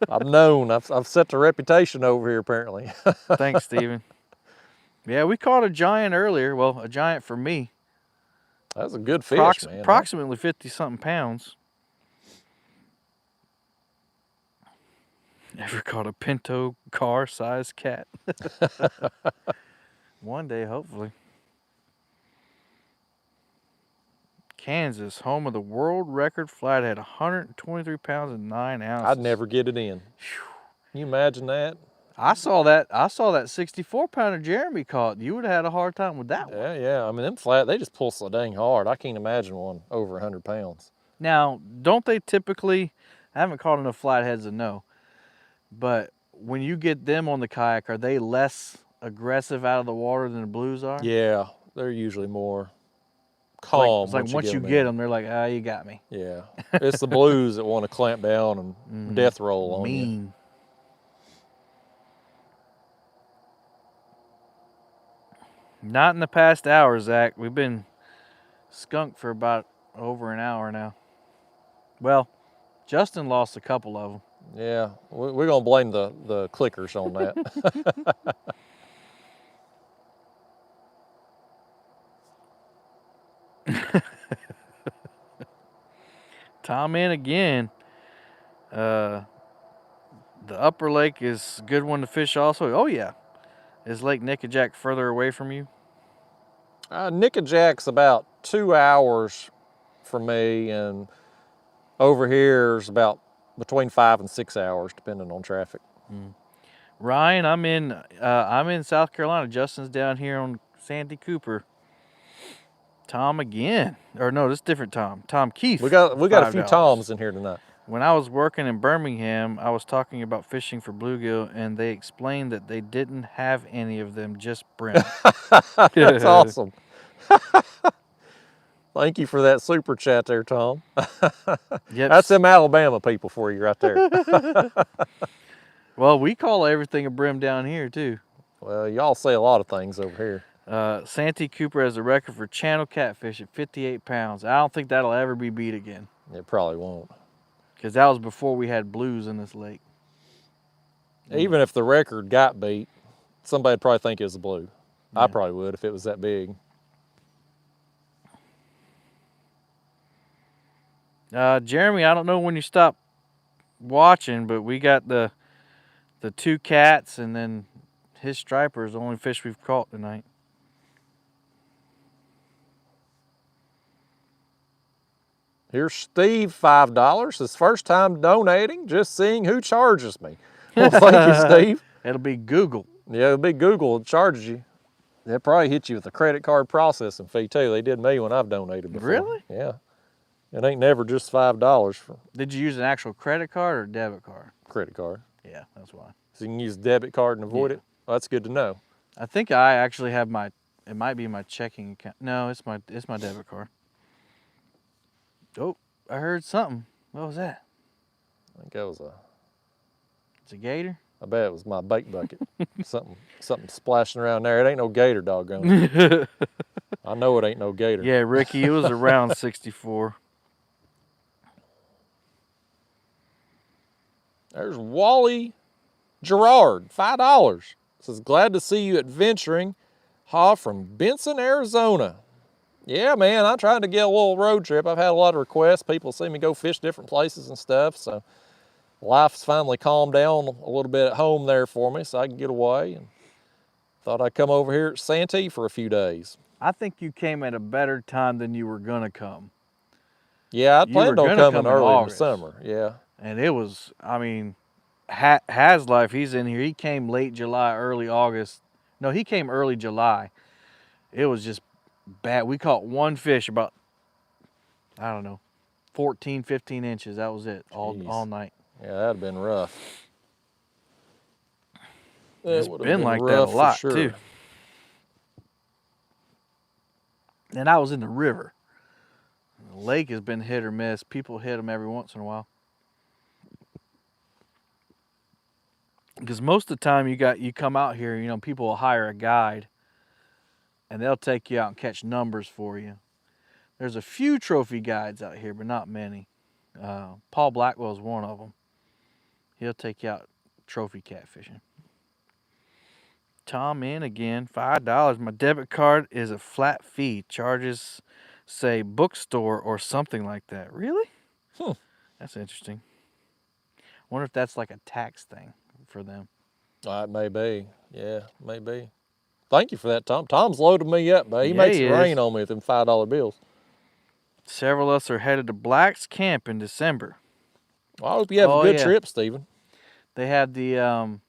I'm known. I've set the reputation over here apparently. Thanks, Steven. Yeah, we caught a giant earlier. Well, a giant for me. That was a good fish, man. Approximately 50-something pounds. Never caught a Pinto car-sized cat. One day, hopefully. Kansas, home of the world record flathead, 123 pounds and 9 ounces. I'd never get it in. Can you imagine that? I saw that 64-pounder Jeremy caught. You would have had a hard time with that one. Yeah. I mean, them flat, they just pull so dang hard. I can't imagine one over 100 pounds. Now, don't they typically, I haven't caught enough flatheads to know, but when you get them on the kayak, are they less aggressive out of the water than the blues are? Yeah, they're usually more calm. It's like once you get them, they're like, ah, you got me. Yeah, it's the blues that want to clamp down and death roll on you. Mean. Not in the past hour, Zach. We've been skunked for about over an hour now. Well, Justin lost a couple of them. Yeah, we're gonna blame the clickers on that. Tom in again. The upper lake is a good one to fish also. Oh, yeah. Is Lake Nickajack further away from you? Nickajack's about 2 hours from me, and over here is about between 5 and 6 hours, depending on traffic. Ryan, I'm in South Carolina. Justin's down here on Santee Cooper. Tom again. Or no, this is different Tom. Tom Keith. We got a few $5. Toms in here tonight. When I was working in Birmingham, I was talking about fishing for bluegill, and they explained that they didn't have any of them, just brim. That's awesome. Thank you for that super chat there, Tom. Yep. That's them Alabama people for you right there. Well, we call everything a brim down here, too. Well, y'all say a lot of things over here. Santee Cooper has a record for channel catfish at 58 pounds. I don't think that'll ever be beat again, It probably won't. because that was before we had blues in this lake. Even if the record got beat, somebody'd probably think it was a blue. Yeah. I probably would if it was that big. Jeremy, I don't know when you stopped watching, but we got the two cats, and then his striper is the only fish we've caught tonight. Here's Steve, $5. His first time donating, just seeing who charges me. Well, thank you, Steve. It'll be Google. Yeah, the big Google charges you. They'll probably hit you with a credit card processing fee too. They did me when I've donated before. Really? Yeah. It ain't never just $5 for Did you use an actual credit card or debit card? credit card. Yeah, that's why. So you can use a debit card and avoid Yeah. it. Well, that's good to know. I think I actually have it might be my checking account. No, it's my debit card. Oh, I heard something. What was that? I think that was It's a gator? I bet it was my bait bucket. something splashing around there. It ain't no gator, doggone it. I know it ain't no gator. Yeah, Ricky, it was around 64. There's Wally Gerard, $5. Says, glad to see you adventuring. Ha from Benson, Arizona. Yeah, man, I'm trying to get a little road trip. I've had a lot of requests. People see me go fish different places and stuff. So life's finally calmed down a little bit at home there for me so I can get away. And thought I'd come over here at Santee for a few days. I think you came at a better time than you were going to come. Yeah, I You planned were on gonna coming come in early in the August. summer. Yeah. And it was, I mean, Has Life, he's in here. He came late July, early August. No, he came early July. It was just bad. We caught one fish about, I don't know, 14, 15 inches. That was it all night. Yeah, that'd have been rough. It's would've been like that a rough for lot, sure. too. And I was in the river. The lake has been hit or miss. People hit them every once in a while. Because most of the time you come out here, you know, people will hire a guide and they'll take you out and catch numbers for you. There's a few trophy guides out here, but not many. Paul Blackwell's one of them. He'll take you out trophy catfishing. Tom in again, $5. My debit card is a flat fee. Charges say bookstore or something like that. Really? That's interesting. Wonder if that's like a tax thing for them. It may be. Yeah, maybe. Thank you for that, Tom. Tom's loaded me up, but he Yeah, makes he it is. rain on me with them $5 bills. Several of us are headed to Black's Camp in December. Well, I hope you have a good trip, Stephen. They have the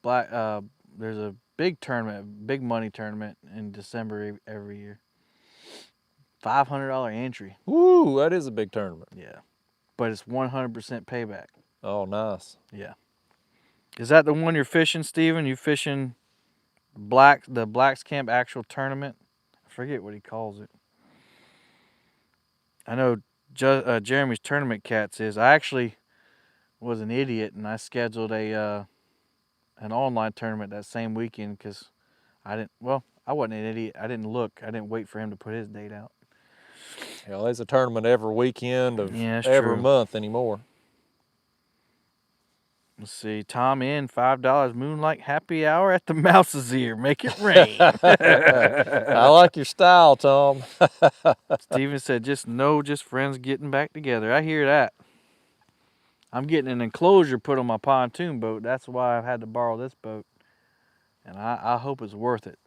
there's a big tournament, big money tournament in December every year. $500 entry. Woo, that is a big tournament. Yeah. But it's 100% payback. Oh, nice. Yeah. Is that the one you're fishing, Steven? You fishing the Black's Camp actual tournament? I forget what he calls it. I know Jeremy's tournament cats is. I actually was an idiot and I scheduled an online tournament that same weekend because I wasn't an idiot. I didn't look. I didn't wait for him to put his date out. Yeah, there's a tournament every weekend of Yeah, that's every true. month anymore. Let's see. Tom in $5 Moonlight Happy Hour at the Mouse's Ear. Make it rain. I like your style, Tom. Steven said, just friends getting back together. I hear that. I'm getting an enclosure put on my pontoon boat. That's why I've had to borrow this boat. And I hope it's worth it.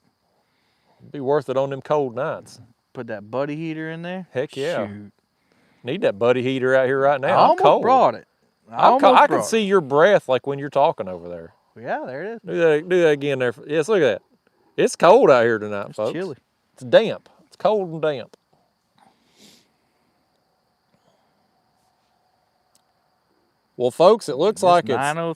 Be worth it on them cold nights. Put that buddy heater in there. Heck yeah. Shoot. Need that buddy heater out here right now. I I'm almost cold. brought it. I can see your breath like when you're talking over there. Yeah, there it is. Do that again there. Yes, look at that. It's cold out here tonight, It's folks. chilly. It's damp. It's cold and damp. Well, folks, it looks like it's 9:03.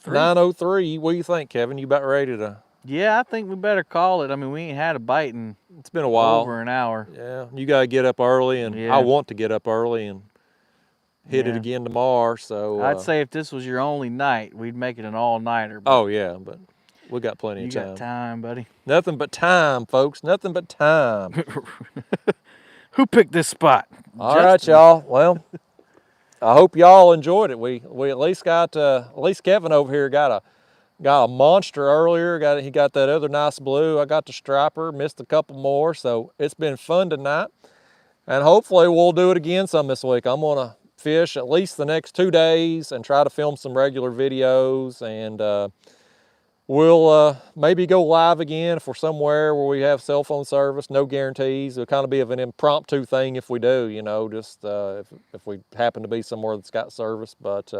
9:03. What do you think, Kevin? You about ready to? Yeah, I think we better call it. I mean, we ain't had a bite in It's been a while. over an hour. Yeah, you got to get up early, and Yeah. I want to get up early and hit it Yeah. again tomorrow. So I'd say if this was your only night, we'd make it an all-nighter. Oh yeah, but we got plenty you of time. got time, buddy. Nothing but time, folks. Nothing but time. Who picked this spot? All right, y'all. Well, I hope y'all enjoyed it. We at least got at least Kevin over here got a monster earlier. He got that other nice blue. I got the striper. Missed a couple more. So it's been fun tonight, and hopefully we'll do it again some this week. I'm gonna fish at least the next 2 days and try to film some regular videos, and we'll maybe go live again if we're somewhere where we have cell phone service. No guarantees. It'll kind of be of an impromptu thing if we do, you know, just if we happen to be somewhere that's got service. But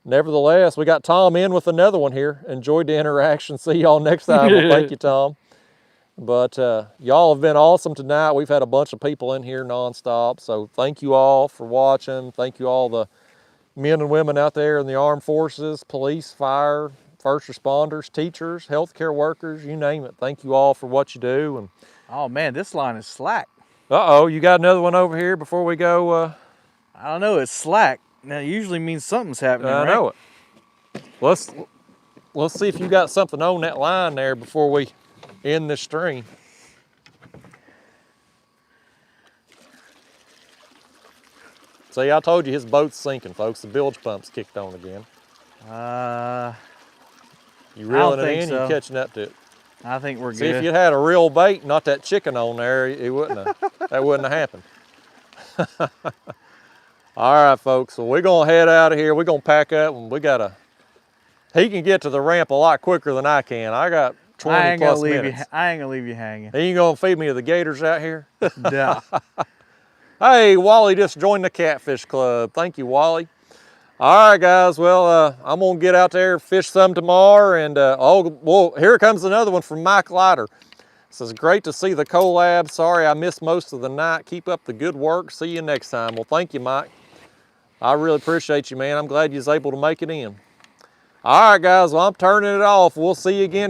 nevertheless, we got Tom in with another one here. Enjoyed the interaction. See y'all next time. Well, thank you, Tom. But y'all have been awesome tonight. We've had a bunch of people in here nonstop. So thank you all for watching. Thank you all the men and women out there in the armed forces, police, fire, first responders, teachers, healthcare workers, you name it. Thank you all for what you do. And Oh man, this line is slack. uh-oh, you got another one over here before we go? I don't know, it's slack. Now it usually means something's happening, I right? know it. Let's see if you got something on that line there before we end this stream. See, I told you his boat's sinking, folks. The bilge pump's kicked on again. You reeling it think in, so. you catching up to it. I think we're See, if good. you had a real bait, not that chicken on there, it wouldn't have, that wouldn't have happened. All right, folks, so we're gonna head out of here. We're gonna pack up, and he can get to the ramp a lot quicker than I can. I got 20 plus minutes. I ain't gonna leave you hanging. He ain't gonna feed me to the gators out here? Yeah. Hey, Wally just joined the Catfish Club. Thank you, Wally. All right, guys. Well, I'm gonna get out there, fish some tomorrow, and well, here comes another one from Mike Leiter. Says, great to see the collab. Sorry I missed most of the night. Keep up the good work. See you next time. Well, thank you, Mike. I really appreciate you, man. I'm glad you was able to make it in. All right, guys. Well, I'm turning it off. We'll see you again.